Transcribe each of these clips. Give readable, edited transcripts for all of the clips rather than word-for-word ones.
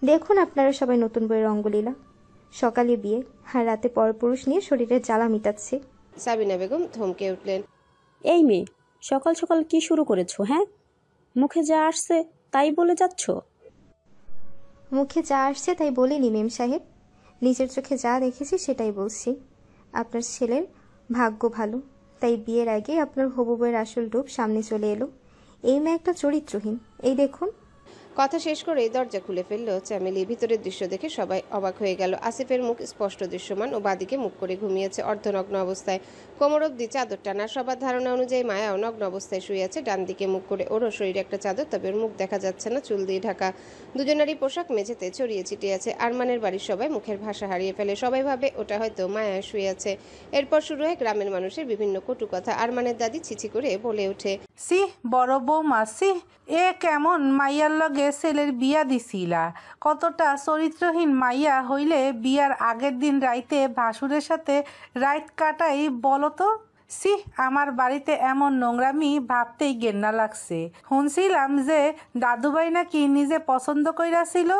দেখুন আপনারা সবাই নতুন বইয়ের রঙ্গলীলা। সকালে বিয়ে আর রাতে পরপুরুষ নিয়ে শরীরের জ্বালা মিটাচ্ছে। সাবিনা বেগম থমকে উঠলেন। এই মেয়ে, সকাল সকাল কি শুরু করেছো? হ্যাঁ, মুখে যা আসছে তাই বলে যাচ্ছ? মুখে যা আসছে তাই বলিনি মেম সাহেব, নিজের চোখে যা দেখেছি সেটাই বলছি। আপনার ছেলের ভাগ্য ভালো, তাই বিয়ের আগে আপনার হবু বউয়ের আসল রূপ সামনে চলে এলো। এই মেয়ে একটা চরিত্রহীন, এই দেখুন। কথা শেষ করে দরজা খুলে ফেলল চামেলি। ভিতরের দৃশ্য দেখে সবাই অবাক হয়ে গেল। আসিফের মুখ স্পষ্ট দৃশ্যমান ও বাদিকে মুখ করে ঘুমিয়েছে অর্ধনগ্ন অবস্থায়, কোমর অব্দি চাদর টানা। সবার ধারণা অনুযায়ী মায়াও নগ্ন অবস্থায় শুয়ে আছে, ডান দিকে মুখ করে। ওরও শরীরে একটা চাদর, তবে ওর মুখ দেখা যাচ্ছে না, চুল দিয়ে ঢাকা। দুজনেরই পোশাক মেঝেতে ছড়িয়ে ছিটিয়ে আছে। আরমানের বাড়ির সবাই মুখের ভাষা হারিয়ে ফেলে। সবাই ভাবে ওটা হয়তো মায়া শুয়ে আছে। এরপর শুরু হয় গ্রামের মানুষের বিভিন্ন কটু কথা। আরমানের দাদি ছিছি করে বলে ওঠে, সি বড় বৌমা, সি এ কেমন মাইয়ার লগে ছেলের বিয়া দিছিলা? কতটা চরিত্রহীন মাইয়া হইলে বিয়ার আগের দিন রাইতে ভাসুরের সাথে রাইত কাটাই বলো তো? সি, আমার বাড়িতে এমন নোংরামি ভাবতেই ঘেন্না লাগছে। শুনছিলাম যে দাদুভাই নাকি নিজে পছন্দ কইরাছিল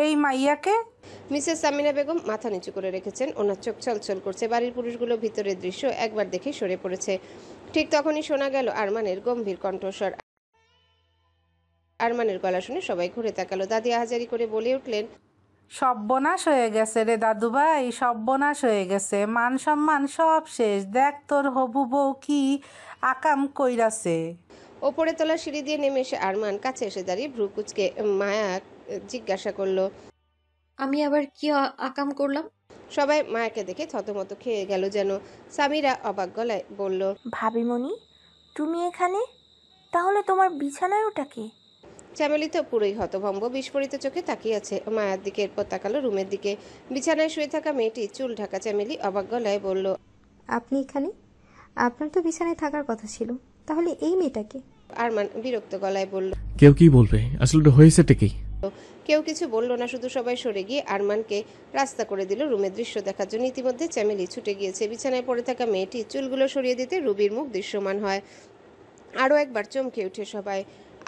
এই মাইয়াকে। মিসেস সামিনা বেগম মাথা নিচু করে রেখেছেন, ওনার চোখ ছলছল করছে। বাড়ির পুরুষগুলো ভিতরের দৃশ্য একবার দেখে সরে পড়েছে। ঠিক তখনই শোনা গেল আরমানের গম্ভীর কণ্ঠস্বর। আরমানের গলা শুনে সবাই ঘুরে তাকালো। দাদি আহাজারি করে বলে উঠলেন, সর্বনাশ হয়ে গেছে রে দাদুভাই, সর্বনাশ হয়ে গেছে, মান সম্মান সব শেষ। দেখ তোর হবু বউ কি আকাম কইরাছে। ওপরে তোলা সিঁড়ি দিয়ে নেমে এসে আরমান কাছে এসে দাঁড়িয়ে ভ্রু কুচকে মায়া জিজ্ঞাসা করলো, আমি আবার কি আকাম করলাম? সবাই মায়াকে দেখে থতমত খেয়ে গেল যেন। সামিরা অবাক গলায় বলল, ভাবিমণি, তুমি এখানে? তাহলে তোমার বিছানায় ওটাকে? চামেলি তো পুরোই হতভম্ব, বিস্ফোরিত চোখে তাকিয়ে আছে মায়ার দিকে। এরপর তাকালো রুমের দিকে। বিছানায় শুয়ে থাকা মেয়েটি চুল ঢাকা। চামেলি অবাক গলায় বলল, আপনি এখানে? আপনার তো বিছানায় থাকার কথা ছিল, তাহলে এই মেয়েটাকে? আরমান বিরক্ত গলায় বলল, কেউ কি বলবে? আসলে হয়েছেটা কি? কেউ কিছু বলল না, শুধু সবাই সরে গিয়ে আরমানকে রাস্তা করে দিল রুমের দৃশ্য দেখার জন্য। ইতিমধ্যে চামেলি ছুটে গিয়েছে। বিছানায় পড়ে থাকা মেয়েটি চুলগুলো সরিয়ে দিতে রুবির মুখ দৃশ্যমান হয়। আরও একবার চমকে ওঠে সবাই।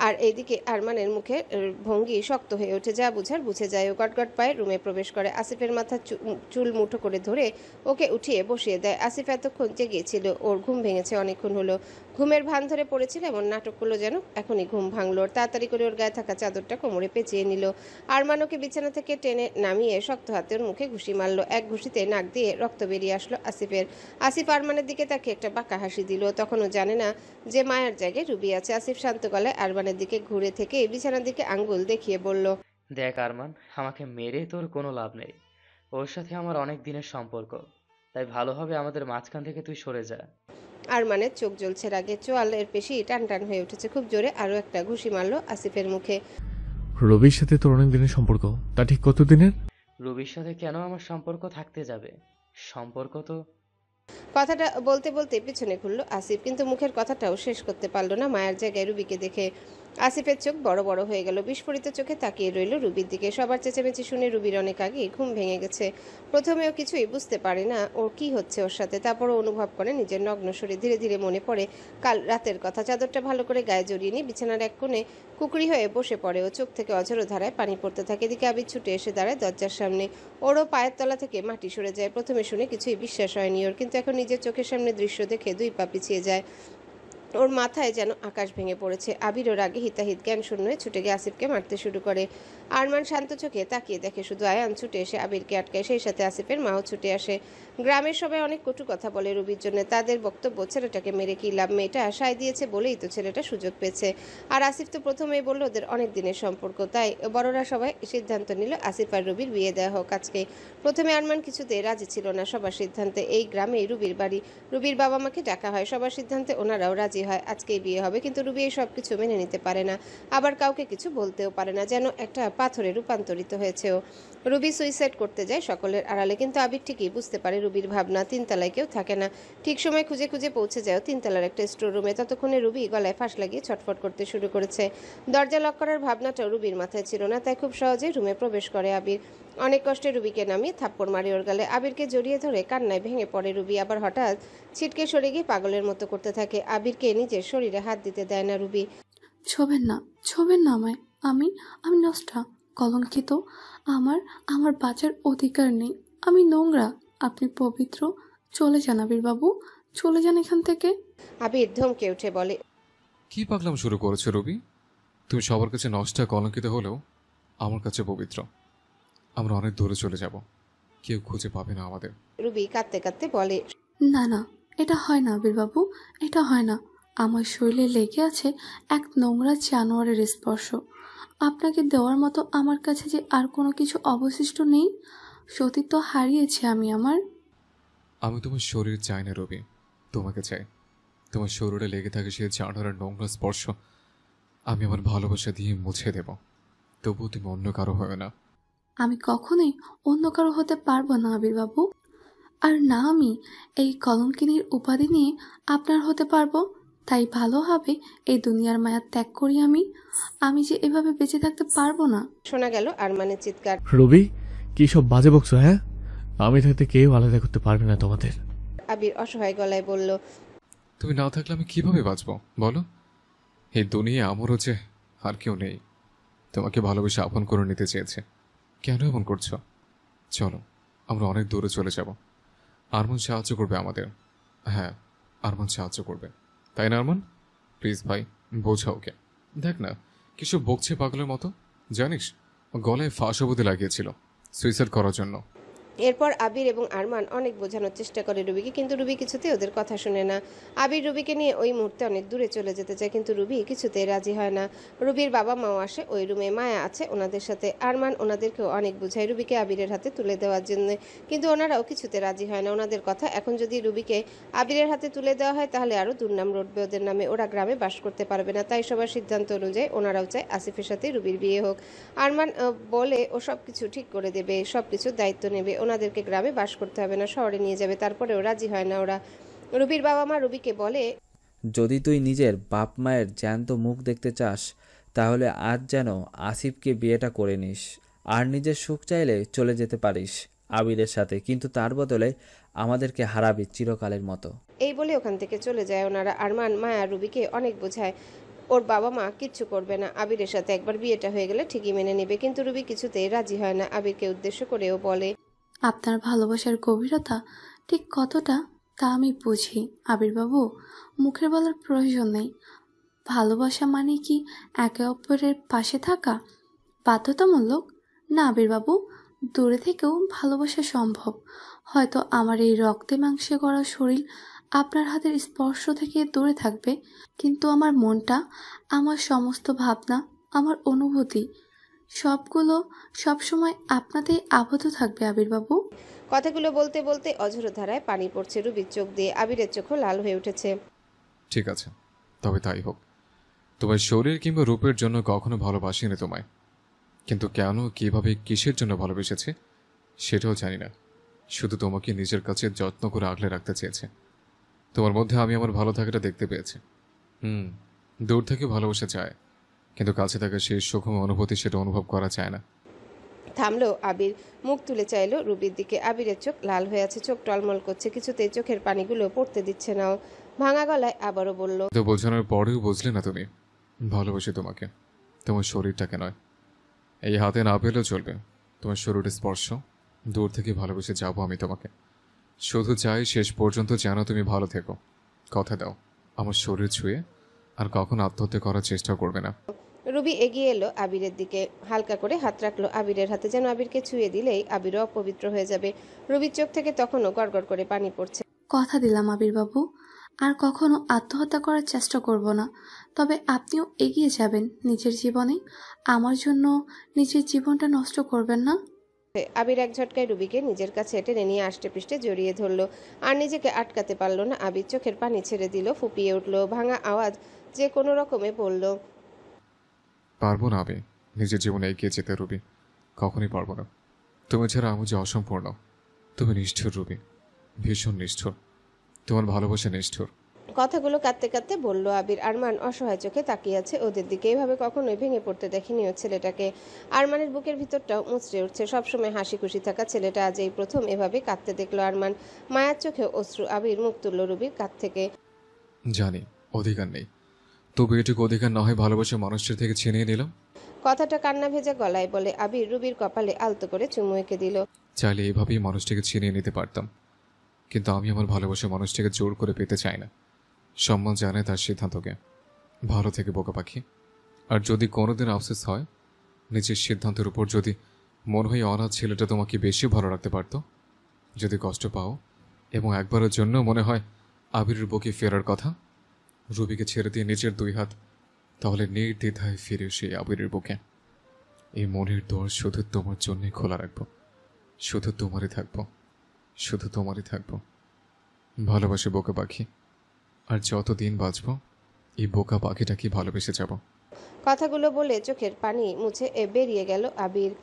আর এইদিকে আরমানের মুখের ভঙ্গি শক্ত হয়ে ওঠে, যা বুঝার বুঝে যায়। ও গটগট পায়ে রুমে প্রবেশ করে। আসিফের মাথা চুল মুঠো করে ধরে ওকে উঠিয়ে বসিয়ে দেয়। আসিফ এতক্ষণ জেগেছিল, ওর ঘুম ভেঙেছে অনেকক্ষণ হলো। ঘুমের ভান ধরে পড়েছিল, এমন নাটক করলো যেন এখনই ঘুম ভাঙলো। তাড়াতাড়ি করে ওর গায়ে থাকা চাদরটা কোমরে পেঁচিয়ে নিল। আরমান ওকে বিছানা থেকে টেনে নামিয়ে শক্ত হাতে ওর মুখে ঘুষি মারলো। এক ঘুষিতে নাক দিয়ে রক্ত বেরিয়ে আসলো আসিফের। আসিফ আরমানের দিকে তাকে একটা বাঁকা হাসি দিল। তখনও জানে না যে মায়ের জায়গায় রুবি আছে। আসিফ শান্ত গলায় আরমানের দিকে ঘুরে থেকে বিছানার দিকে আঙ্গুল দেখিয়ে বলল, দেখ আরমান, আমাকে মেরে তোর কোনো লাভ নেই। ওর সাথে আমার অনেক দিনের সম্পর্ক, তাই ভালো হবে আমাদের মাঝখান থেকে তুই সরে যা। আরমানের চোখ জ্বলছে রাগে, চোয়ালের পেশি টান টান হয়ে উঠেছে। খুব জোরে আরও একটা ঘুষি মারলো আসিফের মুখে। রবির সাথে তোর অনেক দিনের সম্পর্ক, তা ঠিক কতদিনের? রবির সাথে কেন আমার সম্পর্ক থাকতে যাবে? সম্পর্ক তো... কথাটা বলতে বলতে পিছনে ঘুরল আসিফ, কিন্তু মুখের কথাটাও শেষ করতে পারল না মায়ের জায়গায় রুবিকে দেখে। আসিফের চোখ বড় বড় হয়ে গেল, বিস্ফোরিত চোখে তাকিয়ে রইল রুবির দিকে। সবার চেঁচামেচি শুনে রুবির অনেক আগেই ঘুম ভেঙে গেছে। প্রথমেও কিছুই বুঝতে পারে না ওর কি হচ্ছে ওর সাথে। তারপরও অনুভব করে নিজের নগ্ন শরীর। ধীরে ধীরে মনে পড়ে কাল রাতের কথা। চাদরটা ভালো করে গায়ে জড়িয়ে নিয়ে বিছানার এক কোণে কুকরি হয়ে বসে পড়ে ও। চোখ থেকে অঝোর ধারায় পানি পড়তে থাকে। এদিকে আবির ছুটে এসে দাঁড়ায় দরজার সামনে। ওরও পায়ের তলা থেকে মাটি সরে যায়। প্রথমে শুনে কিছুই বিশ্বাস হয়নি ওর, কিন্তু এখন নিজের চোখের সামনে দৃশ্য দেখে দুই পা পিছিয়ে যায়। ওর মাথায় যেন আকাশ ভেঙে পড়েছে। আবির ওর আগে হিতাহিত জ্ঞান শূন্য হয়ে ছুটে গিয়ে আসিফকে মারতে শুরু করে। আরমান শান্ত চোখে তাকিয়ে দেখে শুধু। আয়ান ছুটে এসে আবিরকে আটকায়, সেই সাথে আসিফের মাও ছুটে আসে। গ্রামের সবাই অনেক কটু কথা বলে রুবির জন্য। তাদের বক্তব্য ছেলেটাকে মেরে কি লাভ, মেয়েটা সায় দিয়েছে বলেই তো ছেলেটা সুযোগ পেয়েছে। আর আসিফ তো প্রথমেই বলল ওদের অনেক দিনের সম্পর্ক, তাই বড়রা সবাই সিদ্ধান্ত নিল আসিফ আর রুবির বিয়ে দেওয়া হোক আজকে। প্রথমে আরমান কিছুতে রাজি ছিল না সবার সিদ্ধান্তে। এই গ্রামেই রুবির বাড়ি, রুবির বাবা মাকে ডাকা হয়, সবার সিদ্ধান্তে ওনারাও রাজি হয় আজকেই বিয়ে হবে। কিন্তু রুবি এই সব কিছু মেনে নিতে পারে না, আবার কাউকে কিছু বলতেও পারে না, যেন একটা পাথরে রূপান্তরিত হয়েছে ও। রুবি সুইসাইড করতে যায় সকলের আড়ালে, কিন্তু আবির ঠিকই বুঝতে পারে রুবির ভাবনা। তিনতলায় কেউ থাকে না, ঠিক সময় খুঁজে খুঁজে পৌঁছে যায় তিনতলার একটা স্টোর রুমে। ততক্ষণে রুবি গলায় ফাঁস লাগিয়ে ছটফট করতে শুরু করেছে। দরজা লক করার ভাবনাটাও রুবির মাথায় ছিল না, তাই খুব সহজেই রুমে প্রবেশ করে আবির। অনেক কষ্টে রুবিকে নামিয়ে থাপ্পড় মারি ওর গালে। আবিরকে জড়িয়ে ধরে কান্নায় ভেঙে পড়ে রুবি। আবার হঠাৎ ছিটকে সরে গিয়ে পাগলের মতো করতে থাকে। আবিরকে নিজের শরীরে হাত দিতে দেয় না রুবি। ছোবেন না, ছোবেন না আমায়। আমি নষ্টা, কলঙ্কিত। আমার আমার বাঁচার অধিকার নেই। আমি নোংরা, আপনি পবিত্র। চলে যান আবির বাবু, চলে যান এখান থেকে। আবির ধমকে উঠে বলে, কি পাগলাম শুরু করেছো রবি? তুমি সবার কাছে নষ্ট কলঙ্কিত হলেও আমার কাছে পবিত্র। আমরা অনেক দূরে চলে যাব, কেউ খুঁজে পাবে না আমাদের। রুবি কাঁদতে কাঁদতে বলে, না না, এটা হয় না আবির বাবু, এটা হয় না। আমার শরীরে লেগে আছে এক নোংরা জানোয়ারের স্পর্শ। আপনাকে দেওয়ার মতো আমার কাছে যে আর কোনো কিছু অবশিষ্ট নেই। সতীত্ব হারিয়েছি আমি আমার। আমি তোমার শরীর চাই না রবি, তোমাকে চাই। তোমার শরীরে লেগে থাকে সেই জানোয়ারের নোংরা স্পর্শ আমি আমার ভালোবাসা দিয়ে মুছে দেব, তবুও তুমি অন্য কারো হবে না। আমি কখনোই অন্য কারো হতে পারবো না আবির বাবু। আর না আমি এই কলঙ্কিনীর উপাধি নিয়ে আপনার হতে পারবো। তাই ভালো হবে এই দুনিয়ার মায়া ত্যাগ করি আমি যে এভাবে বেঁচে থাকতে পারবো না। শোনা গেল আরমানের চিৎকার। রবি, কি সব বাজে বকছো? হ্যাঁ, আমি থাকতে কেউ আলাদা করতে পারবে না তোমাদের। আবির অসহায় গলায় বলল, তুমি না থাকলে আমি কিভাবে বাঁচবো বলো? এই দুনিয়া আমারও যে আর কেউ নেই। তোমাকে ভালোবেসে আপন করে নিতে চেয়েছে, কেন এমন করছো? চলো আমরা অনেক দূরে চলে যাব। আরমান সাহায্য করবে আমাদের। হ্যাঁ, আরমান সাহায্য করবে, তাই না আরমান? প্লিজ ভাই, বোঝা ওকে। দেখ না কিছু বকছে পাগলের মতো। জানিস গলায় ফাঁস অবধি লাগিয়েছিল সুইসাইড করার জন্য। এরপর আবির এবং আরমান অনেক বোঝানোর চেষ্টা করে রুবিকে, কিন্তু রুবি কিছুতেই ওদের কথা শুনে না। আবির রুবিকে নিয়ে ওই মুহূর্তে অনেক দূরে চলে যেতে চায়, কিন্তু রুবি কিছুতেই রাজি হয় না। রুবির বাবা মাও আসে ওই রুমে, মায়া আছে ওনাদের সাথে। আরমান ওনাদেরকেও অনেক বোঝায় রুবিকে আবিরের হাতে তুলে দেওয়ার জন্য, কিন্তু ওনারাও কিছুতে রাজি হয় না ওনাদের কথা। এখন যদি রুবিকে আবিরের হাতে তুলে দেওয়া হয় তাহলে আরও দুর্নাম রটবে ওদের নামে, ওরা গ্রামে বাস করতে পারবে না। তাই সবার সিদ্ধান্ত অনুযায়ী ওনারাও চায় আসিফের সাথে রুবির বিয়ে হোক। আরমান বলে ও সব কিছু ঠিক করে দেবে, সব কিছুর দায়িত্ব নেবে, ওনাদেরকে গ্রামে বাস করতে হবে না, শহরে নিয়ে যাবে। তারপরেও রাজি হয় না ওরা। রুবির বাবা মা রুবিকে বলে, যদি তুই নিজের বাপ মায়ের জ্যান্ত মুখ দেখতে চাস তাহলে আজ যেন আসিফকে বিয়েটা করে নিস। আর নিজের সুখ চাইলে চলে যেতে পারিস আবিরের সাথে, কিন্তু তার বদলে আমাদেরকে হারাবি চিরকালের মতো। এই বলে ওখান থেকে চলে যায় ওনারা। আরমান মায়া রুবিকে অনেক বোঝায় ওর বাবা মা কিচ্ছু করবে না, আবিরের সাথে একবার বিয়েটা হয়ে গেলে ঠিকই মেনে নেবে, কিন্তু রুবি কিছুতেই রাজি হয় না। আবিরকে উদ্দেশ্য করেও বলে, আপনার ভালোবাসার গভীরতা ঠিক কতটা তা আমি বুঝি আবির বাবু, মুখের বলার প্রয়োজন নেই। ভালোবাসা মানে কি একে অপরের পাশে থাকা বাধ্যতামূলক? না আবির বাবু, দূরে থেকেও ভালোবাসা সম্ভব। হয়তো আমার এই রক্তে মাংসে গড়া শরীর আপনার হাতের স্পর্শ থেকে দূরে থাকবে, কিন্তু আমার মনটা, আমার সমস্ত ভাবনা, আমার অনুভূতি সবগুলো সবসময় আপনাতেই আবদ্ধ থাকবে আবির বাবু। কথাগুলো বলতে বলতে অঝোর ধারায় পানি পড়ছে রুবির চোখ দিয়ে। আবিরের চোখও লাল হয়ে উঠেছে। ঠিক আছে, তবে তাই হোক। তোমার শরীর কিংবা রূপের জন্য কখনো ভালোবাসিনি তোমায়, কিন্তু কেন, কিভাবে, কিসের জন্য ভালোবেসেছে সেটাও জানি না। শুধু তোমাকে নিজের কাছে যত্ন করে আগলে রাখতে চেয়েছে। তোমার মধ্যে আমি আমার ভালো থাকাটা দেখতে পেয়েছি। দূর থেকে ভালোবাসা চায়, কিন্তু কাছে থাকা সেই সুখম অনুভূতি সেটা অনুভব করা যায় না। থামলো আবির, মুখ তুলে চাইলো রুবির দিকে। আবিরের চোখ লাল হয়ে আছে, চোখ টলমল করছে, কিছুতেই চোখের পানিগুলো পড়তে দিচ্ছে না। ভাঙা গলায় আবারও বলল, তো বোঝানোর পরেও বুঝলে না তুমি? ভালোবাসি তোমাকে, তোমার শরীরটাকে নয়। এই হাতে না পেলেও চলবে, তোমার শরীরের স্পর্শ। দূর থেকে ভালোবেসে যাবো আমি তোমাকে। শুধু চাই শেষ পর্যন্ত যেন তুমি ভালো থেকো। কথা দাও আমার শরীর ছুঁয়ে আর কখন আত্মহত্যা করার চেষ্টা করবে না। রুবি এগিয়ে এলো আবিরের দিকে, হালকা করে হাত রাখলো আবিরের হাতে, যেন আবিরকে ছুঁয়ে দিলেই আবিরও অপবিত্র হয়ে যাবে। রুবির চোখ থেকে তখনও গড়গড় করে পানি পড়ছে। কথা দিলাম আবির বাবু, আর কখনো আত্মহত্যা করার চেষ্টা করব না। তবে আপনিও এগিয়ে যাবেন নিজের জীবনে, আমার জন্য নিজের জীবনটা নষ্ট করবেন না। আবির এক ঝটকায় রুবিকে নিজের কাছে টেনে নিয়ে আষ্টে পৃষ্ঠে জড়িয়ে ধরলো, আর নিজেকে আটকাতে পারলো না। আবির চোখের পানি ছেড়ে দিল, ফুপিয়ে উঠলো, ভাঙা আওয়াজ যে কোনো রকমে বলল, পারবো না আমি নিজের জীবনে এগিয়ে যেতে রুবি, কখনই পারবো না। তুমি ছাড়া আমি যে অসম্পূর্ণ। তুমি নিষ্ঠুর রুবি, ভীষণ নিষ্ঠুর। তোমার ভালোবাসা নিষ্ঠুর। কথাগুলো কাঁদতে কাঁদতে বলল আবির। আরমান অসহায় চোখে তাকিয়ে আছে ওদের দিকে। এইভাবে কখনোই ভেঙে পড়তে দেখেনি ও ছেলেটাকে। আরমানের বুকের ভিতরটাও মুচড়ে উঠছে। সবসময় হাসি খুশি থাকা ছেলেটা আজ এই প্রথম এভাবে কাঁদতে দেখলো আরমান। মায়ার চোখে অশ্রু। আবির মুখ তুলল রুবির কাঁধ থেকে। জানি অধিকার নেই, তবু এটুকু অধিকার না হয় ভালোবাসা মানুষের থেকে ছিনিয়ে নিলাম। কথাটা কান্না ভেজা গলায় বলে আবির রুবির কপালে আলতো করে চুমু এঁকে দিল। চাইলে এভাবেই মানুষটাকে ছিনিয়ে নিতে পারতাম, কিন্তু আমি আমার ভালোবাসা মানুষটাকে জোর করে পেতে চাই না। সম্মান জানে তার সিদ্ধান্তকে। ভালো থেকে বোকা পাখি। আর যদি কোনোদিন আফসোস হয়, নিজের সিদ্ধান্তের উপর যদি মনে হয় অনাথ ছেলেটা তোমাকে বেশি ভালো রাখতে পারত, যদি কষ্ট পাও এবং একবারের জন্য মনে হয় আবিরের বুকে ফেরার কথা, রুবিকে ছেড়ে দিয়ে নিজের 2 হাত, তাহলে নির্দ্বিধায় ফিরে সেই আবিরের বুকে। এই মনের দোয়ার শুধু তোমার জন্যই খোলা রাখবো, শুধু তোমারই থাকবো, শুধু তোমারই থাকবো। ভালোবাসি বোকা পাখি, আর যতদিন বাঁচবো এই বোকা পাখিটাকে ভালোবেসে যাব। কথাগুলো বলে চোখের পানি মুছে বেরিয়ে গেল আবির।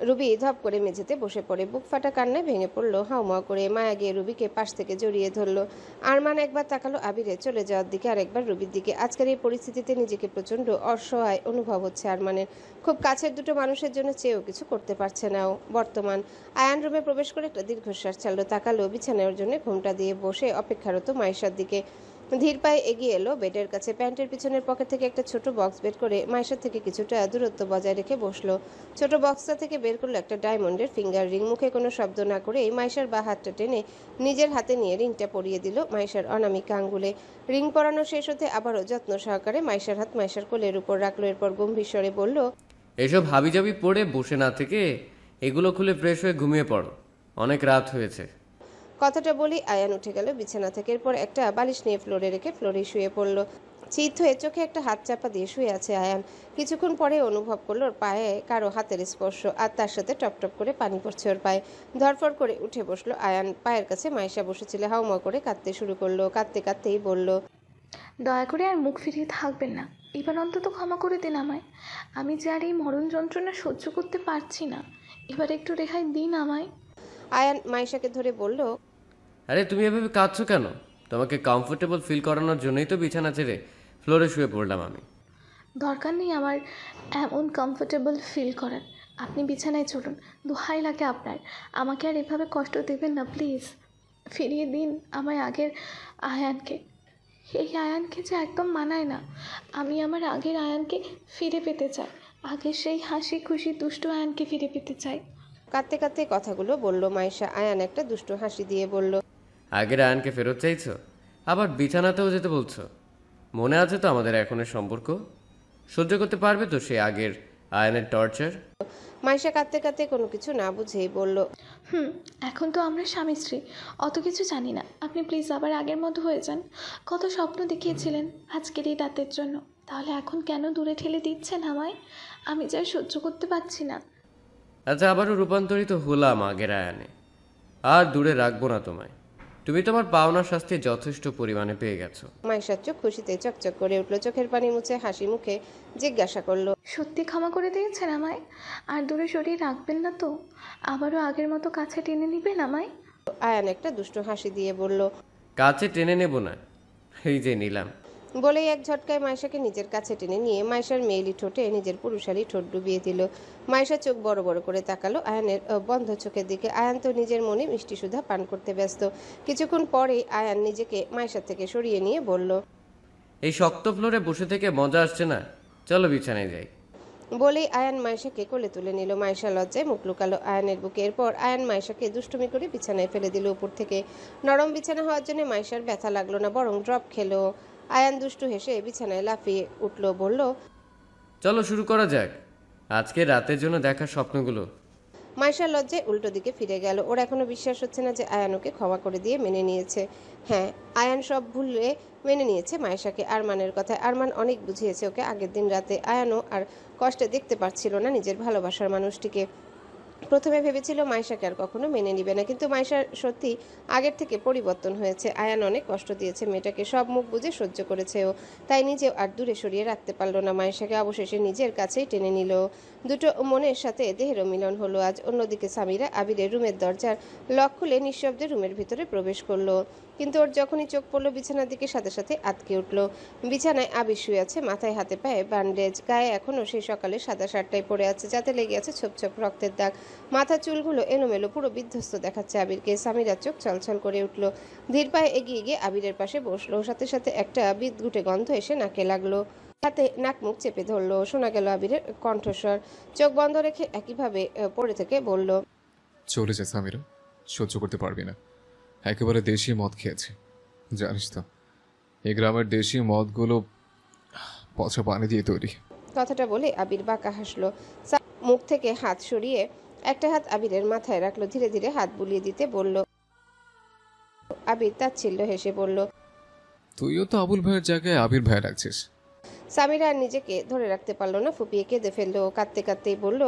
রুবি ধপ করে মেঝেতে বসে পড়ে বুক ফাটা কান্নায় ভেঙে পড়লো। হাউমাউ করে মায়া গিয়ে রুবিকে পাশ থেকে জড়িয়ে ধরলো। আরমান একবার তাকালো আবিরে চলে যাওয়ার দিকে, আর একবার রুবির দিকে। আজকের এই পরিস্থিতিতে নিজেকে প্রচণ্ড অসহায় অনুভব হচ্ছে আরমানের। খুব কাছের দুটো মানুষের জন্য চেয়েও কিছু করতে পারছে না ও বর্তমান। আয়ান রুমে প্রবেশ করে একটা দীর্ঘশ্বাস ছাড়লো। তাকালো বিছানার জন্য ঘোমটা দিয়ে বসে অপেক্ষারত মাইশার দিকে। ধীর পায়ে এগিয়ে এলো বেডের কাছে। প্যান্টের পিছনের পকেট থেকে একটা ছোট বক্স বের করে মাইশার থেকে কিছুটা দূরত্ব বজায় রেখে বসলো। ছোট বক্সটা থেকে বের করলো একটা ডায়মন্ডের ফিঙ্গার রিং। মুখে কোনো শব্দ না করে মাইশার বা হাতটা টেনে নিজের হাতে নিয়ে রিংটা পরিয়ে দিল মাইশার অনামিকা আঙ্গুলে। রিং পরানো শেষ হতে আবারও যত্ন সহকারে মাইশার হাত মাইশার কোলের উপর রাখলো। এরপর গম্ভীর স্বরে বলল, এসব হাবিজাবি পড়ে বসে না থেকে এগুলো খুলে ফ্রেশ হয়ে ঘুমিয়ে পড়ো, অনেক রাত হয়েছে। কথাটা বলি আয়ান উঠে গেল বিছানা থেকে। এরপর একটা বালিশ নিয়ে ফ্লোরে রেখে ফ্লোরে শুয়ে পড়লো। চিত হয়ে চোখে একটা হাত চাপা দিয়ে শুয়ে আছে আয়ান। কিছুক্ষণ পরে অনুভব করলো ওর পায়ে কারো হাতের স্পর্শ, আর তার সাথে টপ টপ করে পানি পড়ছে ওর পায়ে। ধরফর করে উঠে বসলো আয়ান। পায়ের কাছে মাইশা বসেছিল। হাউমাউ করে কাঁদতে শুরু করলো। কাঁদতে কাঁদতেই বলল, দয়া করে আর মুখ ফিরিয়ে থাকবেন না, এবার অন্তত ক্ষমা করে দিন আমায়। আমি যে আর এই মরণ যন্ত্রণা সহ্য করতে পারছি না, এবার একটু রেহাই দিন আমায়। আয়ান মাইশাকে ধরে বলল, আরে তুমি এভাবে কাঁদছো কেন? তোমাকে কমফোর্টেবল ফিল করানোর জন্যই তো বিছানা ছেড়ে ফ্লোরে শুয়ে পড়লাম আমি। দরকার নেই আমার এমন কমফোর্টেবল ফিল করার। আপনি বিছানায় চলুন, দোহাই লাগে আপনার। আমাকে আর এভাবে কষ্ট দেবেন না প্লিজ। ফিরিয়ে দিন আমায় আগের আয়ানকে। এই আয়ানকে যে একদম মানায় না। আমি আমার আগের আয়ানকে ফিরে পেতে চাই। আগের সেই হাসি খুশি দুষ্ট আয়ানকে ফিরে পেতে চাই। কাঁদতে কাঁদতে কথাগুলো বলল মাইশা। আয়ান একটা দুষ্টু হাসি দিয়ে বলল, আগের আয়ানকে ফেরত চাইছো? আবার বিছানাতেও যেতে বলছো? মনে আছে তো আমাদের এখনের সম্পর্ক? সহ্য করতে পারবে তো সেই আগের আয়ানের টর্চার? মাইশা কাঁদতে কাঁদতে কোনো কিছু না বুঝেই বলল, এখন তো আমরা স্বামী স্ত্রী, অত কিছু জানি না। আপনি প্লিজ আবার আগের মতো হয়ে যান। কত স্বপ্ন দেখিয়েছিলেন আজকের এই রাতের জন্য, তাহলে এখন কেন দূরে ঠেলে দিচ্ছেন আমায়? আমি যা সহ্য করতে পারছি না। আচ্ছা, আবারও রূপান্তরিত হলাম আগের আয়ানে। আর দূরে রাখবো না তোমায়। তুমি তোমার পাওনা শাস্তি যথেষ্ট পরিমাণে পেয়ে গেছো। মাইশার চোখ খুশিতে চকচক করে উঠল। চোখের পানি মুছে হাসি মুখে জিজ্ঞাসা করলো, সত্যি ক্ষমা করে দিয়েছেন আমায়? আর দূরে সরিয়ে রাখবেন না তো? আবারও আগের মতো কাছে টেনে নিবেন আমায়? আয়ান একটা দুষ্ট হাসি দিয়ে বলল, কাছে টেনে নেব না, এই যে নিলাম। বলেই এক ঝটকায় মাইশাকে নিজের কাছে টেনে নিয়ে মাইশার মেয়েলি ঠোঁটে নিজের পুরুষালী ঠোঁট ডুবিয়ে দিল। মাইশা চোখ বড় বড় করে তাকালো আয়ানের বন্ধ চোখের দিকে। আয়ান তো নিজের মনে মিষ্টি সুধা পান করতে ব্যস্ত। কিছুক্ষণ পরেই আয়ান নিজেকে মাইশার থেকে সরিয়ে নিয়ে বলল, এই শক্ত ফ্লোরে বসে থেকে মজা আসছে না, চলো বিছানায় যাই। বলেই আয়ান মাইশাকে কোলে তুলে নিল। মাইশা লজ্জায় মুখ লুকালো আয়ানের বুকে। এরপর আয়ান মাইশাকে দুষ্টুমি করে বিছানায় ফেলে দিল উপর থেকে। নরম বিছানা হওয়ার জন্য মাইশার ব্যথা লাগলো না, বরং ড্রপ খেলো। আয়ান দুষ্টু হেসে বিছানায় লাফিয়ে উঠল, বলল, চলো শুরু করা যাক আজকে রাতের জন্য দেখা স্বপ্নগুলো। মাইশা লজ্জায় উল্টো দিকে ফিরে গেল। ওর এখনো বিশ্বাস হচ্ছে না যে আয়ান ওকে ক্ষমা করে দিয়ে মেনে নিয়েছে। হ্যাঁ, আয়ান সব ভুলে মেনে নিয়েছে মাইশাকে। আরমানের কথায় আরমান অনেক বুঝিয়েছে ওকে আগের দিন রাতে। আয়ানও আর কষ্টে দেখতে পারছিল না নিজের ভালোবাসার মানুষটিকে। প্রথমে ভেবেছিল মাইশাকে আর কখনো মেনে নিবে না, কিন্তু মাইশার সত্যি আগের থেকে পরিবর্তন হয়েছে। আয়ান অনেক কষ্ট দিয়েছে মেয়েটাকে, সব মুখ বুঝে সহ্য করেছে ও, তাই নিজেও আর দূরে সরিয়ে রাখতে পারলো না মাইশাকে। অবশেষে নিজের কাছেই টেনে নিল। দুটো মনের সাথে দেহেরও মিলন হলো আজ। অন্যদিকে সামিরা আবিরের রুমের দরজার লক খুলে নিঃশব্দে রুমের ভিতরে প্রবেশ করলো, কিন্তু ওর যখনই চোখ পড়লো বিছানার দিকে সাথে সাথে আটকে উঠলো। বিছানায় আবির শুয়ে আছে, মাথায় হাতে পায়ে ব্যান্ডেজ, গায়ে এখনও সেই সকালে সাদা শার্টটাই পরে আছে, যাতে লেগে আছে ছোপ ছোপ রক্তের দাগ। মাথা চুলগুলো এলোমেলো, পুরো বিধ্বস্ত দেখাচ্ছে আবিরকে। সামিরার চোখ ছলছল করে উঠল। ধীর পায়ে এগিয়ে গিয়ে আবিরের পাশে বসলো। সাথে সাথে একটা বিদ্যুটে গন্ধ এসে নাকে লাগলো। হাতে নাক মুখ চেপে ধরলো। শোনা গেল আবিরের কণ্ঠস্বর। চোখ বন্ধ রেখে একইভাবে পড়ে থেকে বলল, চলে যা সামিরা, সহ্য করতে পারবি না। একেবারে দেশি মদ খেয়েছে, জানিস তো এই গ্রামের দেশি মদগুলো পচা পানি দিয়ে তৈরি। কথাটা বলে আবির বাঁকা হাসলো। মুখ থেকে হাত সরিয়ে একটা হাত আবিরের মাথায় রাখলো। ধীরে ধীরে হাত বুলিয়ে দিতে বলল। আবির তাচ্ছিল্য হেসে বলল, তুইও তো আবুল ভাইয়ের জায়গায় আবির ভাই রাখছিস। সামিরা আর নিজেকে ধরে রাখতে পারলো না, ফুপিয়ে কেঁদে ফেললো। কাঁদতে কাঁদতেই বলল।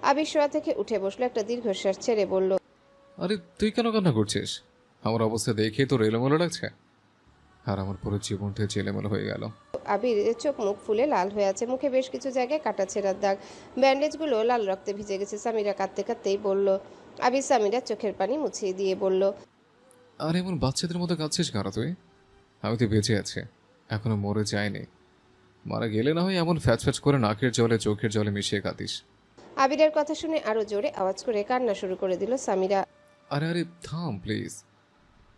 আবির শোয়া থেকে উঠে বসলো, একটা দীর্ঘশ্বাস ছেড়ে বলল, আরে তুই কেন কান্না করছিস? আমার অবস্থা দেখে তোর এলোমেলো লাগছে, আর আমার পুরো জীবনটা এলোমেলো হয়ে গেল। আবির চোখ মুখ ফুলে লাল হয়ে আছে, মুখে বেশ কিছু জায়গায় কাটা ছেঁড়ার দাগ, ব্যান্ডেজগুলো লাল রক্তে ভিজে গেছে। সামিরা কাঁদতে কাঁদতেই বলল। আবির সামিরার চোখের পানি মুছিয়ে দিয়ে বলল, আর এমন বাচ্চাদের মতো কাঁদছিস কেন তুই? আমি তো বেঁচে আছি, এখনো মরে যায়নি। মারা গেলে না হয় এমন ফ্যাচ ফ্যাচ করে নাকের জলে চোখের জলে মিশিয়ে কাঁদিস। আবিরের কথা শুনে আরো জোরে আওয়াজ করে কান্না শুরু করে দিল সামিরা। আরে আরে থাম প্লিজ,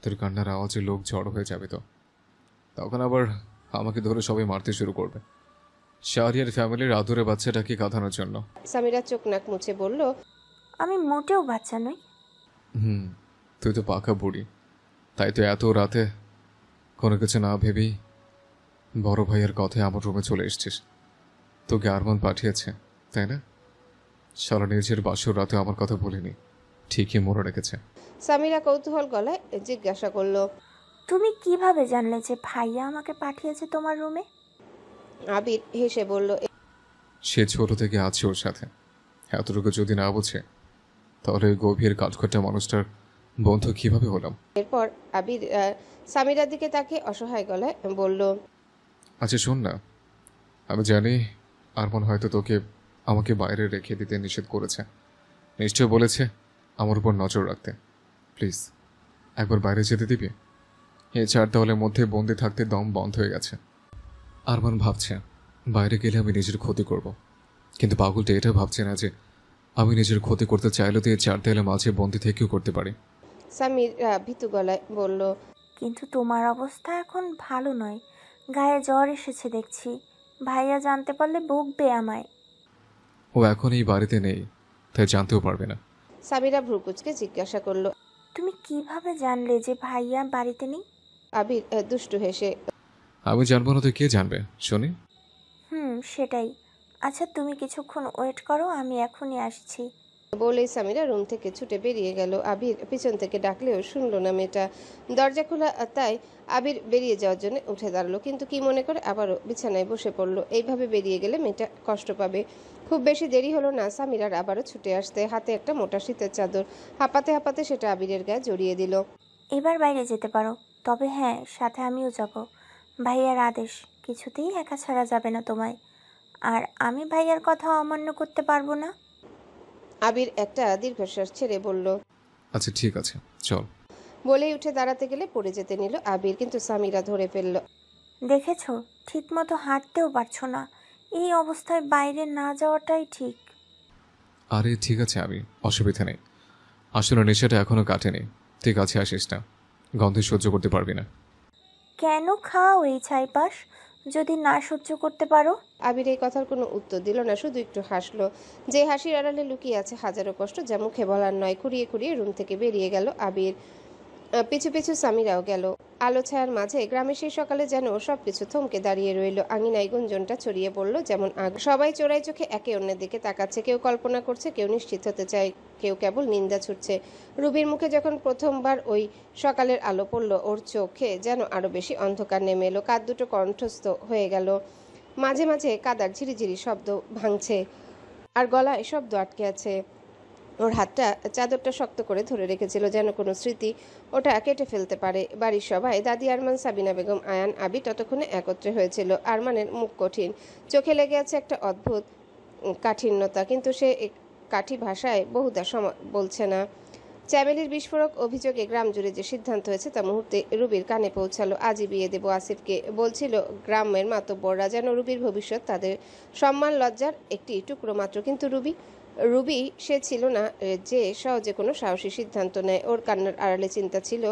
তোর কান্নার আওয়াজে লোক জড়ো হয়ে যাবে তো, তখন আবার আমাকে ধরে সবাই মারতে শুরু করবে। শাহরিয়ার ফ্যামিলির আদুরে বাচ্চাটাকে কাঁদানোর জন্য। সামিরা চোখ নাক মুছে বলল, আমি মোটেও বাচ্চা নই। তুই তো পাকা বুড়ি, তাই তো এত রাতে কোনো কিছু না ভেবেই বড় ভাইয়ের কথায় আমার রুমে চলে এসছিস। তোকে আরমান পাঠিয়েছে তাই না? সারা নিজের বাসর রাতে আমার কথা বলিনি, ঠিকই মনে রেখেছে। সামিরা কৌতূহল গলায় জিজ্ঞাসা করলো, তুমি কিভাবে জানলে যে ভাইয়া আমাকে পাঠিয়েছে তোমার রুমে? আবির হেসে বলল, সে ছোট থেকে আছে ওর সাথে, এতটুকু যদি না বুঝে তাহলে গভীর কাঠখোট্টা মানুষটার বন্ধু কিভাবে হলাম? এরপর আবির সামিরার দিকে তাকিয়ে অসহায় গলায় বলল, আচ্ছা শোন না, আমি জানি আরমান হয়তো তোকে আমাকে বাইরে রেখে দিতে নিষেধ করেছে, নিশ্চয় বলেছে আমার উপর নজর রাখতে। প্লিজ একবার বাইরে যেতে দিবি? এই চার দেওয়ালের মধ্যে বন্দি থাকতে দম বন্ধ হয়ে গেছে। আরমান ভাবছে বাইরে গেলে আমি নিজের ক্ষতি করব, কিন্তু পাগলটা এটা ভাবছে না যে আমি নিজের ক্ষতি করতে চাইলে তো এই চার দেওয়ালের মাঝে বন্দি থেকেও করতে পারি। সামির ভীতু গলায় বলল, কিন্তু তোমার অবস্থা এখন ভালো নয়, গায়ে জ্বর এসেছে দেখছি। ভাইয়া জানতে পারলে বকবে আমায়। ও এখন এই বাড়িতে নেই, তাই জানতেও পারবে না। সামিরা ভ্রুকুচকে জিজ্ঞাসা করলো, তুমি কিভাবে জানলে যে ভাইয়া বাড়িতে নেই? আবির দুষ্টু হেসে, আমি জানবো না তো কে জানবে শুনি। সেটাই। আচ্ছা তুমি কিছুক্ষণ ওয়েট করো, আমি এখনই আসছি। বলেই সামিরা রুম থেকে ছুটে বেরিয়ে গেল। আবির পিছন থেকে ডাকলেও শুনলো না মেয়েটা। দরজা খোলা, তাই আবির বেরিয়ে যাওয়ার জন্য উঠে দাঁড়ালো, কিন্তু কি মনে করে আবারও বিছানায় বসে পড়লো। এইভাবে বেরিয়ে গেলে মেয়েটা কষ্ট পাবে। খুব বেশি দেরি হলো না সামিরার আবারও ছুটে আসতে, হাতে একটা মোটা শীতের চাদর। হাঁপাতে হাঁপাতে সেটা আবিরের গায়ে জড়িয়ে দিল। এবার বাইরে যেতে পারো, তবে হ্যাঁ সাথে আমিও যাব। ভাইয়ার আদেশ, কিছুতেই একা ছাড়া যাবে না তোমায়, আর আমি ভাইয়ার কথা অমান্য করতে পারবো না। আবির একটা দীর্ঘশ্বাস ছেড়ে বলল, আচ্ছা ঠিক আছে চল। বলেই উঠে দাঁড়াতে গেলে পড়ে যেতে নিল আবির, কিন্তু সামিরা ধরে ফেলল। দেখেছো, ঠিক মতো হাঁটতেও পারছো না, এই অবস্থায় বাইরে না যাওয়াটাই ঠিক। আরে ঠিক আছে আমি, অসুবিধা নেই, আসলে নেশাটা এখনো কাটেনি। ঠিক আছে আসিস না, গন্ধে সহ্য করতে পারবি না। কেন খাও এই ছাইপাশ, যদি না সহ্য করতে পারো? আবির এই কথার কোনো উত্তর দিল না, শুধু একটু হাসলো। যে হাসির আড়ালে লুকিয়ে আছে হাজারো কষ্ট, যা মুখে বলার নয়। খুঁড়িয়ে খুঁড়িয়ে রুম থেকে বেরিয়ে গেল আবির। পিছু পিছু সামিরাও গেল। আলো ছায়ার মাঝে গ্রামে সেই সকালে যেন সবকিছু থমকে দাঁড়িয়ে রইল। আঙিনায় গুঞ্জনটা ছড়িয়ে পড়ল যেমন আগ। সবাই চোরাই চোখে একে অন্যের দিকে তাকাচ্ছে, কেউ কল্পনা করছে, কেউ নিশ্চিত হতে চায়, কেউ কেবল নিন্দা ছুটছে। রুবির মুখে যখন প্রথমবার ওই সকালের আলো পড়ল, ওর চোখে যেন আরো বেশি অন্ধকার নেমে এলো। কাঁধ দুটো কণ্ঠস্থ হয়ে গেল। মাঝে মাঝে কাদার ঝিরিঝিরি শব্দ ভাঙছে, আর গলায় শব্দ আটকে আছে। ওর হাতটা চাদরটা শক্ত করে ধরে রেখেছিল, যেন কোনো স্মৃতি ওটা কেটে ফেলতে পারে। বাড়ির সবাই, দাদি, আরমান, সাবিনা বেগম, আয়ান, আবি ততক্ষণে একত্রে হয়েছিল। আরমানের মুখ কঠিন, চোখে লেগে আছে একটা অদ্ভুত কাঠিন্যতা, কিন্তু সে কাঠি ভাষায় বহুদা বলছে না। চ্যামেলির বিস্ফোরক অভিযোগে গ্রাম জুড়ে যে সিদ্ধান্ত হয়েছে তা মুহূর্তে রুবির কানে পৌঁছালো। আজই বিয়ে দেবো আসিফকে, বলছিল গ্রামের মাতব্বররা, যেন রুবির ভবিষ্যৎ তাদের সম্মান লজ্জার একটি টুকরো মাত্র। কিন্তু রুবি, রুবি সে ছিল না যে সহজে কোনো সাহসী সিদ্ধান্ত নেয়। ওর কান্নার আড়ালে চিন্তা ছিল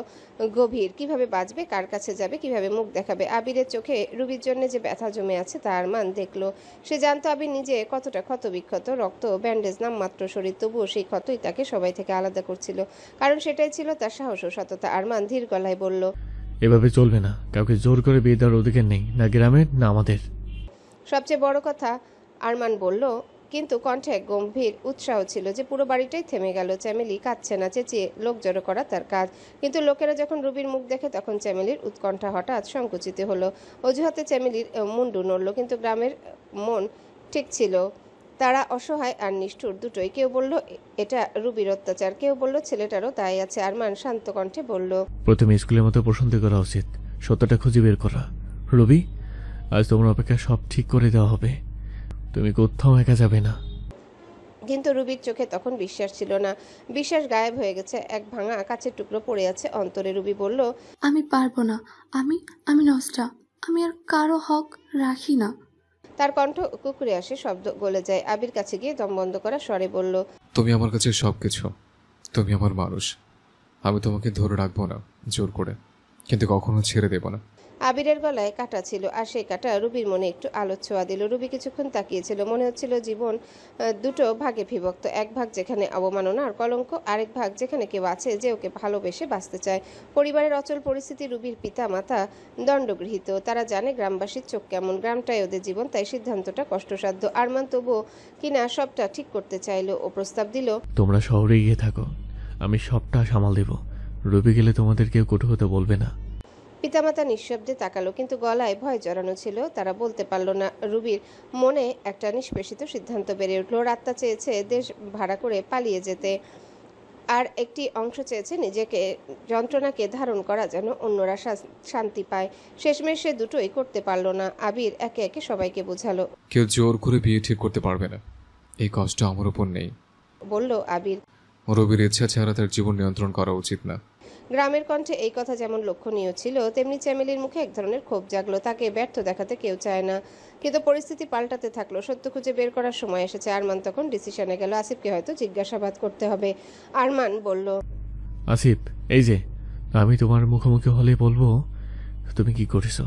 গভীর। কিভাবে বাঁচবে, কার কাছে যাবে, কিভাবে মুখ দেখাবে। আবিরের চোখে রুবির জন্য যে ব্যথা জমে আছে তা আরমান দেখলো। সে জানতো আবির নিজে কতটা ক্ষত বিক্ষত, রক্ত ব্যান্ডেজ নামমাত্র শরীর, তবুও সেই ক্ষতই তাকে সবাই থেকে আলাদা করছিল। কারণ সেটাই ছিল তার সাহস ও সততা। আরমান ধীর গলায় বলল, এভাবে চলবে না। কাউকে জোর করে বিয়ে দেওয়ার অধিকার নেই, না গ্রামের না আমাদের। সবচেয়ে বড় কথা, আরমান বলল, কিন্তু কণ্ঠে এক গম্ভীর উৎসাহ ছিল যে পুরো বাড়িটাই থেমে গেল। চ্যামেলি কাঁদছে না, চেঁচিয়ে লোক জড়ো করা তার কাজ। কিন্তু লোকেরা যখন রুবির মুখ দেখে তখন চ্যামেলির উৎকণ্ঠা হঠাৎ সংকুচিত হলো। অজুহাতে চ্যামেলির মুন্ডু নড়ল, কিন্তু গ্রামের মন ঠিক ছিল। তারা অসহায় আর নিষ্ঠুর দুটোই। কেউ বলল এটা রুবির অত্যাচার, কেউ বলল ছেলেটারও দায় আছে। আরমান শান্ত কণ্ঠে বলল, প্রথমে স্কুলের মতো প্রশান্ত করা উচিত, সত্যটা খুঁজে বের করা। রবি, আজ তোমার অপেক্ষা সব ঠিক করে দেওয়া হবে। তুমি কোথাও একা যাবে না। কিন্তু রুবির চোখে তখন বিশ্বাস ছিল না। বিশ্বাস গায়েব হয়ে গেছে। এক ভাঙা কাচের টুকরো পড়ে আছে অন্তরে। রুবি বলল, আমি পারবো না। আমি নষ্টা। আমি আর কারো হক রাখি না। তার কণ্ঠ কুকুরে আসে, শব্দ গলে যায়। আবির কাছে গিয়ে দম বন্ধ করা স্বরে বলল, তুমি আমার কাছে সবকিছু। তুমি আমার মানুষ। আমি তোমাকে ধরে রাখবো না জোর করে, কিন্তু কখনো ছেড়ে দেব না। আবিরের গলায় কাঁটা ছিল, আর সেই কাঁটা রুবির মনে একটু আলো ছোঁয়া দিল। রুবি কিছুক্ষণ তাকিয়েছিল। মনে হচ্ছিল জীবন দুটো ভাগে বিভক্ত। এক ভাগ যেখানে অবমাননা আর কলঙ্ক, আরেক ভাগ যেখানে কেউ আছে যে ওকে ভালোবেসে বাঁচতে চায়। পরিবারের অচল পরিস্থিতি, রুবির পিতা মাতা দণ্ডগৃহীত। তারা জানে গ্রামবাসীর চোখ কেমন, গ্রামটাই ওদের জীবন, তাই সিদ্ধান্তটা কষ্টসাধ্য। আরমান তবুও কিনা সবটা ঠিক করতে চাইলো। ও প্রস্তাব দিল, তোমরা শহরে গিয়ে থাকো, আমি সবটা সামাল দেব। রবি গেলে তোমাদের কেউ কটু হতে বলবে না। পিতামাতা নিঃশব্দে তাকালো, কিন্তু গলায় ভয় জড়ানো ছিল। তারা বলতে পারল না। রুবির মনে একটা নিষ্পেষিত সিদ্ধান্ত বেড়ে উঠল। রাতটা চেয়েছে দেশ ভাড়া করে পালিয়ে যেতে, আর একটি অংশ চেয়েছে নিজেকে যন্ত্রণাকে ধারণ করা যেন অন্যরা শান্তি পায়। শেষমেশ সে দুটোই করতে পারল না। আবির একে একে সবাইকে বোঝালো, কেউ জোর করে বিয়ে ঠিক করতে পারবে না। এই কষ্ট আমার উপর নেই, বলল আবির। রবির ইচ্ছা ছাড়া তার জীবন নিয়ন্ত্রণ করা উচিত না। গ্রামের কণ্ঠে এই কথা যেমন লক্ষণীয় ছিল, তেমনি চ্যামেলির মুখে এক ধরনের ক্ষোভ জাগলো। তাকে ব্যর্থ দেখাতে কেউ চায় না, কিন্তু পরিস্থিতি পাল্টাতে থাকলো। সত্য খুঁজে বের করার সময় এসেছে। আরমান তখন ডিসিশনে গেল। আসিফকে হয়তো জিজ্ঞাসাবাদ করতে হবে। আরমান বলল, আসিফ, এই যে আমি তোমার মুখোমুখি হলে বলবো তুমি কি করেছো।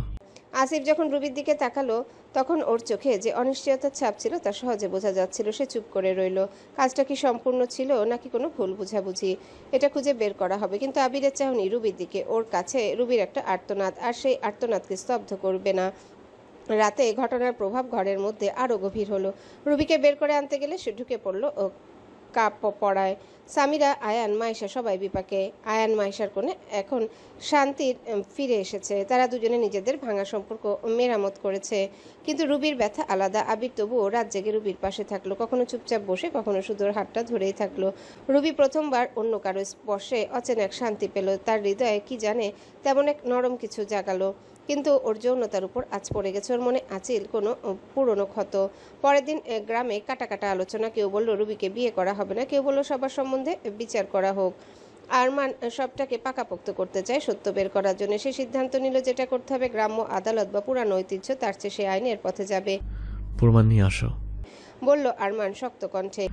আসিফ যখন রুবির দিকে তাকালো তখন ওর চোখে যে অনিশ্চয়তার ছাপ ছিল তা সহজে বোঝা যাচ্ছিল। সে চুপ করে রইল। কাজটা কি সম্পূর্ণ ছিল নাকি কোনো ভুল বুঝাবুঝি, এটা খুঁজে বের করা হবে। কিন্তু আবিরের চাহনি রুবির দিকে। ওর কাছে রুবির একটা আর্তনাদ, আর সেই আর্তনাদকে স্তব্ধ করবে না। রাতে ঘটনার প্রভাব ঘরের মধ্যে আরও গভীর হলো। রুবিকে বের করে আনতে গেলে সে ঢুকে পড়ল ও কাপ পড়ায়। সামিরা, আয়ান, মাইশা সবাই বিপাকে। আয়ান মাইশার কোণে এখন শান্তির ফিরে এসেছে। তারা দুজনে নিজেদের ভাঙা সম্পর্ক মেরামত করেছে। কিন্তু রুবির ব্যথা আলাদা। আবির তবুও রাত জেগে রুবির পাশে থাকলো, কখনো চুপচাপ বসে, কখনো শুধু হাতটা ধরেই থাকলো। রুবি প্রথমবার অন্য কারো স্পর্শে অচেনা এক শান্তি পেল। তার হৃদয়ে কি জানে তেমন এক নরম কিছু জাগালো। কিন্তু ওর যৌনতার উপর আঁচ পড়ে গেছে। ওর মনে আঁচিল কোনো পুরনো ক্ষত। পরের দিন গ্রামে কাটা কাটা আলোচনা। কেউ বলল রুবিকে বিয়ে করা হবে না, কেউ বলল সবার সম্বন্ধে বিচার করা হোক। আরমান সবটাকে পাকাপোক্ত করতে চায় সত্য বের করার জন্য। সে সিদ্ধান্ত নিল যেটা করতে হবে, গ্রাম্য আদালত বা পুরানো ঐতিহ্য, তার চেয়ে সে আইনের পথে যাবে। প্রমাণ নিয়ে আসো, বলল আরমান শক্ত কণ্ঠে।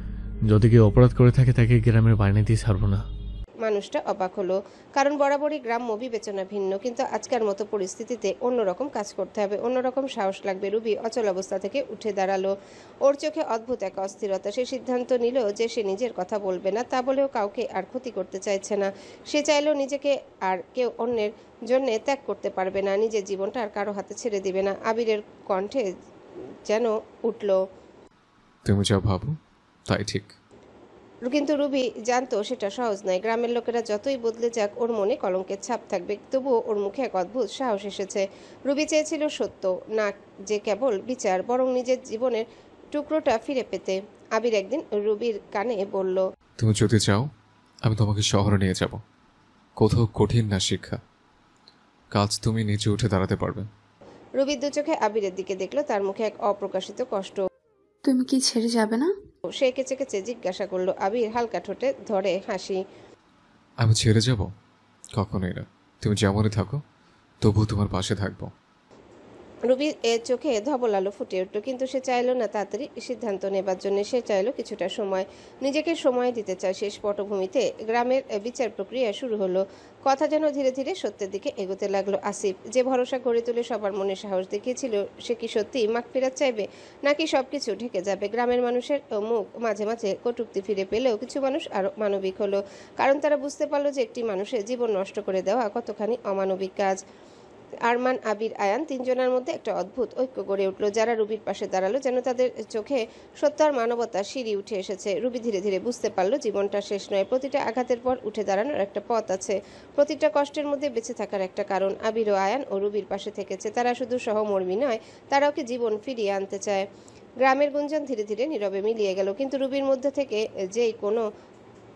যদি কেউ অপরাধ করে থাকে তাকে গ্রামের বাইরে দিয়ে ছাড়বো না। মানুষটা অবাক হলো, কারণ বরাবরই গ্রাম্য বিবেচনা ভিন্ন। কিন্তু আজকের মতো পরিস্থিতিতে অন্যরকম কাজ করতে হবে, অন্যরকম সাহস লাগবে। রুবি অচল অবস্থা থেকে উঠে দাঁড়ালো। ওর চোখে অদ্ভুত এক অস্থিরতা। সে সিদ্ধান্ত নিল যে সে নিজের কথা বলবে না। তা বলেও কাউকে আর ক্ষতি করতে চাইছে না। সে চাইলো নিজেকে আর কেউ অন্যের জন্য ত্যাগ করতে পারবে না। নিজের জীবনটা আর কারো হাতে ছেড়ে দিবে না। আবিরের কণ্ঠে যেন উঠল, তুমি যা ভাবো তাই ঠিক। কিন্তু রুবি জানতো সেটা সহজ নয়। গ্রামের লোকেরা যতই বদলে যাক, ওর মনে কলঙ্কের ছাপ থাকবে। তবুও ওর মুখে এক অদ্ভুত সাহস এসেছে। রুবি চেয়েছিল সত্য, না যে কেবল বিচার, বরং নিজের জীবনের টুকরোটা ফিরে পেতে। আবির একদিন রুবির কানে বলল, তুমি যদি চাও আমি তোমাকে শহরে নিয়ে যাব, কোথাও কঠিন না শিক্ষা, কাজ তুমি নিচে উঠে দাঁড়াতে পারবে। রুবির দু চোখে আবিরের দিকে দেখলো, তার মুখে এক অপ্রকাশিত কষ্ট। তুমি কি ছেড়ে যাবে না? সে কেচে কেচে জিজ্ঞাসা করলো। আবির হালকা ঠোঁটে ধরে হাসি। আমি ছেড়ে যাব? কখনোই না। তুমি যেমনই থাকো তবু তোমার পাশে থাকবো। রুবির চোখে ধবল আলো ফুটে উঠল, কিন্তু সে চাইল না তাড়াতাড়ি সিদ্ধান্ত নেবার জন্য। সে চাইল কিছুটা সময়, নিজেকে সময় দিতে চায়। শেষ পটভূমিতে গ্রামের বিচার প্রক্রিয়া শুরু হলো। কথা যেন ধীরে ধীরে সত্যের দিকে এগোতে লাগলো। আসিফ যে ভরসা গড়ে তুলে সবার মনে সাহস দেখিয়েছিল, সে কি সত্যি মাগফিরাত চাইবে, নাকি সবকিছু ঢেকে যাবে? গ্রামের মানুষের মুখ মাঝে মাঝে কটূক্তি ফিরে পেলেও কিছু মানুষ আরো মানবিক হলো, কারণ তারা বুঝতে পারলো যে একটি মানুষের জীবন নষ্ট করে দেওয়া কতখানি অমানবিক কাজ। আরমান, আবির, আয়ান তিনজনের মধ্যে একটা অদ্ভুত ঐক্য গড়ে উঠল। যারা রুবির পাশে দাঁড়ালো, যেন তাদের চোখে সত্য আর মানবতার সিঁড়ি উঠে এসেছে। রুবি ধীরে ধীরে বুঝতে পারলো জীবনটা শেষ নয়, প্রতিটা আঘাতের পর উঠে দাঁড়ানোর একটা পথ আছে, প্রতিটা কষ্টের মধ্যে বেঁচে থাকার একটা কারণ। আবির ও আয়ান ও রুবির পাশে থেকেছে। তারা শুধু সহমর্মী নয়, তারাও কি জীবন ফিরিয়ে আনতে চায়। গ্রামের গুঞ্জন ধীরে ধীরে নীরবে মিলিয়ে গেল, কিন্তু রুবির মধ্যে থেকে যেই কোনো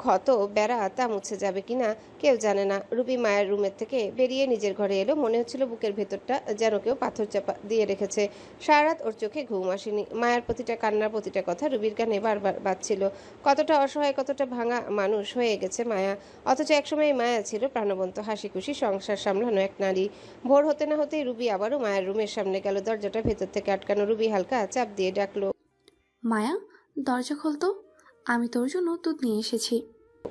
ক্ষত বেড়া তা মুছে যাবে কিনা কেউ জানে না। রুবি মায়ের রুমের থেকে বেরিয়ে নিজের ঘরে এলো। মনে হচ্ছিল বুকের ভেতরটা যেন কেউ পাথর চাপা দিয়ে রেখেছে। সারা রাত ওর চোখে ঘুম আসেনি। মায়ের প্রতিটা কান্নার প্রতিটা কথা রুবির কানে বারবার বাজছিল। কতটা অসহায়, কতটা ভাঙা মানুষ হয়ে গেছে মায়া। অথচ একসময় মায়া ছিল প্রাণবন্ত, হাসি খুশি সংসার সামলানো এক নারী। ভোর হতে না হতেই রুবি আবারও মায়ের রুমের সামনে গেল। দরজাটা ভেতর থেকে আটকানো। রুবি হালকা চাপ দিয়ে ডাকলো, মায়া, দরজা খোলতো, আমি তোর জন্য দুধ নিয়ে এসেছি।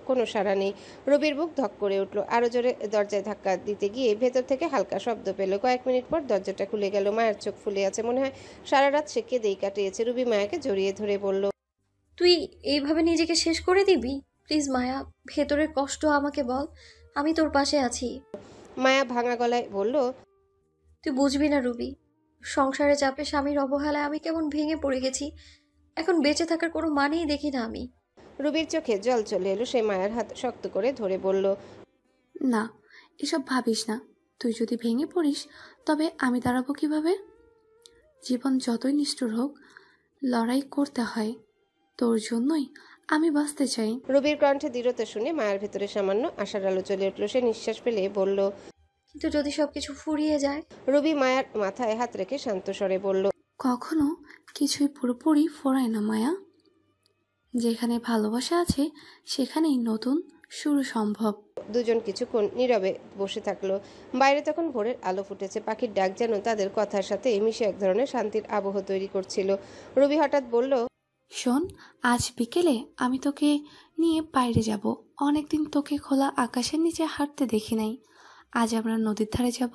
কোনো সাড়া নেই। রবির বুক ধক করে উঠল। আরো জোরে দরজায় ধাক্কা দিতে গিয়ে ভেতর থেকে হালকা শব্দ পেল। কয়েক মিনিট পর দরজাটা খুলে গেল। মায়ের চোখ ফুলে আছে, মনে হয় সারা রাত সে কেঁদেই কাটিয়েছে। রুবি মায়াকে জড়িয়ে ধরে বলল, তুই এইভাবে নিজেকে শেষ করে দিবি? প্লিজ মায়া, ভেতরের কষ্ট আমাকে বল, আমি তোর পাশে আছি। মায়া ভাঙা গলায় বলল, তুই বুঝবি না রুবি, সংসারে চাপে স্বামীর অবহেলায় আমি কেমন ভেঙে পড়ে গেছি। এখন বেঁচে থাকার কোনো মানেই দেখি না আমি। রুবির চোখে জল চলে এলো। সে মায়ের হাত শক্ত করে ধরে বলল, না, এসব ভাবিস না। তুই যদি ভেঙে পড়িস তবে আমি দাঁড়াবো কিভাবে? জীবন যতই নিষ্ঠুর হোক, লড়াই করতে হয়। তোর জন্যই আমি বাঁচতে চাই। রুবির কণ্ঠে দৃঢ়তা শুনে মায়ের ভেতরে সামান্য আশার আলো চলে উঠল। সে নিঃশ্বাস ফেলে বলল, কিন্তু যদি সবকিছু ফুরিয়ে যায়? রুবি মায়ের মাথায় হাত রেখে শান্ত স্বরে বলল, কখনো কিছুই পুরোপুরি ফোরায় না মায়া। যেখানে ভালোবাসা আছে সেখানেই নতুন শুরু সম্ভব। দুজন কিছুক্ষণ নীরবে বসে থাকলো। বাইরে তখন ভোরের আলো ফুটেছে। পাখির ডাক যেন তাদের কথার সাথে মিশে এক ধরনের শান্তির আবহ তৈরি করছিল। রুবি হঠাৎ বলল, শোন, আজ বিকেলে আমি তোকে নিয়ে বাইরে যাব। অনেকদিন তোকে খোলা আকাশের নিচে হাঁটতে দেখি নাই। আজ আমরা নদীর ধারে যাব।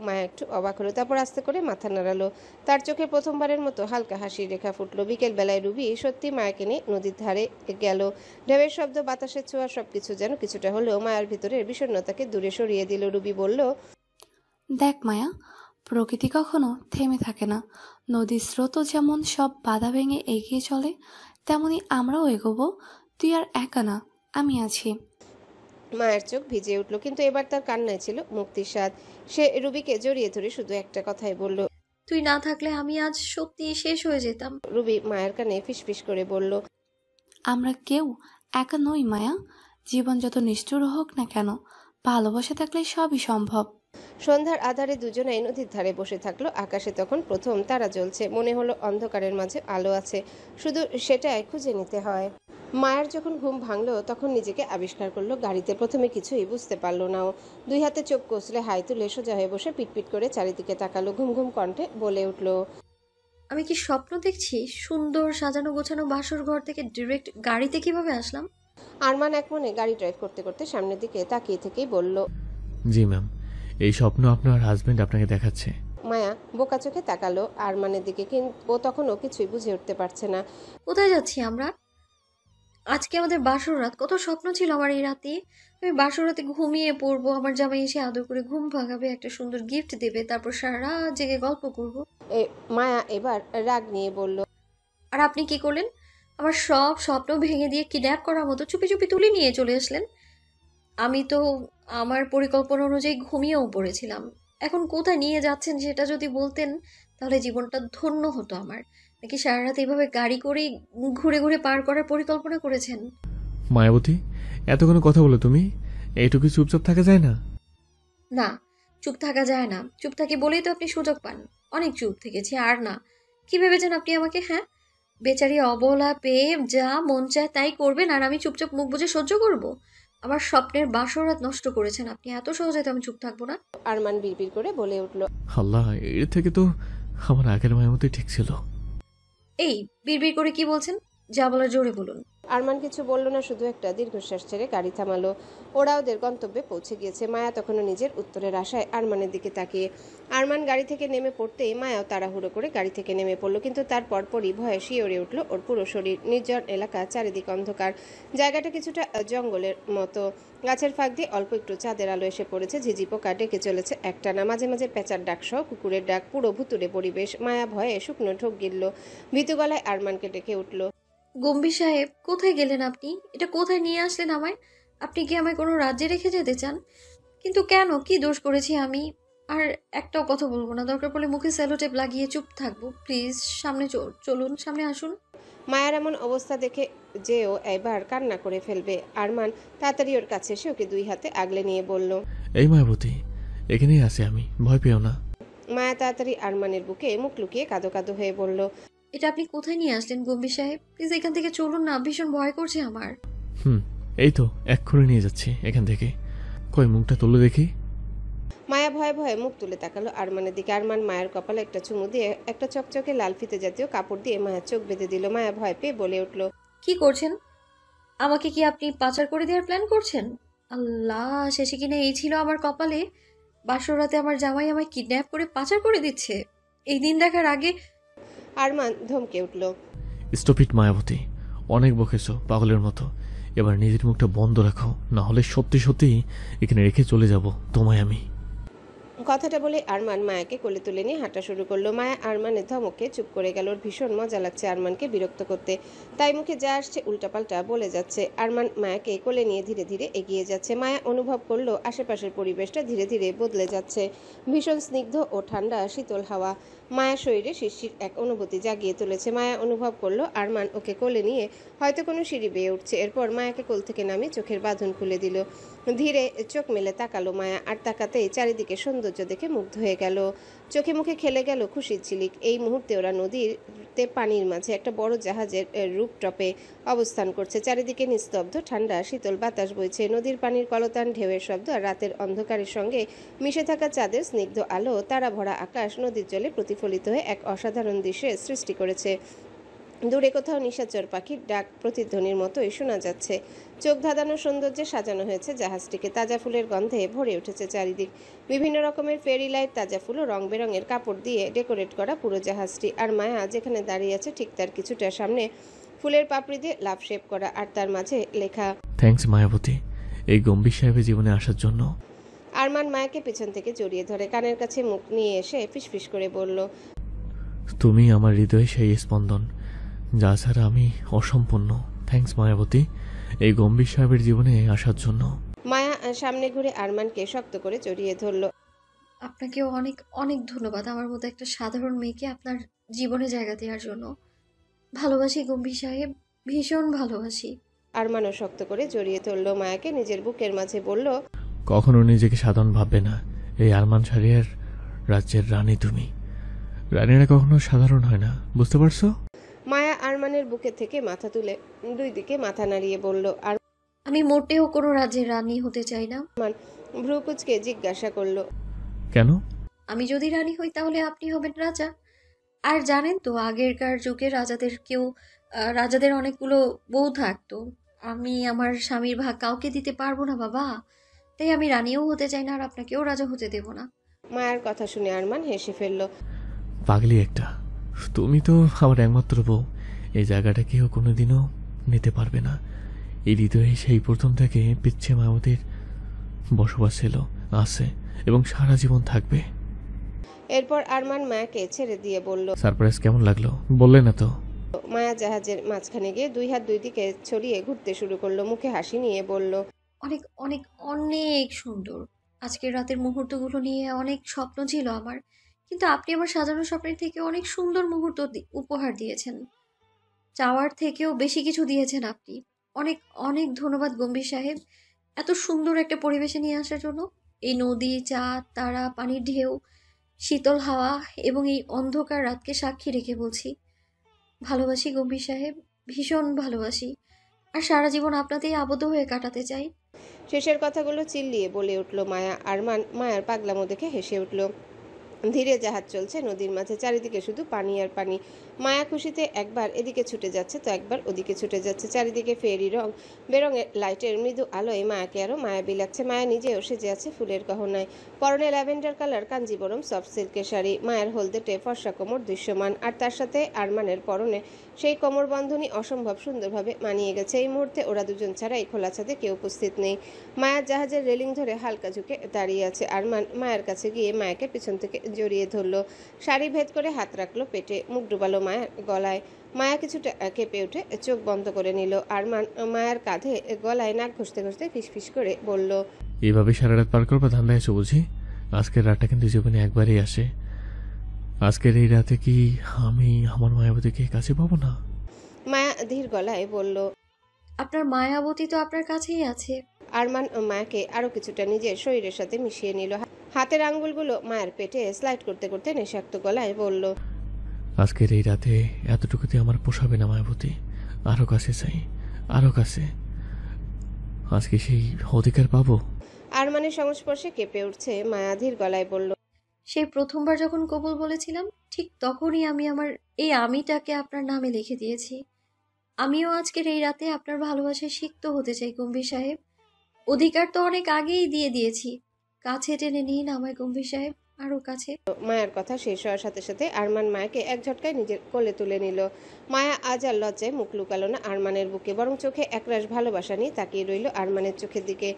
মায়া একটু অবাক হলো, তারপর আস্তে করে মাথা নাড়ালো। তার চোখে প্রথমবারের মতো হালকা হাসির রেখা ফুটলো। বিকেল বেলায় রুবি সত্যি মায়াকে নিয়ে নদীর ধারে গেল। ঢেউয়ের শব্দ, বাতাসের ছোঁয়া, সবকিছু যেন কিছুটা হলেও মায়ার ভিতরের বিষণ্ণতাকে দূরে সরিয়ে দিল। রুবি বলল, দেখ মায়া, প্রকৃতি কখনো থেমে থাকে না। নদীর স্রোতও যেমন সব বাধা ভেঙে এগিয়ে চলে, তেমনি আমরাও এগোবো। তুই আর একা না, আমি আছি। মায়ের চোখ ভিজে উঠল, কিন্তু এবার তার কান্নায় ছিল মুক্তির স্বাদ। সে রুবিকে জড়িয়ে ধরে শুধু একটা কথাই বলল, তুই না থাকলে আমি আজ সত্যি শেষ হয়ে যেতাম। রুবি মায়ের কানে ফিসফিস করে বলল, আমরা কেউ একা নই মায়া। জীবন যত নিষ্ঠুর হোক না কেন, ভালোবাসা থাকলে সবই সম্ভব। সন্ধ্যার আধারে দুজনেই নদীর ধারে বসে থাকলো। আকাশে তখন প্রথম তারা জ্বলছে। মনে হলো অন্ধকারের মাঝে আলো আছে, শুধু সেটাই খুঁজে নিতে হয়। মায়ের যখন ঘুম ভাঙলো তখন নিজেকে আবিষ্কার করলো গাড়িতে। প্রথমে কিছুই বুঝতে পারলো না ও। দুই হাতে চোখ কষলে হাই তুলে সোজা হয়ে বসে পিটপিট করে চারিদিকে তাকালো। ঘুম ঘুম কণ্ঠে বলে উঠল, আমি কি স্বপ্ন দেখছি? সুন্দর সাজানো গোছানো বাসর ঘর থেকে ডিরেক্ট গাড়িতে কিভাবে আসলাম? আরমান এক মনে গাড়ি ড্রাইভ করতে করতে সামনের দিকে তাকিয়ে থেকেই বলল, জি ম্যাম, এই স্বপ্ন আপনার হাজবেন্ড আপনাকে দেখাচ্ছে। মায়া বোকা চোখে তাকালো আরমানের দিকে, কিন্তু ও তখনও কিছুই বুঝে উঠতে পারছে না। কোথায় যাচ্ছি আমরা? আজকে আমাদের বাসর রাত। কত স্বপ্ন ছিল আমার এই রাতে। আমি বাসর রাতে ঘুমিয়ে পড়বো, আমার জামাই এসে আদর করে ঘুম ভাঙাবে, একটা সুন্দর গিফট দেবে, তারপর সারা রাত জেগে গল্প করব। মায়া এবার রাগ নিয়ে বলল, আর আপনি কি করলেন? আমার সব স্বপ্ন ভেঙে দিয়ে কিডন্যাপ করার মতো চুপি চুপি তুলে নিয়ে চলে আসলেন। আমি তো আমার পরিকল্পনা অনুযায়ী ঘুমিয়েও পড়েছিলাম। এখন কোথায় নিয়ে যাচ্ছেন সেটা যদি বলতেন তাহলে জীবনটা ধন্য হতো আমার। নাকি সারা রাত এইভাবে গাড়ি করে ঘুরে ঘুরে পার করার পরিকল্পনা করেছেন? মায়াবতী, এত কোনো কথা বলো তুমি? এইটুকু চুপচাপ থাকা যায় না? না, চুপ থাকা যায় না। চুপ থাকি বলেই তো আপনি সুযোগ পান। অনেক চুপ থেকেছি, আর না। কি ভেবেছেন আপনি আমাকে? হ্যাঁ, বেচারি অবলা পেয়ে যা মন চায় তাই করবেন আর আমি চুপচাপ মুখ বুজে সহ্য করব? আমার স্বপ্নের বাসরাত নষ্ট করেছেন আপনি। এত সহজে তো আমি চুপ থাকবো না। আরমান বিড়বিড় করে বলে উঠল। আল্লাহ, এর থেকে তো আমার আগের মায়ের মতোই ঠিক ছিল। এই বিড়বিড় করে কি বলছেন? যা বলার জোরে বলুন। আরমান কিছু বলল না, শুধু একটা দীর্ঘশ্বাস ছেড়ে গাড়ি থামালো। ওরা ওদের গন্তব্যে পৌঁছে গিয়েছে। মায়া তখনও নিজের উত্তরের আশায় আরমানের দিকে তাকিয়ে। আরমান গাড়ি থেকে নেমে পড়তেই মায়াও তাড়াহুড়ো করে গাড়ি থেকে নেমে পড়ল, কিন্তু তার পরপরই ভয়ে শিওরে উঠল ওর পুরো শরীর। নির্জন এলাকা, চারিদিক অন্ধকার, জায়গাটা কিছুটা জঙ্গলের মতো। গাছের ফাঁক দিয়ে অল্প একটু চাঁদের আলো এসে পড়েছে। ঝিঝি পোকা ডেকে চলেছে একটানা, মাঝে মাঝে পেঁচার ডাক সহ কুকুরের ডাক। পুরো ভুতুড়ে পরিবেশ। মায়া ভয়ে শুকনো ঢোক গিলল। ভীতু গলায় আরমানকে ডেকে উঠল। গম্ভীর সাহেব, কোথায় গেলেন আপনি? এটা কোথায় নিয়ে আসলেন আমায়? আপনি কি আমায় কোনো রাজ্যে রেখে যেতে চান? কিন্তু কেন? কি দোষ করেছি আমি? আর একটাও কথা বলবো না। দরকার পড়লে মুখে সেলোটেপ লাগিয়ে চুপ থাকবো। প্লিজ সামনে চলুন, সামনে আসুন। মায়ার এমন অবস্থা দেখে যেও এবার কান্না করে ফেলবে। আরমান তাড়াতাড়ি ওর কাছে এসে ওকে দুই হাতে আগলে নিয়ে বলল, এই মায়াবতী, এখানেই আছি আমি, ভয় পেও না। মায়া তাড়াতাড়ি আরমানের বুকে মুখ লুকিয়ে কাঁদো কাঁদো হয়ে বলল, এটা আপনি কোথায় নিয়ে আসলেন গম্ভীর সাহেব? প্লিজ এখান থেকে চলুন না, ভীষণ ভয় করছে আমার। এই তো এক্ষুনি নিয়ে যাচ্ছি এখান থেকে। কই মুখটা তুলে দেখি। মায়া ভয়ে ভয়ে মুখ তুলে তাকালো আরমানের দিকে। আরমান মায়ের কপালে একটা চুমু দিয়ে একটা চকচকে লাল ফিতে জাতীয় কাপড় দিয়ে মায়ের চোখ বেঁধে দিল। মায়া ভয় পেয়ে বলে উঠল, কি করছেন? আমাকে কি আপনি পাচার করে দেওয়ার প্ল্যান করছেন? আল্লাহ, শেষে কিনা এই ছিল আমার কপালে। বাসরাতে আমার জামাই আমায় কিডন্যাপ করে পাচার করে দিচ্ছে। এই দিন দেখার আগে। আরমান ধমকে উঠল, স্টপ ইট মায়াবতী, অনেক বকেছো পাগলের মতো। এবার নিজের মুখটা বন্ধ রাখো, না হলে সত্যি সত্যি এখানে রেখে চলে যাব তোমায় আমি। কথাটা বলে আরমান মায়াকে কোলে তুলে নিয়ে হাঁটা শুরু করলো। মায়া আরমানের ধমকে চুপ করে গেল। ওর ভীষণ মজা লাগছে আরমানকে বিরক্ত করতে, তাই মুখে যা আসছে উল্টাপাল্টা বলে যাচ্ছে। আরমান মায়াকে কোলে নিয়ে ধীরে ধীরে এগিয়ে যাচ্ছে। মায়া অনুভব করলো আশেপাশের পরিবেশটা ধীরে ধীরে বদলে যাচ্ছে। ভীষণ স্নিগ্ধ ও ঠান্ডা শীতল হাওয়া মায়ার শরীরে শিরশির এক অনুভূতি জাগিয়ে তুলেছে। মায়া অনুভব করলো আরমান ওকে কোলে নিয়ে হয়তো কোনো সিঁড়ি বেয়ে উঠছে। এরপর মায়াকে কোল থেকে নামিয়ে চোখের বাঁধন খুলে দিল। ধীরে চোখ মেলে তাকালো মায়া, আর তাকাতেই চারিদিকে সৌন্দর্য দেখে মুগ্ধ হয়ে গেল। চোখে মুখে খেলে গেল খুশির ঝিলিক। এই মুহূর্তে ওরা নদীতে পানির মাঝে একটা বড় জাহাজের রূপটপে অবস্থান করছে। চারিদিকে নিস্তব্ধ ঠান্ডা শীতল বাতাস বইছে। নদীর পানির কলতান, ঢেউয়ের শব্দ আর রাতের অন্ধকারের সঙ্গে মিশে থাকা চাঁদের স্নিগ্ধ আলো, তারা ভরা আকাশ নদীর জলে প্রতিফলিত হয়ে এক অসাধারণ দৃশ্যের সৃষ্টি করেছে। দূরে কোথাও নিশাচর পাখির ডাক প্রতিধ্বনির মতোই শোনা যাচ্ছে। চোখ ধাঁধানো সৌন্দর্যে সাজানো হয়েছে জাহাজটিকে। তাজা ফুলের গন্ধে ভরে উঠেছে চারিদিক। বিভিন্ন রকমের ফেরি লাইট, তাজা ফুল ও রং বেরঙের কাপড় দিয়ে ডেকোরেট করা পুরো জাহাজটি। আর মায়া যেখানে দাঁড়িয়ে আছে ঠিক তার কিছুটা সামনে ফুলের পাপড়ি দিয়ে লাভ শেপ করা, আর তার মাঝে লেখা, থ্যাঙ্কস মায়াবতী, এই গম্ভীর সাহেবের জীবনে আসার জন্য। আরমান মায়াকে পেছন থেকে জড়িয়ে ধরে কানের কাছে মুখ নিয়ে এসে ফিসফিস করে বলল, তুমি আমার হৃদয়ে সেই স্পন্দন যা ছাড়া আমি অসম্পূর্ণ। থ্যাঙ্কস মায়াবতী, এই গম্ভীর সাহেবের জীবনে আসার জন্য। মায়া সামনে ঘুরে আরমানকে শক্ত করে জড়িয়ে ধরল। আপনাকেও অনেক অনেক ধন্যবাদ আমার মতো একটা সাধারণ মেয়েকে আপনার জীবনে জায়গা দেওয়ার জন্য। ভালোবাসি গম্ভীর সাহেব, ভীষণ ভালোবাসি। আরমানও শক্ত করে জড়িয়ে ধরল মায়াকে নিজের বুকের মাঝে, বলল, কখনো নিজেকে সাধারণ ভাববে না। এই আরমান শাহরিয়ার রাজ্যের রানী তুমি। রানীরা কখনো সাধারণ হয় না, বুঝতে পারছো? মায়া আরমানের বুকে থেকে মাথা তুলে দুই দিকে মাথা নাড়িয়ে বলল। আর আমি মোটেও কোনো রাজ্যের রানী হতে চাই না। ভ্রুকুচকে জিজ্ঞাসা করলো, কেন? আমি যদি রানী হই তাহলে আপনি হবেন রাজা। আর জানেন তো আগেরকার যুগে রাজাদের অনেকগুলো বউ থাকতো। আমি আমার স্বামীর ভাগ কাউকে দিতে পারবো না বাবা, তাই আমি রানীও হতে চাই না, আর আপনাকেও রাজা হতে দেব না। মায়ের কথা শুনে আরমান হেসে ফেলল। পাগলি একটা, তুমি তো আমার একমাত্র বউ। এই জায়গাটা কেউ কোনোদিনও নিতে পারবে না। এই হৃদয়ে সেই প্রথম থেকে পিচ্ছে মায়াবতীর বসবাস ছিল, আছে এবং সারা জীবন থাকবে। এরপর আরমান মায়াকে ছেড়ে দিয়ে বলল, সারপ্রাইজ কেমন লাগলো বললে না তো? মায়া জাহাজের মাঝখানে গিয়ে দুই হাত দুই দিকে ছড়িয়ে ঘুরতে শুরু করলো। মুখে হাসি নিয়ে বলল, অনেক অনেক অনেক সুন্দর। আজকের রাতের মুহূর্তগুলো নিয়ে অনেক স্বপ্ন ছিল আমার, কিন্তু আপনি আমার সাজানো স্বপ্নের থেকে অনেক সুন্দর মুহূর্ত উপহার দিয়েছেন। চাওয়ার থেকেও বেশি কিছু দিয়েছেন আপনি। অনেক অনেক ধন্যবাদ গম্ভীর সাহেব, এত সুন্দর একটা পরিবেশে নিয়ে আসার জন্য। এই নদী, চাঁদ, তারা, পানির ঢেউ, শীতল হাওয়া এবং এই অন্ধকার রাতকে সাক্ষী রেখে বলছি ভালোবাসি গম্ভীর সাহেব, ভীষণ ভালোবাসি। আর সারা জীবন আপনাতেই আবদ্ধ হয়ে কাটাতে চাই। শেষের কথাগুলো চিল্লিয়ে বলে উঠল মায়া। আরমান মায়ার পাগলামো দেখে হেসে উঠল। ধীরে জাহাজ চলছে নদীর মাঝে, চারিদিকে শুধু পানি আর পানি। মায়া খুশিতে একবার এদিকে ছুটে যাচ্ছে তো একবার ওদিকে ছুটে যাচ্ছে। চারিদিকে ফেরি রং বেরঙের লাইটের মৃদু আলোয় মায়াকে আরো মায়াবী লাগছে। মায়া নিজেও সেজে আছে ফুলের গহনায়। পরনে ল্যাভেন্ডার কালার কাঞ্জিবরম সফট সিল্কের শাড়ি, মায়ের হলদেটে ফর্সা কোমর দৃশ্যমান, আর তার সাথে আরমানের পরনে সেই কোমর বন্ধনী অসম্ভব সুন্দরভাবে মানিয়ে গেছে। এই মুহূর্তে ওরা দুজন ছাড়া এই খোলা ছাদে কেউ উপস্থিত নেই। মায়ার জাহাজের রেলিং ধরে হালকা ঝুঁকে দাঁড়িয়ে আছে। আরমান মায়ের কাছে গিয়ে মায়াকে পিছন থেকে জড়িয়ে ধরলো, শাড়ি ভেদ করে হাত রাখলো পেটে, মুখ ডুবালো মায়ের গলায়। মায়া কিছুটা কেঁপে উঠে চোখ বন্ধ করে নিল। আরমান মায়ের কাঁধে গলায় নাক ঘষতে ঘষতে ফিসফিস করে বলল, এইভাবে সারা রাত পার করবা ধান্দা এসে বুঝি? আজকের রাতটা কিন্তু জীবনে একবারই আসে। আজকের এই রাতে কি আমি আমার মায়াবতীকে কাছে পাবো না? মায়া ধীর গলায় বলল, আপনার মায়াবতী তো আপনার কাছেই আছে। আরমান মায়াকে আরো কিছুটা নিজের শরীরের সাথে মিশিয়ে নিল। হাতের আঙ্গুলগুলো মায়ের পেটে স্লাইড করতে করতে নেশাক্ত গলায় বলল, আজকের এই রাতে এতটুকুতে আমার পোষাবে না মায়াবতী, আরো কাছে চাই, আরো কাছে। আজকে সেই অধিকার পাবো? আরমানের সংস্পর্শে কেঁপে উঠছে মায়া ধীর গলায় বলল, সেই প্রথমবার যখন কবুল বলেছিলাম ঠিক তখনই আমি আমার এই আমিটাকে আপনার নামে লিখে দিয়েছি। আমিও আজকের এই রাতে আপনার ভালোবাসায় সিক্ত হতে চাই গম্ভীর সাহেব। অধিকার তো অনেক আগেই দিয়ে দিয়েছি, কাছে টেনে নিন আমায় গম্ভীর সাহেব, আরো কাছে। মায়ের কথা শেষ হওয়ার সাথে সাথে আরমান মায়াকে এক ঝটকায় নিজের কোলে তুলে নিল। মায়া আজ আর লজ্জায় মুখ লুকালো না আরমানের বুকে, বরং চোখে একরাশ ভালোবাসা নিয়ে তাকিয়ে রইল আরমানের চোখের দিকে।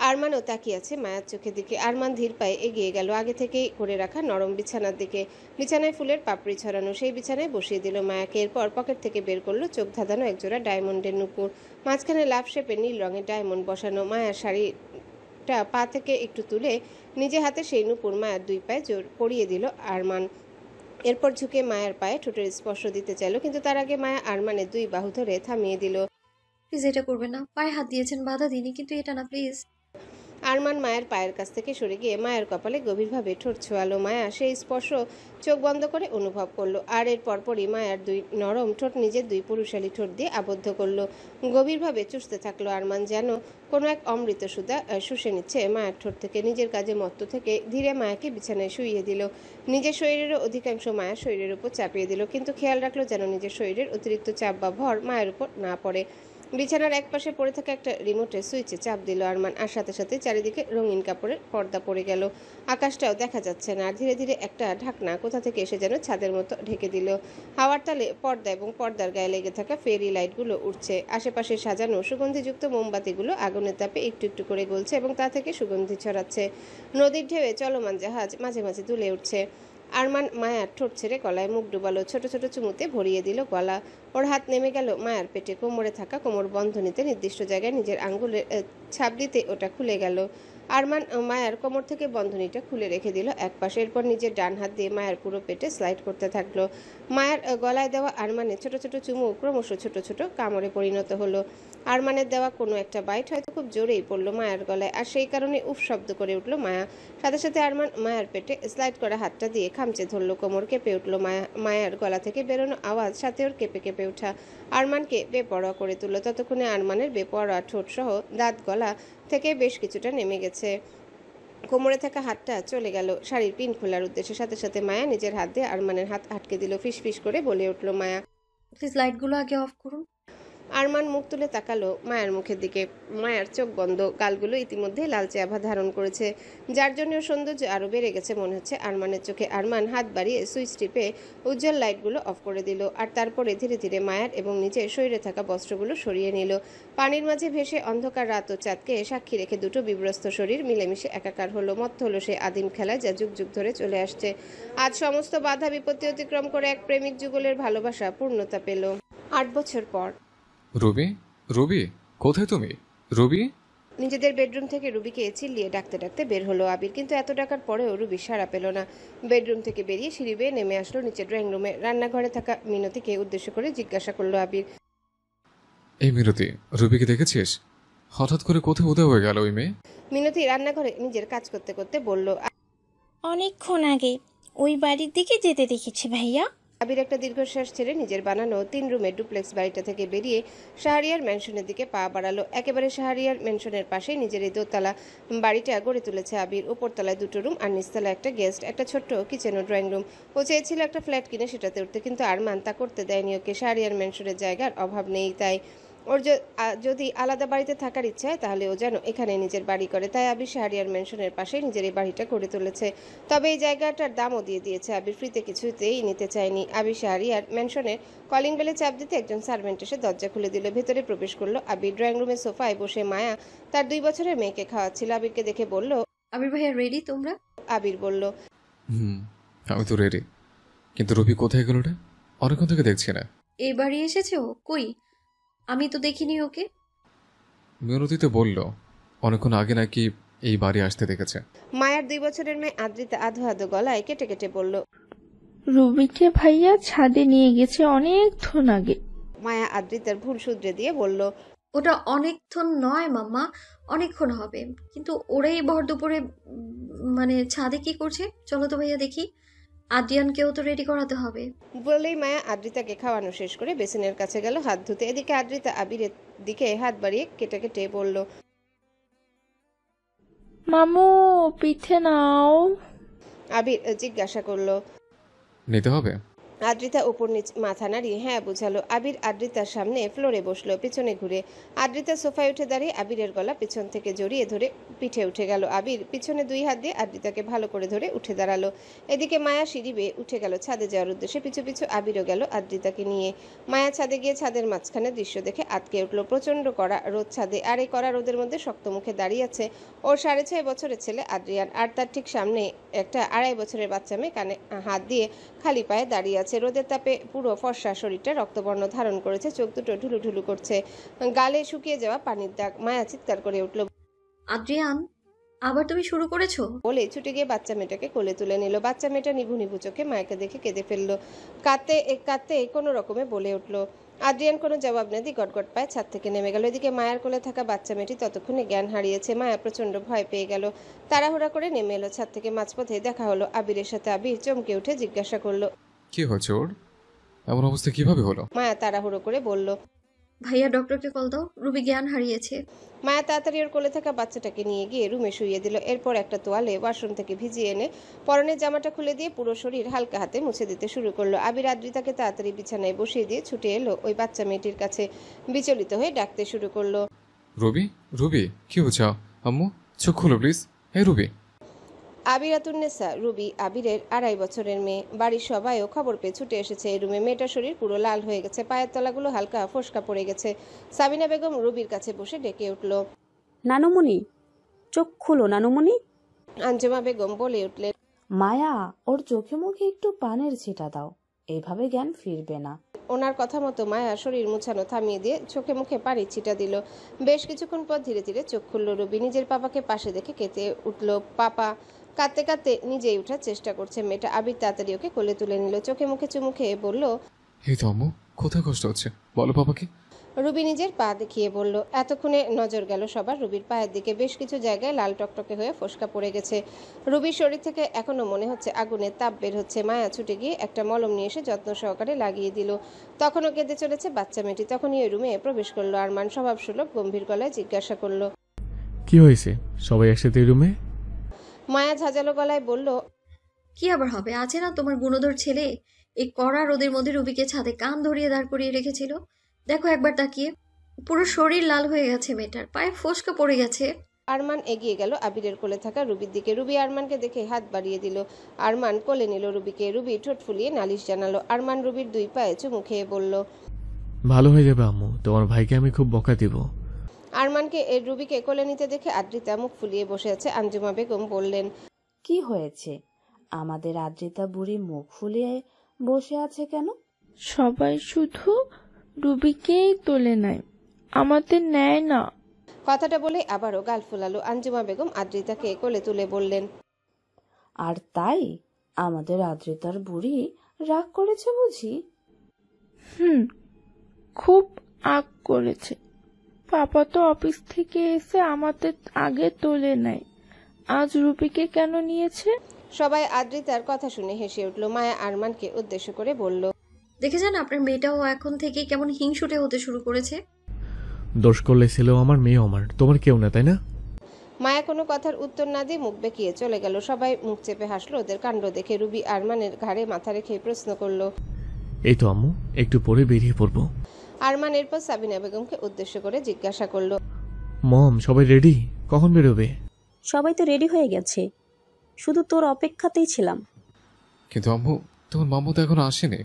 আরমানও তাকিয়ে আছে মায়ার চোখের দিকে। আরমান ধীর পায়ে এগিয়ে গেল আগে থেকেই করে রাখা নরম বিছানার দিকে। বিছানায় ফুলের পাপড়ি ছড়ানো, সেই বিছানায় বসিয়ে দিল মায়াকে। এরপর পকেট থেকে বের করলো চোখ ধাঁধানো একজোড়া ডায়মন্ডের নুপুর, মাঝখানে লাভ শেপে নীল রঙের ডায়মন্ড বসানো। মায়ার শাড়িটা পা থেকে একটু তুলে নিজে হাতে সেই নুপুর মায়ের দুই পায়ে জোর পরিয়ে দিল আরমান। এরপর ঝুঁকে মায়ের পায়ে ঠোঁটের স্পর্শ দিতে চাইল, কিন্তু তার আগে মায়া আরমানের দুই বাহু ধরে থামিয়ে দিল। প্লিজ এটা করবেন না, পায়ে হাত দিয়েছেন বাধা দিইনি, কিন্তু এটা না প্লিজ। আরমান মায়ের পায়ের কাছ থেকে সরে গিয়ে মায়ের কপালে গভীরভাবে ঠোঁট ছোঁয়ালো। মায়া সেই স্পর্শ চোখ বন্ধ করে অনুভব করলো, আর এর পরপরই মায়ার দুই নরম ঠোঁট নিজের দুই পুরুষালী ঠোঁট দিয়ে আবদ্ধ করলো। গভীরভাবে চুষতে থাকলো আরমান, যেন কোনো এক অমৃত সুধা শুষে নিচ্ছে মায়ের ঠোঁট থেকে। নিজের কাজে মত্ত থেকে ধীরে মায়াকে বিছানায় শুইয়ে দিল। নিজের শরীরেরও অধিকাংশ মায়ের শরীরের উপর চাপিয়ে দিল, কিন্তু খেয়াল রাখলো যেন নিজের শরীরের অতিরিক্ত চাপ বা ভর মায়ের উপর না পড়ে। বিছানার এক পাশে পড়ে থাকা একটা রিমোটের সুইচে চাপ দিল আরমান, আর সাথে সাথে চারিদিকে রঙিন কাপড়ের পর্দা পড়ে গেল। আকাশটাও দেখা যাচ্ছে না, আর ধীরে ধীরে একটা ঢাকনা কোথা থেকে এসে যেন ছাদের মতো ঢেকে দিল। হাওয়ার তালে পর্দা এবং পর্দার গায়ে লেগে থাকা ফেরি লাইটগুলো উঠছে। আশেপাশে সাজানো সুগন্ধিযুক্ত মোমবাতিগুলো আগুনের তাপে একটু একটু করে গলছে এবং তা থেকে সুগন্ধি ছড়াচ্ছে। নদীর ঢেউয়ে চলমান জাহাজ মাঝে মাঝে দুলে উঠছে। আরমান মায়ার ঠোঁট ছেড়ে গলায় মুখ ডুবালো, ছোট ছোট চুমুতে ভরিয়ে দিল গলা। ওর হাত নেমে গেল মায়ার পেটে, কোমরে থাকা কোমর বন্ধনীতে নির্দিষ্ট জায়গায় নিজের আঙ্গুলের ছাপ দিতে ওটা খুলে গেল। আরমান মায়ার কোমর থেকে বন্ধনীটা খুলে রেখে দিল একপাশে, এরপর নিজের ডান হাত দিয়ে মায়ের পুরো পেটে স্লাইড করতে থাকলো। মায়ের গলায় দেওয়া আরমানের ছোট ছোট চুমু ক্রমশ ছোট ছোট কামড়ে পরিণত হলো। আরমানের দেওয়া কোনো একটা বাইট হয়তো খুব জোরেই পড়লো মায়ের গলায়, আর সেই কারণে উফ শব্দ করে উঠলো মায়া। সাথে সাথে আরমান মায়ের পেটে স্লাইড করা হাতটা দিয়ে খামচে ধরলো কোমর। কেঁপে উঠলো মায়ার গলা থেকে বেরোনো আওয়াজ সাথে ওর কেঁপে কেঁপে ওঠা আরমানকে বেপরোয়া করে তুললো। ততক্ষণে আরমানের বেপরোয়া ঠোঁট সহ দাঁত গলা থেকে বেশ কিছুটা নেমে গেছে। কোমরে থাকা হাতটা চলে গেল শাড়ির পিন খোলার উদ্দেশ্যে। সাথে সাথে মায়া নিজের হাত দিয়ে আরমানের হাত আটকে দিল। ফিস ফিস করে বলে উঠলো মায়া, প্লিজ লাইটগুলো আগে অফ করুন। আরমান মুখ তুলে তাকালো মায়ের মুখের দিকে। মায়ের চোখ বন্ধ, গালগুলো ইতিমধ্যে লালচে আভা ধারণ করেছে, যার জন্য সৌন্দর্য আরো বেড়ে গেছে মনে হচ্ছে আরমানের চোখে। আরমান হাত বাড়িয়ে সুইচ টিপে উজ্জ্বল লাইটগুলো অফ করে দিল, আর তারপরে ধীরে ধীরে মায়ের এবং নিজের শরীরে থাকা বস্ত্রগুলো সরিয়ে নিল। পানির মাঝে ভেসে অন্ধকার রাত ও চাঁদকে সাক্ষী রেখে দুটো বিব্রস্ত শরীর মিলেমিশে একাকার হলো। মত্ত হলো সেই আদিম খেলায় যা যুগ যুগ ধরে চলে আসছে। আজ সমস্ত বাধা বিপত্তি অতিক্রম করে এক প্রেমিক যুগলের ভালোবাসা পূর্ণতা পেল 8 বছর পর। রবি, রবি, কোথায় তুমি? রবি। নিজেদের বেডরুম থেকে রুবিকে চিল্লিয়ে ডাকতে ডাকতে বের হলো আবির, কিন্তু এত ডাকার পরেও রুবি সাড়া পেল না। বেডরুম থেকে বেরিয়ে সিঁড়ি বেয়ে নেমে আসলো নিচে ড্রয়িং রুমে। রান্নাঘরে থাকা মিনতিকে উদ্দেশ্য করে জিজ্ঞাসা করলো আবির, এই মিনতি, রুবিকে দেখেছিস? হঠাৎ করে কোথায় উদয় হয়ে গেল ওই মেয়ে? মিনতি রান্নাঘরে নিজের কাজ করতে করতে বলল, অনেকক্ষণ আগে ওই বাড়ির দিকে যেতে দেখেছি ভাইয়া। আবির একটা দীর্ঘশ্বাস ছেড়ে নিজের বানানো 3 রুমের ডুপ্লেক্স বাড়িটা থেকে বেরিয়ে শাহরিয়ার ম্যানশনের দিকে পা বাড়ালো। একেবারে শাহরিয়ার ম্যানশনের পাশেই নিজের এই দোতলা বাড়িটা গড়ে তুলেছে আবির। উপরতলায় 2টো রুম আর নিচতলায় একটা গেস্ট, একটা ছোট্ট কিচেন ও ড্রয়িং রুম। ও চেয়েছিল একটা ফ্ল্যাট কিনে সেটাতে উঠতে, কিন্তু আরমান তা করতে দেয়নি ওকে। শাহরিয়ার ম্যানশনের জায়গার অভাব নেই, তাই ওর যদি আলাদা বাড়িতে থাকার ইচ্ছা হয় তাহলে ও যেন এখানে নিজের বাড়ি করে। তাই আবির শাহরিয়ার ম্যানশনের পাশেই নিজের এই বাড়িটা গড়ে তুলেছে। তবে এই জায়গাটার দামও দিয়ে দিয়েছে আবির, ফ্রিতে কিছুতেই নিতে চায়নি। আবির শাহরিয়ার ম্যানশনের কলিং বেলে চাপ দিতে একজন সার্ভেন্ট এসে দরজা খুলে দিল। ভেতরে প্রবেশ করলো আবির। ড্রয়িং রুমের সোফায় বসে মায়া তার 2 বছরের মেয়েকে খাওয়াচ্ছিল। আবিরকে দেখে বলল, আবির ভাইয়া রেডি তোমরা? আবির বলল, আমি তো রেডি, কিন্তু রবি কোথায় গেল রে? অনেকক্ষণ থেকে দেখছি না। এই বাড়ি এসেছে ও? কই, আমি তো দেখিনি ওকে। মিনতি তো বলল অনেকক্ষণ আগে নাকি এই বাড়ি আসতে দেখেছে। মায়ার 2 বছরের মেয়ে আদ্রিতা আধো আধো গলায় কেটে কেটে বলল, রবিকে ভাইয়া ছাদে নিয়ে গেছে অনেকক্ষণ আগে। মায়া আদ্রিতার ভুল শুধরে দিয়ে বলল, ওটা অনেকক্ষণ নয় মাম্মা, অনেকক্ষণ হবে। কিন্তু ওরাই ভর দুপুরে মানে ছাদে কি করছে? চলো তো ভাইয়া দেখি। আদ্রিয়ানকেও তো রেডি করাতে হবে। বলেই মায়া আদ্রিতাকে খাওয়ানো শেষ করে বেসিনের কাছে গেল হাত ধুতে। এদিকে আদ্রিতা আবিরের দিকে হাত বাড়িয়ে কেটে কেটে বলল, মামু পিঠে নাও। আবির জিজ্ঞাসা করলো, নিতে হবে? আদ্রিতা উপর নিচ মাথা নাড়িয়ে হ্যাঁ বুঝালো। আবির আদ্রিতার সামনে ফ্লোরে বসলো, পিছনে ঘুরে। আদ্রিতা সোফায় উঠে দাঁড়িয়ে আবিরের গলা পিছন থেকে জড়িয়ে ধরে পিঠে উঠে গেল। আবির পিছনে 2 হাত দিয়ে আদ্রিতাকে ভালো করে ধরে উঠে দাঁড়ালো। এদিকে মায়া সিঁড়ি বেয়ে উঠে গেল ছাদে যাওয়ার উদ্দেশ্যে। পিছু পিছু আবিরও গেল আদ্রিতাকে নিয়ে। মায়া ছাদে গিয়ে ছাদের মাঝখানে দৃশ্য দেখে আটকে উঠলো। প্রচন্ড কড়া রোদ ছাদে, আর এই কড়া রোদের মধ্যে শক্ত মুখে দাঁড়িয়ে আছে ওর 6.5 বছরের ছেলে আদ্রিয়ান। আর তার ঠিক সামনে একটা 2.5 বছরের বাচ্চা মেয়ে কানে হাত দিয়ে খালি পায়ে দাঁড়িয়ে আছে। রোদের তাপে পুরো ফর্সা শরীরটা রক্তবর্ণ ধারণ করেছে, চোখ দুটো ঢুলু ঢুলু করছে, গালে শুকিয়ে যাওয়া পানির দাগ। মায়া চিৎকার করে উঠল, আদ্রিয়ান আবার তুমি শুরু করেছো? বলে ছুটে গিয়ে বাচ্চা মেয়েটাকে কোলে তুলে নিল। বাচ্চা মেয়েটা নিভু নিভু চোখে মায়াকে দেখে কেঁদে ফেললো। কাঁদতে কাঁদতে কোনো রকমে বলে উঠল। আদ্রিয়ান কোনো জবাব না দিয়ে গটগট পায়ে ছাদ থেকে নেমে গেল। এদিকে মায়ার কোলে থাকা বাচ্চা মেয়েটি ততক্ষণে জ্ঞান হারিয়েছে। মায়া প্রচন্ড ভয় পেয়ে গেল, তাড়াহুড়া করে নেমে এলো ছাদ থেকে। মাঝপথে দেখা হলো আবিরের সাথে। আবির চমকে উঠে জিজ্ঞাসা করলো, কি হয়েছে ওর? এমন অবস্থা কিভাবে হলো? মায়া তাড়াহুড়ো করে বলল, ভাইয়া ডক্টরকে কল দাও, রুবি জ্ঞান হারিয়েছে। মায়া তাড়াতাড়ি ওর কোলে থাকা বাচ্চাটাকে নিয়ে গিয়ে রুমে শুইয়ে দিল। এরপর একটা তোয়ালে ওয়াশরুম থেকে ভিজিয়ে এনে পরনের জামাটা খুলে দিয়ে পুরো শরীর হালকা হাতে মুছে দিতে শুরু করলো। আবির আদ্রিতাকে তাড়াতাড়ি বিছানায় বসিয়ে দিয়ে ছুটে এলো ওই বাচ্চা মেয়েটির কাছে। বিচলিত হয়ে ডাকতে শুরু করলো, রবি, রবি কি হচ্ছে? আম্মু চোখ খুলো প্লিজ। এই রবি। আবিরাতুন্নেসা রুবি আবিরের 2.5 বছরের মেয়ে। বাড়ির সবাইও খবর পেয়ে ছুটে এসেছে এই রুমে। মেয়েটার শরীর পুরো লাল হয়ে গেছে, পায়ের তলাগুলো হালকা ফোসকা পড়ে গেছে। সাবিনা বেগম রুবির কাছে বসে ডেকে উঠল, নানুমণি চোখ খুলো নানুমণি। আঞ্জুমা বেগম বলে উঠলেন, মায়া ওর চোখে মুখে একটু পানের ছিটা দাও, এভাবে জ্ঞান ফিরবে না। ওনার কথা মতো মায়া শরীর মুছানো থামিয়ে দিয়ে চোখে মুখে পানির ছিটা দিল। বেশ কিছুক্ষণ পর ধীরে ধীরে চোখ খুলল রুবি। নিজের পাপাকে পাশে দেখে কেঁদে উঠল। পাপা কাঁদতে কাঁদতে নিজেই ওঠার চেষ্টা করছে। মেয়েটা আবির তাড়াতাড়ি ওকে কোলে তুলে নিল। চোখে মুখে চুমু খেয়ে বলল, এই তো আম্মু, কোথায় কষ্ট হচ্ছে বলো বাবাকে। রুবি নিজের পা দেখিয়ে বলল। এতক্ষণে নজর গেল সবার রুবির পায়ের দিকে। বেশ কিছু জায়গায় লাল টকটকে হয়ে ফোসকা পড়ে গেছে। রুবির শরীর থেকে এখনো মনে হচ্ছে আগুনের তাপ বের হচ্ছে। মায়া ছুটে গিয়ে একটা মলম নিয়ে এসে যত্ন সহকারে লাগিয়ে দিল। তখনও কেঁদে চলেছে বাচ্চা মেয়েটি। তখনই ওই রুমে প্রবেশ করলো আরমান। স্বভাব সুলভ গম্ভীর গলায় জিজ্ঞাসা করলো, কি হয়েছে? সবাই একসাথে রুমে? মায়া ঝাঁঝালো গলায় বলল, কি আবার হবে, আছে না তোমার গুণধর ছেলে। এই কড়া রোদের মধ্যে রুবিকে ছাদে কান ধরিয়ে দাঁড় করিয়ে রেখেছিল। দেখো একবার তাকিয়ে, পুরো শরীর লাল হয়ে গেছে মেয়েটার, পায়ে ফোসকা পড়ে গেছে। আরমান এগিয়ে গেল আবিরের কোলে থাকা রুবির দিকে। রুবি আরমানকে দেখে হাত বাড়িয়ে দিল। আরমান কোলে নিল রুবিকে। রুবি ঠোঁট ফুলিয়ে নালিশ জানালো। আরমান রুবির 2 পায়ে চুমু খেয়ে বলল, ভালো হয়ে যাবে আম্মু, তোমার ভাইকে আমি খুব বকা দিব। আরমানকে রুবিকে কোলে নিতে দেখে আদ্রিতা মুখ ফুলিয়ে বসে আছে। আঞ্জুমা বেগম বললেন, কি হয়েছে? আমাদের আদ্রিতা বুড়ি মুখ ফুলিয়ে বসে আছে কেন? সবাই শুধু রুবিকেই তোলে নেয়, আমাদের নেয় না। কথাটা বলে আবারও গাল ফুলালো। আঞ্জুমা বেগম আদ্রিতাকে কোলে তুলে বললেন, আর তাই আমাদের আদ্রিতার বুড়ি রাগ করেছে বুঝি? খুব আগ করেছে। পাপা তো অফিস থেকে এসে আমাদের আগে তোলে নেয়, আজ রুবিকে কেন নিয়েছে? সবাই আদ্রিতার কথা শুনে হেসে উঠল। মায়া আরমানকে উদ্দেশ্য করে বলল, দেখেছেন আপনার মেয়েটাও এখন থেকে কেমন হিংসুটে হতে শুরু করেছে। দোষ করলে ছেলেও আমার, মেয়েও আমার, তোমার কেউ না, তাই না? মায়া কোনো কথার উত্তর না দিয়ে মুখ বেঁকিয়ে চলে গেল। সবাই মুখ চেপে হাসলো ওদের কাণ্ড দেখে। রুবি আরমানের ঘাড়ে মাথা রেখে প্রশ্ন করলো, এই তো আম্মু, একটু পরে বেরিয়ে পড়বো। আরমান এরপর সাবিনা বেগমকে উদ্দেশ্য করে জিজ্ঞাসা করলো, মম সবাই রেডি? কখন বেরোবে? সবাই তো রেডি হয়ে গেছে, শুধু তোর অপেক্ষাতেই ছিলাম। কিন্তু আম্মু, তোমার মাম্মু তো এখনো আসেনি।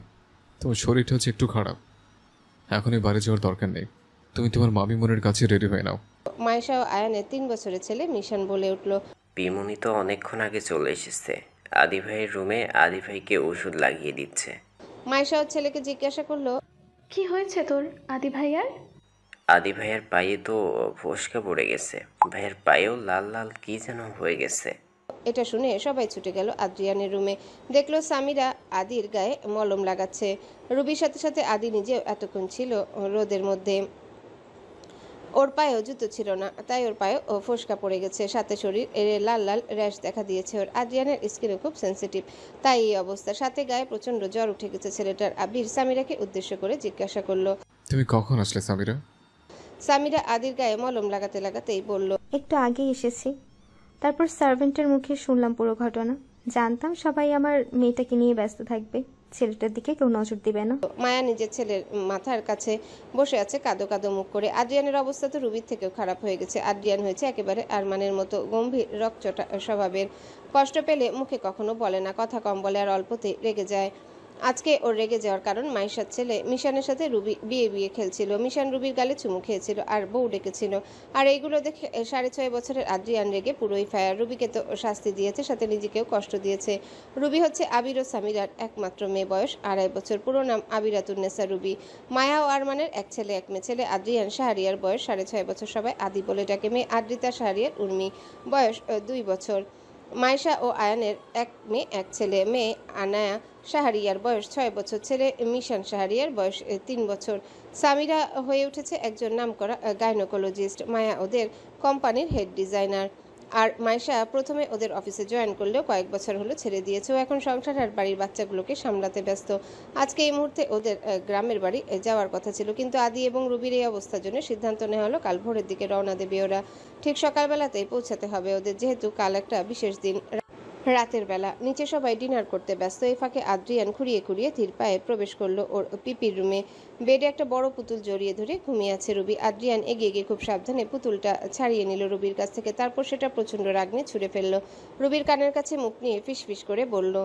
তোমার শরীরটা হচ্ছে একটু খারাপ, এখনই বাড়ি যাওয়ার দরকার নেই। তুমি তোমার মামি মনের কাছে রেডি হয়ে নাও। মায়েশা ও আয়ানের 3 বছরের ছেলে মিশান বলে উঠল, পিমুনি তো অনেকক্ষণ আগে চলে এসেছে। আদি ভাইয়ের রুমে আদি ভাইকে ওষুধ লাগিয়ে দিচ্ছে। মায়েশা ওর ছেলেকে জিজ্ঞাসা করলো, কি হয়েছে তোর আদি ভাইয়ার? আদি ভাইয়ের পায়ে তো ফোসকা পড়ে গেছে, ভাইয়ের পায়েও লাল লাল কি যেন হয়ে গেছে। এটা শুনে সবাই ছুটে গেল আদ্রিয়ানের রুমে। দেখলো সামিরা আদির গায়ে মলম লাগাচ্ছে। রুবির সাথে সাথে আদি নিজেও এতক্ষণ ছিল রোদের মধ্যে। ওর পায়েও জুতো ছিল না, তাই ওর পায়েও ফোসকা পড়ে গেছে, সাথে শরীর লাল লাল র্যাশ দেখা দিয়েছে ওর। আদ্রিয়ানের স্কিনও খুব সেন্সিটিভ, তাই এই অবস্থা। সাথে গায়ে প্রচন্ড জ্বর উঠে গেছে ছেলেটার। আবির সামিরাকে উদ্দেশ্য করে জিজ্ঞাসা করলো, তুমি কখন আসলে সামিরা? সামিরা আদির গায়ে মলম লাগাতে লাগাতেই বলল, একটু আগেই এসেছি। তারপর সার্ভেন্টের মুখে শুনলাম পুরো ঘটনা। জানতাম সবাই আমার মেয়েটাকে নিয়ে ব্যস্ত থাকবে, ছেলেটার দিকে কেউ নজর দিবে না। মায়া নিজের ছেলের মাথার কাছে বসে আছে কাদো কাদো মুখ করে। আদ্রিয়ানের অবস্থা তো রুবির থেকেও খারাপ হয়ে গেছে। আদ্রিয়ান হয়েছে একেবারে আরমানের মতো গম্ভীর রকচটা স্বভাবের। কষ্ট পেলে মুখে কখনো বলে না, কথা কম বলে আর অল্পতেই রেগে যায়। আজকে ওর রেগে যাওয়ার কারণ মাইশার ছেলে মিশানের সাথে রুবি বিয়ে খেলছিল। মিশান রুবির গালে চুমু খেয়েছিল আর বউ ডেকেছিল। আর এইগুলো দেখে 6.5 বছরের আদ্রিয়ান রেগে পুরোই ফায়ার। রুবিকে তো শাস্তি দিয়েছে, সাথে নিজেকেও কষ্ট দিয়েছে। রুবি হচ্ছে আবির ও সামিরার একমাত্র মেয়ে, বয়স 2.5 বছর। পুরো নাম আবিরাতুন্নেসা রুবি। মায়া ও আরমানের এক ছেলে এক মেয়ে। ছেলে আদ্রিয়ান শাহরিয়ার, বয়স 6.5 বছর, সবাই আদি বলে ডাকে। মেয়ে আদ্রিতা শাহরিয়ার উর্মি, বয়স 2 বছর। মাইশা ও আয়ানের এক মেয়ে এক ছেলে। মেয়ে আনায়া শাহরিয়ার, বয়স 6 বছর। ছেলে মিশান শাহরিয়ার, বয়স 3 বছর। সামিরা হয়ে উঠেছে একজন নামকরা গাইনোকোলজিস্ট। মায়া ওদের কোম্পানির হেড ডিজাইনার। আর মাইশা প্রথমে ওদের অফিসে জয়েন করলেও কয়েক বছর হলো ছেড়ে দিয়েছে। ও এখন সংসার আর বাড়ির বাচ্চাগুলোকে সামলাতে ব্যস্ত। আজকে এই মুহূর্তে ওদের গ্রামের বাড়ি যাওয়ার কথা ছিল, কিন্তু আদি এবং রুবির এই অবস্থার জন্য সিদ্ধান্ত নেওয়া হলো কাল ভোরের দিকে রওনা দেবে ওরা। ঠিক সকালবেলাতেই পৌঁছাতে হবে ওদের, যেহেতু কাল একটা বিশেষ দিন। রাতের বেলা নিচে সবাই ডিনার করতে ব্যস্ত। এই ফাঁকে আদ্রিয়ান খুঁড়িয়ে খুঁড়িয়ে ধীর পায়ে প্রবেশ করলো ওর পিপির রুমে। বেডে একটা বড় পুতুল জড়িয়ে ধরে ঘুমিয়ে আছে রুবি। আদ্রিয়ান এগিয়ে গিয়ে খুব সাবধানে পুতুলটা ছাড়িয়ে নিল রুবির কাছ থেকে। তারপর সেটা প্রচন্ড রাগ নিয়ে ছুঁড়ে ফেললো। রুবির কানের কাছে মুখ নিয়ে ফিসফিস করে বলল,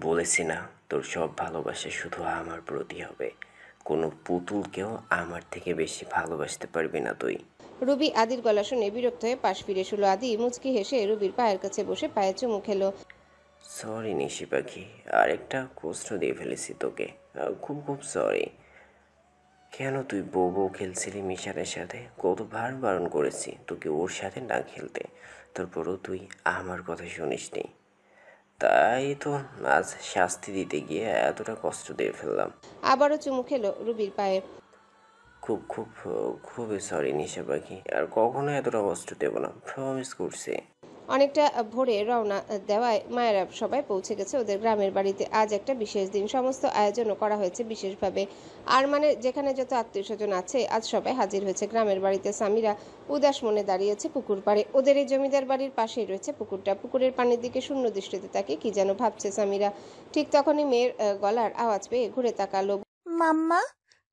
বলেছি না তোর সব ভালোবাসা শুধু আমার প্রতি হবে, কোনো পুতুলকেও আমার থেকে বেশি ভালোবাসতে পারবি না তুই। রুবি আদির গলা শুনে বিরক্ত হয়ে পাশ ফিরে শুলো। আদি মুচকি হেসে রুবির পায়ের কাছে বসে পায়ে চুমু খেলো। সরি নিশি পাখি, আরেকটা কষ্ট দিয়ে ফেলেছি তোকে, খুব খুব সরি। কেন তুই বউ খেলছিলি মিশানের সাথে? কতবার বারণ করেছি তোকে ওর সাথে না খেলতে, তারপরও তুই আমার কথা শুনিসনি। তাই তো আজ শাস্তি দিতে গিয়ে এতটা কষ্ট দিয়ে ফেললাম। আবারও চুমু খেলো রুবির পায়ে। খুব খুব খুবই সরি নিশা পাখি, আর কখনো এতটা কষ্ট দেব না, প্রমিস করছি। অনেকটা ভোরে রওনা দেওয়ায় মায়েরা সবাই পৌঁছে গেছে ওদের গ্রামের বাড়িতে। আজ একটা বিশেষ দিন, সমস্ত আয়োজনও করা হয়েছে বিশেষভাবে। আর মানে যেখানে যত আত্মীয় স্বজন আছে আজ সবাই হাজির হয়েছে গ্রামের বাড়িতে। সামিরা উদাস মনে দাঁড়িয়েছে পুকুর পাড়ে। ওদের এই জমিদার বাড়ির পাশেই রয়েছে পুকুরটা। পুকুরের পানির দিকে শূন্য দৃষ্টিতে তাকিয়ে কি যেন ভাবছে সামিরা। ঠিক তখনই মেয়ের গলার আওয়াজ পেয়ে ঘুরে তাকালো। মাম্মা,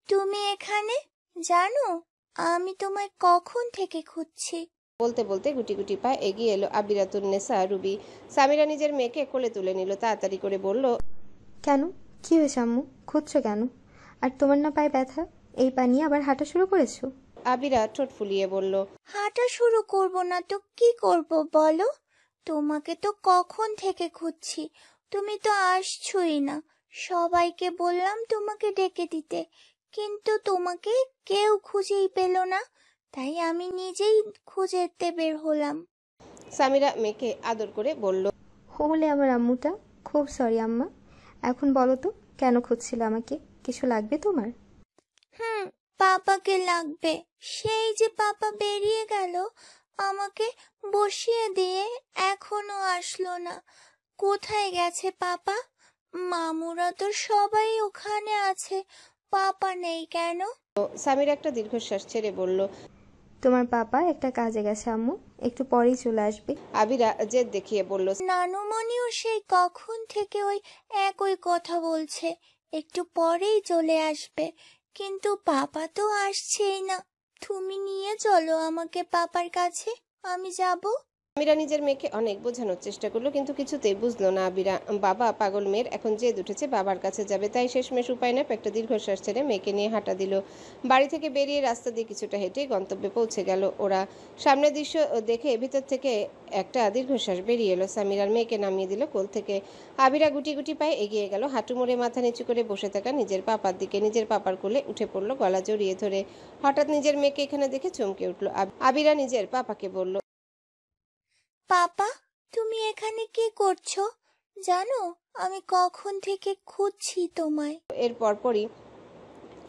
তুমি এখানে? জানো আমি তোমায় কখন থেকে খুঁজছি। বলতে বলতে গুটি গুটি পায়ে এগিয়ে এলো আবিরাতুন্নেসা রুবি। সামিরা নিজের মেয়েকে কোলে তুলে নিল, তাড়াতাড়ি করে বলল, কেন, কি হয়েছে আম্মু? খুঁজছো কেন? আর তোমার না পায়ে ব্যথা? এই পা নিয়ে আবার হাঁটা শুরু করেছো? আবিরা ঠোঁট ফুলিয়ে বলল, হাঁটা শুরু করব না তো কি করব বলো? তোমাকে তো কখন থেকে খুঁজছি, তুমি তো আসছোই না। সবাইকে বললাম তোমাকে ডেকে দিতে, কিন্তু তোমাকে কেউ খুঁজেই পেল না, তাই আমি নিজেই খুঁজেতে বের হলাম। সামিরা মেয়েকে আদর করে বলল, হলে আমার আম্মুটা, খুব সরি আম্মা। এখন বলো তো কেন খুঁজছিল আমাকে? কিছু লাগবে তোমার? পাপাকে লাগবে। সেই যে পাপা বেরিয়ে গেল, আমাকে বসিয়ে দিয়ে এখনো আসলো না। কোথায় গেছে পাপা? মামুরা তো সবাই ওখানে আছে, পাপা নেই কেন? সামিরা একটা দীর্ঘশ্বাস ছেড়ে বলল, তোমার পাপা একটা কাজে গেছে আম্মু, একটু পরেই চলে আসবে। আবিরা জেদ দেখিয়ে বলল, নানুমণিও সেই কখন থেকে ওই একই কথা বলছে, একটু পরেই চলে আসবে, কিন্তু পাপা তো আসছেই না। তুমি নিয়ে চলো আমাকে পাপার কাছে, আমি যাব। আবিরা নিজের মেয়েকে অনেক বোঝানোর চেষ্টা করলো, কিন্তু কিছুতেই বুঝলো না আবিরা। বাবা পাগল মেয়ের এখন জেদ উঠেছে, বাবার কাছে যাবে, তাই শেষমেশ উপায় না একটা দীর্ঘশ্বাস ছেড়ে মেয়েকে নিয়ে হাঁটা দিল। বাড়ি থেকে বেরিয়ে রাস্তা দিয়ে কিছুটা হেঁটে গন্তব্যে পৌঁছে গেল ওরা। সামনের দৃশ্য দেখে ভিতর থেকে একটা দীর্ঘশ্বাস বেরিয়ে এলো। সামিরার মেয়েকে নামিয়ে দিল কোল থেকে। আবিরা গুটি গুটি পায়ে এগিয়ে গেল, হাঁটু মুড়ে মাথা নিচু করে বসে থাকা নিজের পাপার দিকে। নিজের পাপার কোলে উঠে পড়লো, গলা জড়িয়ে ধরে। হঠাৎ নিজের মেয়েকে এখানে দেখে চমকে উঠলো। আবিরা নিজের পাপাকে বলল, পাপা, তুমি এখানে কি করছো? জানো আমি কখন থেকে খুঁজছি তোমায়। এর পরপরই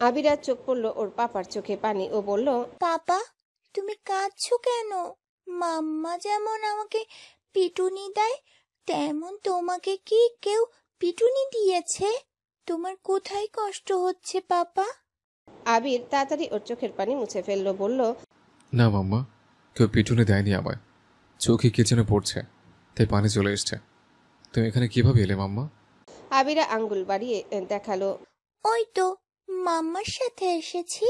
আবিরার চোখ পড়লো ওর পাপার চোখে পানি। ও বলল, পাপা তুমি কাঁদছো কেন? মাম্মা যেমন আমাকে পিটুনি দেয়, তেমন তোমাকে কি কেউ পিটুনি দিয়েছে? তোমার কোথায় কষ্ট হচ্ছে পাপা? আবির তাড়াতাড়ি ওর চোখের পানি মুছে ফেললো, বলল, না মাম্মা, কেউ পিটুনি দেয়নি আমায়, চোখে কিচেনে পড়ছে তাই পানি চলে এসছে। তুমি এখানে কিভাবে এলে মাম্মা? আবিরা আঙ্গুল বাড়িয়ে দেখালো, ওই তো মাম্মার সাথে এসেছি।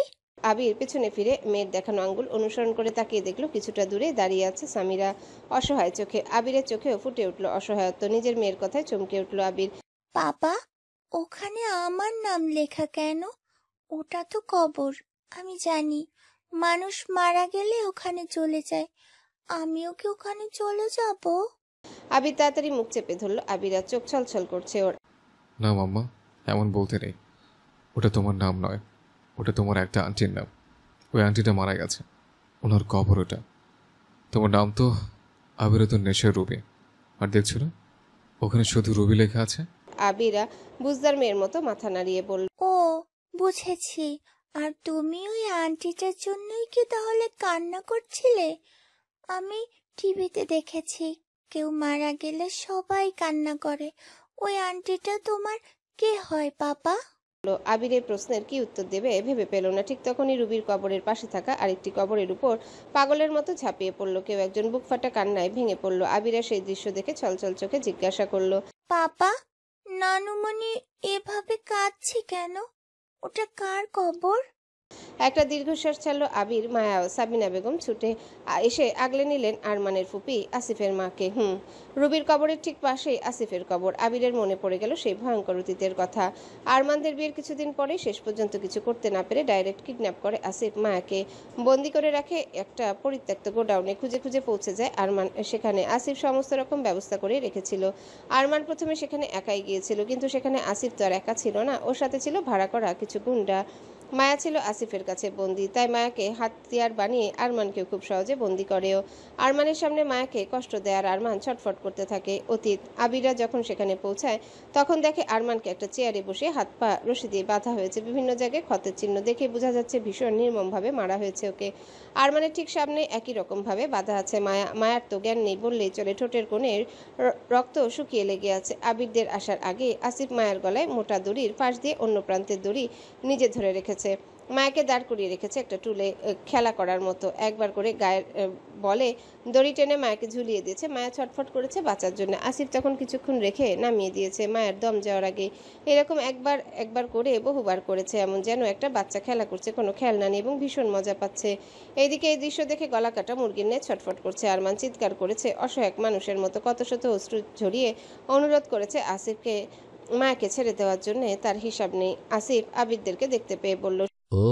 আবির পেছনে ফিরে মেয়ের দেখানো আঙ্গুল অনুসরণ করে তাকিয়ে দেখলো কিছুটা দূরে দাঁড়িয়ে আছে সামিরা অসহায় চোখে। আবিরের চোখেও ফুটে উঠলো অসহায়ত্ব। নিজের মেয়ের কথায় চমকে উঠলো আবির। পাপা, ওখানে আমার নাম লেখা কেন? ওটা তো কবর। আমি জানি মানুষ মারা গেলে ওখানে চলে যায়, আমিও কি ওখানে চলে যাব? আবির তাড়াতাড়ি মুখ চেপে ধরলো। আবিরা চোখ ছলছল করছে ওর। না মাম্মা, এমন বলতে নেই। ওটা তোমার নাম নয়, ওটা তোমার একটা আন্টির নাম। ওই আন্টিটা মারা গেছে, ওনার কবর ওটা। তোমার নাম তো আবিরা, তো নেশার রুবি। আর দেখছো না ওখানে শুধু রুবি লেখা আছে। আবিরা বুঝদার মেয়ের মতো মাথা নাড়িয়ে বলল, ও বুঝেছি। আর তুমি ওই আন্টিটার জন্যই কি তাহলে কান্না করছিলে? আমি টিভিতে দেখেছি কেউ মারা গেলে সবাই কান্না করে। ওই আন্টিটা তোমার কে হয় পাপা? আবিরের প্রশ্নের কি উত্তর দেবে ভেবে পেল না। ঠিক তখনই রুবির কবরের পাশে থাকা আরেকটি কবরের উপর পাগলের মতো ঝাঁপিয়ে পড়লো কেউ একজন। বুক ফাটা কান্নায় ভেঙে পড়লো। আবিরা সেই দৃশ্য দেখে ছলছল চোখে জিজ্ঞাসা করলো, পাপা, নানুমণি এভাবে কাঁদছে কেন? ওটা কার কবর? একটা দীর্ঘশ্বাস ছাড়লো আবির। মায়া ও সাবিনা বেগম ছুটে এসে আগলে নিলেন আরমানের ফুপি আসিফের মাকে। রুবির কবরের ঠিক পাশেই আসিফের কবর। আবিরের মনে পড়ে গেল সেই ভয়ঙ্কর অতীতের কথা। আরমানদের বিয়ের কিছুদিন পরে শেষ পর্যন্ত কিছু করতে না পেরে ডাইরেক্ট কিডন্যাপ করে আসিফ মায়াকে, বন্দি করে রাখে একটা পরিত্যক্ত গোডাউনে। খুঁজে খুঁজে পৌঁছে যায় আরমান সেখানে। আসিফ সমস্ত রকম ব্যবস্থা করে রেখেছিল। আরমান প্রথমে সেখানে একাই গিয়েছিল, কিন্তু সেখানে আসিফ তো আর একা ছিল না, ওর সাথে ছিল ভাড়া করা কিছু গুন্ডা। মায়া ছিল আসিফের কাছে বন্দি, তাই মায়াকে হাতিয়ার বানিয়ে আরমানকেও খুব সহজে বন্দি করেও। আরমানের সামনে মায়াকে কষ্ট দেয় আর আরমান ছটফট করতে থাকে। অতীত। আবিরা যখন সেখানে পৌঁছায় তখন দেখে আরমানকে একটা চেয়ারে বসে হাত পা রশি দিয়ে বাঁধা হয়েছে, বিভিন্ন জায়গায় ক্ষতের চিহ্ন। দেখে বোঝা যাচ্ছে ভীষণ নির্মমভাবে মারা হয়েছে ওকে। আরমানের ঠিক সামনে একই রকমভাবে বাঁধা আছে মায়া। মায়ার তো জ্ঞান নেই বললেই চলে, ঠোঁটের কোণের রক্ত শুকিয়ে লেগে আছে। আবিরদের আসার আগে আসিফ মায়ের গলায় মোটা দড়ির ফাঁস দিয়ে অন্য প্রান্তের দড়ি নিজে ধরে রেখেছে। মায়াকে দাঁড় করিয়ে রেখেছে একটা টুলে, খেলা করার মতো। একবার করে গায়ের বলে দড়ি টেনে মায়াকে ঝুলিয়ে দিয়েছে। মায়া ছটফট করেছে বাঁচার জন্য। আসিফ তখন কিছুক্ষণ রেখে নামিয়ে দিয়েছে মায়ের দম যাওয়ার আগে। এরকম একবার করে বহুবার করেছে, এমন যেন একটা বাচ্চা খেলা করছে কোনো খেলনা নিয়ে এবং ভীষণ মজা পাচ্ছে। এইদিকে এই দৃশ্য দেখে গলা কাটা মুরগির ন্যায় ছটফট করছে আরমান। চিৎকার করেছে অসহায় মানুষের মতো, কত শত অশ্রু ঝরিয়ে অনুরোধ করেছে আসিফকে মায়াকে ছেড়ে দেওয়ার জন্য। তার হিসাব নেই। আসিফ আবিরদেরকে দেখতে পেয়ে বলল, ও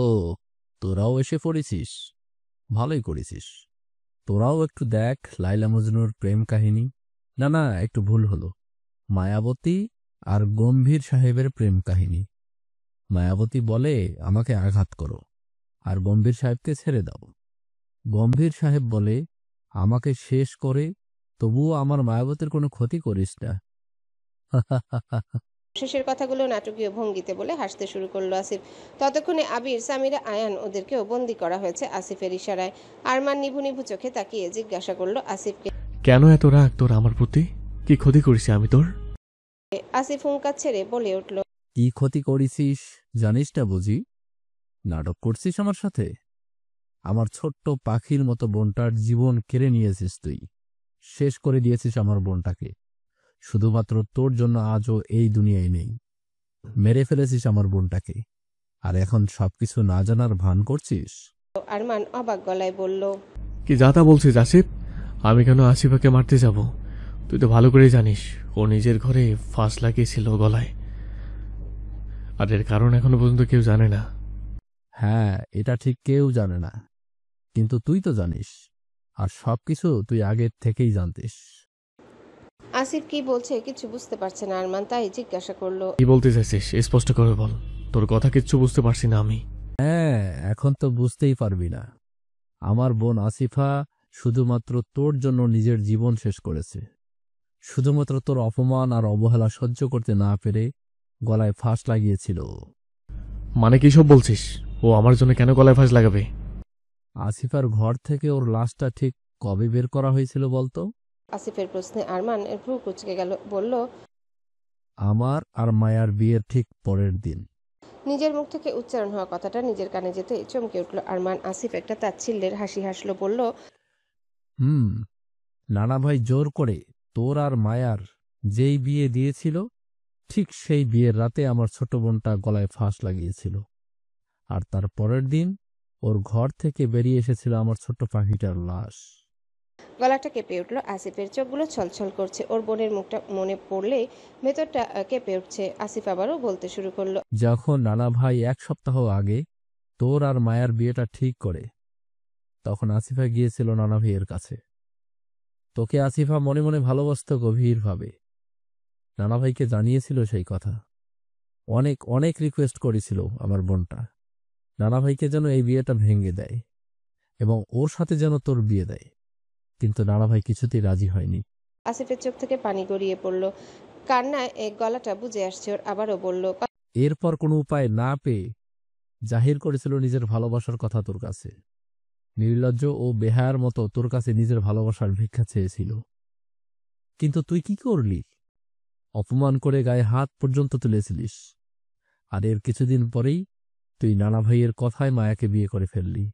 তোরাও এসে পড়েছিস, ভালোই করেছিস। তোরাও একটু দেখ লাইলা মজনুর প্রেম কাহিনী। না একটু ভুল হলো, মায়াবতী আর গম্ভীর সাহেবের প্রেম কাহিনী। মায়াবতী বলে আমাকে আঘাত করো আর গম্ভীর সাহেবকে ছেড়ে দাও। গম্ভীর সাহেব বলে আমাকে শেষ করে তবুও আমার মায়াবতীর কোনো ক্ষতি করিস না। শেষের কথাগুলো নাটকীয় ভঙ্গিতে বলে হাসতে শুরু করলো আসিফ। ততক্ষণে আবির, সামিরা, আয়ান ওদেরকেও বন্দি করা হয়েছে আসিফের ইশারায়। আরমান নিভু নিভু চোখে তাকিয়ে জিজ্ঞাসা করলো আসিফকে, কেন এত রাগ তোর আমার প্রতি? কি ক্ষতি করেছি আমি তোর? আসিফ হুঙ্কার ছেড়ে বলে উঠল, কি ক্ষতি করেছিস জানিস না বুঝি? নাটক করছিস আমার সাথে? আমার ছোট্ট পাখির মতো বোনটার জীবন কেড়ে নিয়েছিস তুই। শেষ করে দিয়েছিস আমার বোনটাকে। শুধুমাত্র তোর জন্য আজও এই দুনিয়ায় নেই। মেরে ফেলেছিস আমার বোনটাকে, আর এখন সবকিছু না জানার ভান করছিস। আরমান অবাক গলায় বলল, কি যা তা বলছিস আসিফ? আমি কেন আসিফাকে মারতে যাব? তুই তো ভালো করেই জানিস ও নিজের ঘরে ফাঁস লাগিয়েছিল গলায়, আর এর কারণ এখনো পর্যন্ত কেউ জানে না। হ্যাঁ, এটা ঠিক কেউ জানে না, কিন্তু তুই তো জানিস, আর সবকিছু তুই আগের থেকেই জানতিস। আসিফ কি বলছে কিছু বুঝতে পারছে না আরমান, তাই জিজ্ঞাসা করলো, কি বলতে চাইছিস স্পষ্ট করে বল। তোর কথা কিচ্ছু বুঝতে পারছি না আমি। হ্যাঁ, এখন তো বুঝতেই পারবি না। আমার বোন আসিফা শুধুমাত্র তোর জন্য নিজের জীবন শেষ করেছে। শুধুমাত্র তোর অপমান আর অবহেলা সহ্য করতে না পেরে গলায় ফাঁস লাগিয়েছিল। মানে কি সব বলছিস? ও আমার জন্য কেন গলায় ফাঁস লাগাবে? আসিফার ঘর থেকে ওর লাশটা ঠিক কবে বের করা হয়েছিল বলতো? আসিফের প্রশ্নে আরমান এর ভ্রু কুঁচকে গেল, বলল, আমার আর মায়ার বিয়ের ঠিক পরের দিন। নিজের মুখ থেকে উচ্চারণ হওয়া কথাটা নিজের কানে যেতে চমকে উঠল আরমান। আসিফ একটা তাচ্ছিল্যের হাসি হাসলো, বলল, নানা ভাই জোর করে তোর আর মায়ার যেই বিয়ে দিয়েছিল, ঠিক সেই বিয়ের রাতে আমার ছোট বোনটা গলায় ফাঁস লাগিয়েছিল। আর তার পরের দিন ওর ঘর থেকে বেরিয়ে এসেছিল আমার ছোট্ট পাখিটার লাশ। গলাটা কেঁপে উঠল আসিফের, চোখগুলো ছলছল করছে। ওর বোনের মুখটা মনে পড়লে ভেতরটা কেঁপে উঠছে। আসিফ আবারও বলতে শুরু করলো, যখন নানা ভাই 1 সপ্তাহ আগে তোর আর মায়ার বিয়েটা ঠিক করে, তখন আসিফা গিয়েছিল নানা ভাইয়ের কাছে। তোকে আসিফা মনে মনে ভালোবাসত গভীরভাবে। নানা ভাইকে জানিয়েছিল সেই কথা। অনেক অনেক রিকোয়েস্ট করেছিল আমার বোনটা, নানা ভাইকে যেন এই বিয়েটা ভেঙে দেয় এবং ওর সাথে যেন তোর বিয়ে দেয়, কিন্তু নানা ভাই কিছুতেই রাজি হয়নি। আসিফের চোখ থেকে পানি গড়িয়ে পড়ল, কান্নায় গলাটা বুঝে আসছে ওর। আবারও বলল, এরপর কোনো উপায় না পেয়ে জাহির করেছিল নিজের ভালোবাসার কথা তোর কাছে। নির্লজ্জ ও বেহায়ার মতো তোর কাছে নিজের ভালোবাসার ভিক্ষা চেয়েছিল, কিন্তু তুই কি করলি? অপমান করে গায়ে হাত পর্যন্ত তুলেছিলিস। আর এর কিছুদিন পরেই তুই নানা ভাইয়ের কথায় মায়াকে বিয়ে করে ফেললি,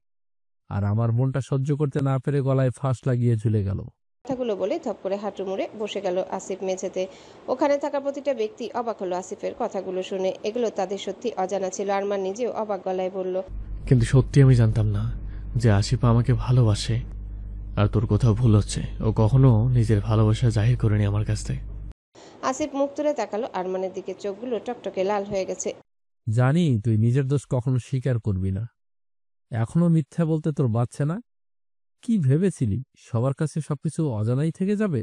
আর আমার মনটা সহ্য করতে না পেরে গলায় ফাঁস লাগিয়ে ঝুলে গেল। কথাগুলো বলে ধপ করে হাঁটু মুড়ে বসে গেল আসিফ মেঝেতে। ওখানে থাকা প্রতিটা ব্যক্তি অবাক হলো আসিফের কথাগুলো শুনে। এগুলো তাদের সত্যি অজানা ছিল। আরমান নিজেও অবাক গলায় বলল, কিন্তু সত্যি আমি জানতাম না যে আসিফা আমাকে ভালোবাসে। আর তোর কোথাও ভুল হচ্ছে, ও কখনো নিজের ভালোবাসা জাহির করেনি আমার কাছ থেকে। আসিফ মুখ তুলে তাকালো আরমানের দিকে, চোখগুলো টকটকে লাল হয়ে গেছে। জানি তুই নিজের দোষ কখনো স্বীকার করবি না, এখনো মিথ্যা বলতে তোর বাচ্ছে না। কি ভেবেছিলি সবার কাছে সবকিছু অজানাই থেকে যাবে?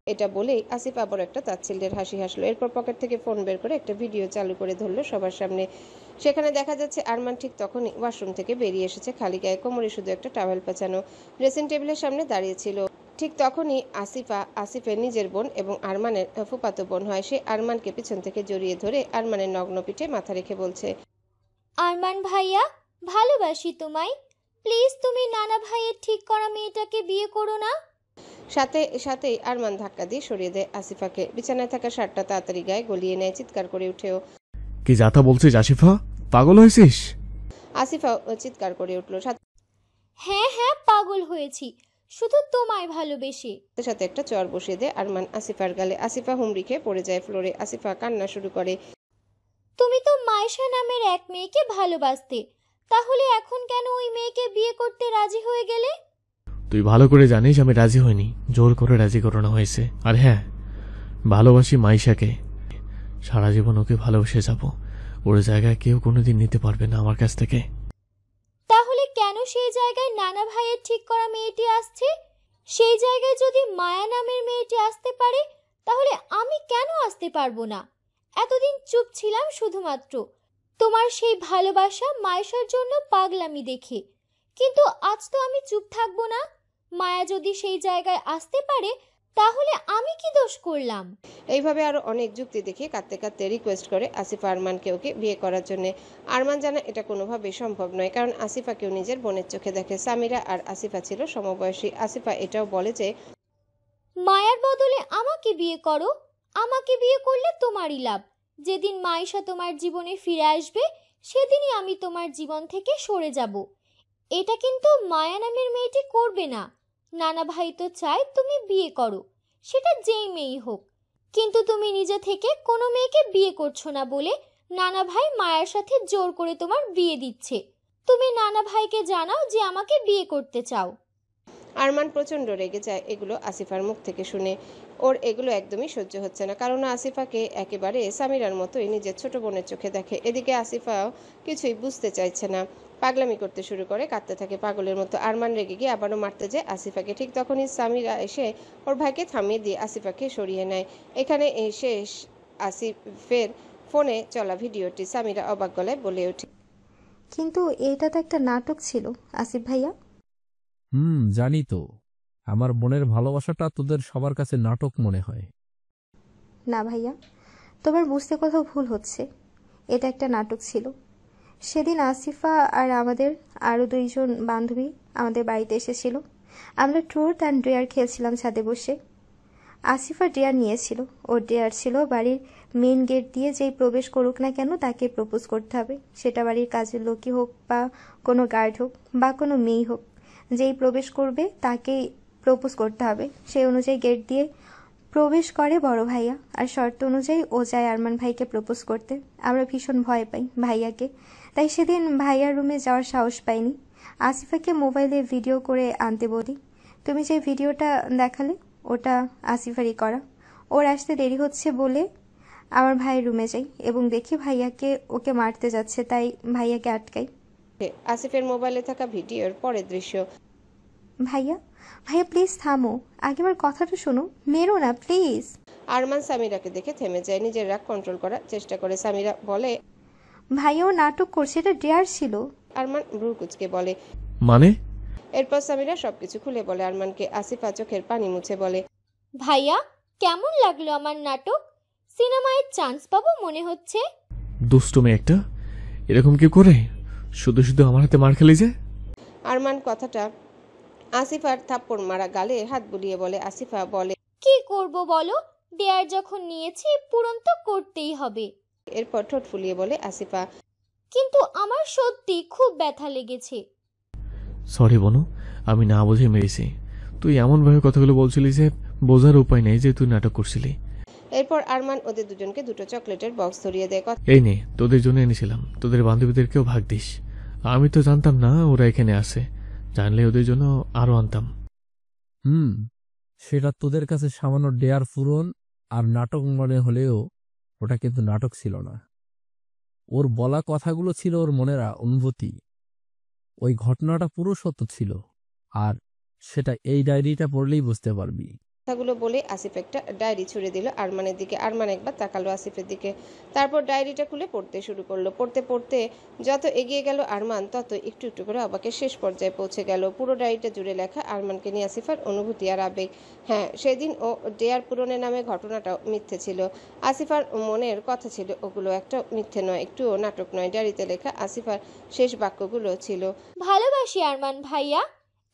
এটা বলেই আসিফ আবার একটা তাচ্ছিল্যের হাসি হাসলো। এরপর পকেট থেকে ফোন বের করে একটা ভিডিও চালু করে ধরলো সবার সামনে। সেখানে দেখা যাচ্ছে আরমান ঠিক তখনই ওয়াশরুম থেকে বেরিয়ে এসেছে, খালি গায়ে, কোমরে শুধু একটা টাওয়েল পেঁচানো, ড্রেসিং টেবিলের সামনে দাঁড়িয়েছিল। ঠিক তখনই আসিফের নিজের বোন এবং আরমানের ফুফাতো বোন হয়। সে আরমানকে পিছন থেকে জড়িয়ে ধরে আরমানের নগ্ন পিঠে মাথা রেখে বলছে, আরমান ভাইয়া, ভালোবাসি তোমায়। প্লিজ তুমি নানা ভাইয়ের ঠিক করা মেয়েটাকে বিয়ে করো না। সাথেই আরমান ধাক্কা দিয়ে সরিয়ে দেয় আসিফাকে। বিছানায় থাকা শার্টটা তাড়াতাড়ি গায়ে গলিয়ে নেয়, চিৎকার করে উঠেও, কি যাতা বলছিস আসিফা? পাগল হয়েছিস? আসিফা চিৎকার করে উঠল, হ্যাঁ হ্যাঁ, পাগল হয়েছি, শুধু তোমায় ভালোবেসে। সাথে একটা চর বসিয়ে দেয় আরমান আসিফার গালে। আসিফা হুমড়ি খেয়ে পড়ে যায় ফ্লোরে। আসিফা কান্না শুরু করে, তুমি তো মাইশা নামের এক মেয়েকে ভালোবাসতে, তাহলে এখন কেন ওই মেয়েকে বিয়ে করতে রাজি হয়ে গেলে? তুই ভালো করে জানিস আমি রাজি হইনি, জোর করে রাজি করানো হয়েছে। আর হ্যাঁ, ভালোবাসি মাইশাকে, সারা জীবন ওকে ভালোবেসে যাব। ওর জায়গায় কেউ কোনোদিন নিতে পারবে না আমার কাছ থেকে। তাহলে কেন সেই জায়গায় নানা ভাইয়ের ঠিক করা মেয়েটি আসছে? সেই জায়গায় যদি মায়া নামের মেয়েটি আসতে পারে, তাহলে আমি কেন আসতে পারবো না? এতদিন চুপ ছিলাম শুধুমাত্র তোমার সেই ভালোবাসা মায়েশার জন্য পাগলামি দেখে, কিন্তু আজ তো আমি চুপ থাকবো না। মায়া যদি সেই জায়গায় আসতে পারে, তাহলে আমি কি দোষ করলাম? এইভাবে আরো অনেক যুক্তি দেখিয়ে কাঁদতে কাঁদতে রিকোয়েস্ট করে আসিফা আরমানকে ওকে বিয়ে করার জন্য। আরমান জানা এটা কোনোভাবেই সম্ভব নয়, কারণ আসিফাকেও নিজের বোনের চোখে দেখে। সামিরা আর আসিফা ছিল সমবয়সী। আসিফা এটাও বলে যে মায়ার বদলে আমাকে বিয়ে করো, আমাকে বিয়ে করলে তোমারই লাভ। যেদিন মাইশা তোমার জীবনে ফিরে আসবে সেদিনই আমি তোমার জীবন থেকে সরে যাব। এটা কিন্তু মায়া নামের মেয়েটি করবে না। নানা ভাই তো চায় তুমি বিয়ে করো, সেটা যেই মেয়েই হোক। কিন্তু তুমি নিজে থেকে কোনো মেয়েকে বিয়ে করছো না বলে নানা ভাই মায়ার সাথে জোর করে তোমার বিয়ে দিচ্ছে। তুমি নানা ভাইকে জানাও যে আমাকে বিয়ে করতে চাও। আরমান প্রচণ্ড রেগে যায় এগুলো আসিফার মুখ থেকে শুনে। ওর এগুলো একদমই সহ্য হচ্ছে না, কারণ আসিফাকে একেবারে সামিরার মতোই নিজের ছোট বোনের চোখে দেখে। এদিকে আসিফাও কিছুই বুঝতে চাইছে না, পাগলামি করতে শুরু করে, কাঁদতে থাকে পাগলের মতো। আরমান রেগে গিয়ে আবারও মারতে যায় আসিফাকে। ঠিক তখনই সামিরা এসে ওর ভাইকে থামিয়ে দিয়ে আসিফাকে সরিয়ে নেয়। এখানে শেষ আসিফের ফোনে চলা ভিডিওটি। সামিরা অবাক গলায় বলে ওঠে, কিন্তু এটা তো একটা নাটক ছিল আসিফ ভাইয়া। জানি তো, আমার বোনের ভালোবাসাটা তোদের সবার কাছে নাটক মনে হয়। না ভাইয়া, তোমার বুঝতে কোথাও ভুল হচ্ছে। এটা একটা নাটক ছিল। সেদিন আসিফা আর আমাদের আরও 2 জন বান্ধবী আমাদের বাড়িতে এসেছিল। আমরা ট্রুথ অ্যান্ড ডেয়ার খেলছিলাম ছাদে বসে। আসিফা ডেয়ার নিয়েছিল। ওর ডেয়ার ছিল বাড়ির মেন গেট দিয়ে যেই প্রবেশ করুক না কেন তাকে প্রপোজ করতে হবে। সেটা বাড়ির কাজের লোকই হোক বা কোনো গার্ড হোক বা কোনো মেয়ে হোক, যেই প্রবেশ করবে তাকেই প্রপোজ করতে হবে। সেই অনুযায়ী গেট দিয়ে প্রবেশ করে বড় ভাইয়া, আর শর্ত অনুযায়ী ও যায় আরমান ভাইকে প্রপোজ করতে। আমরা ভীষণ ভয় পাই ভাইয়াকে, তাই সেদিন ভাইয়ার রুমে যাওয়ার সাহস পাইনি। আসিফাকে মোবাইলে ভিডিও করে আনতে বলি। তুমি যে ভিডিওটা দেখালে ওটা আসিফারই করা। ওর আসতে দেরি হচ্ছে বলে আমার ভাইয়ের রুমে যাই এবং দেখি ভাইয়াকে ওকে মারতে যাচ্ছে, তাই ভাইয়াকে আটকাই। আসিফের মোবাইলে থাকা ভিডিওর পরের দৃশ্য। ভাইয়া ভাইয়া প্লিজ থামো, আগে আমার কথাটা শোনো, মেরো না প্লিজ। আরমান সামিরাকে দেখে থেমে যায়, নিজের রাগ কন্ট্রোল করার চেষ্টা করে। সামিরা বলে, ভাইয়াও নাটক করছে, এটা ডেয়ার ছিল। আরমান ভ্রু কুঁচকে বলে, মানে? এরপর সামিরা সবকিছু খুলে বলে আরমানকে। আসিফা চোখের পানি মুছে বলে, ভাইয়া কেমন লাগলো আমার নাটক? সিনেমায় চান্স পাবো মনে হচ্ছে। দুষ্টু মেয়ে একটা, এরকম কি করে শুধু শুধু আমার হাতে মার খেলি যে? আরমান কথাটা আসিফার থাপ্পড় মারা গালে হাত বুলিয়ে বলে। আসিফা বলে, কি করব বলো, ডেয়ার যখন নিয়েছি পূরণ তো করতেই হবে। এরপর ঠোঁট ফুলিয়ে বলে আসিফা, কিন্তু আমার সত্যি খুব ব্যথা লেগেছে। সরি বনু, আমি না বুঝে মেরেছি। তুই এমনভাবে কথাগুলো বলছিলি যে বোঝার উপায় নেই যে তুই নাটক করছিলি। এরপর আরমান ওদের দুজনকে 2টো চকলেটের বক্স ধরিয়ে দেয়। এই নে, তোদের জন্য এনেছিলাম, তোদের বান্ধবীদেরকেও ভাগ দিস। আমি তো জানতাম না ওরা এখানে আসে, জানলে ওদের জন্য আরো আনতাম। সেটা তোদের কাছে সামান্য ডেয়ার পূরণ আর নাটক মনে হলেও ওটা কিন্তু নাটক ছিল না। ওর বলা কথাগুলো ছিল ওর মনের অনুভূতি। ওই ঘটনাটা পুরো সত্য ছিল, আর সেটা এই ডায়েরিটা পড়লেই বুঝতে পারবি। কথাগুলো বলে আসিফ একটা ডায়েরি ছুড়ে দিল আরমানের দিকে। আরমান একবার তাকালো আসিফের দিকে, তারপর ডায়েরিটা খুলে পড়তে শুরু করলো। পড়তে পড়তে যত এগিয়ে গেল আরমান তত একটু একটু করে অবাকের শেষ পর্যায়ে পৌঁছে গেল। পুরো ডায়েরিটা জুড়ে লেখা আরমানকে নিয়ে আসিফার অনুভূতি আর আবেগ। হ্যাঁ, সেদিন ও ডেয়ার পূরণের নামে ঘটনাটাও মিথ্যে ছিল। আসিফার মনের কথা ছিল ওগুলো একটা মিথ্যে নয়, একটুও নাটক নয়। ডায়েরিতে লেখা আসিফার শেষ বাক্যগুলো ছিল, ভালোবাসি আরমান ভাইয়া।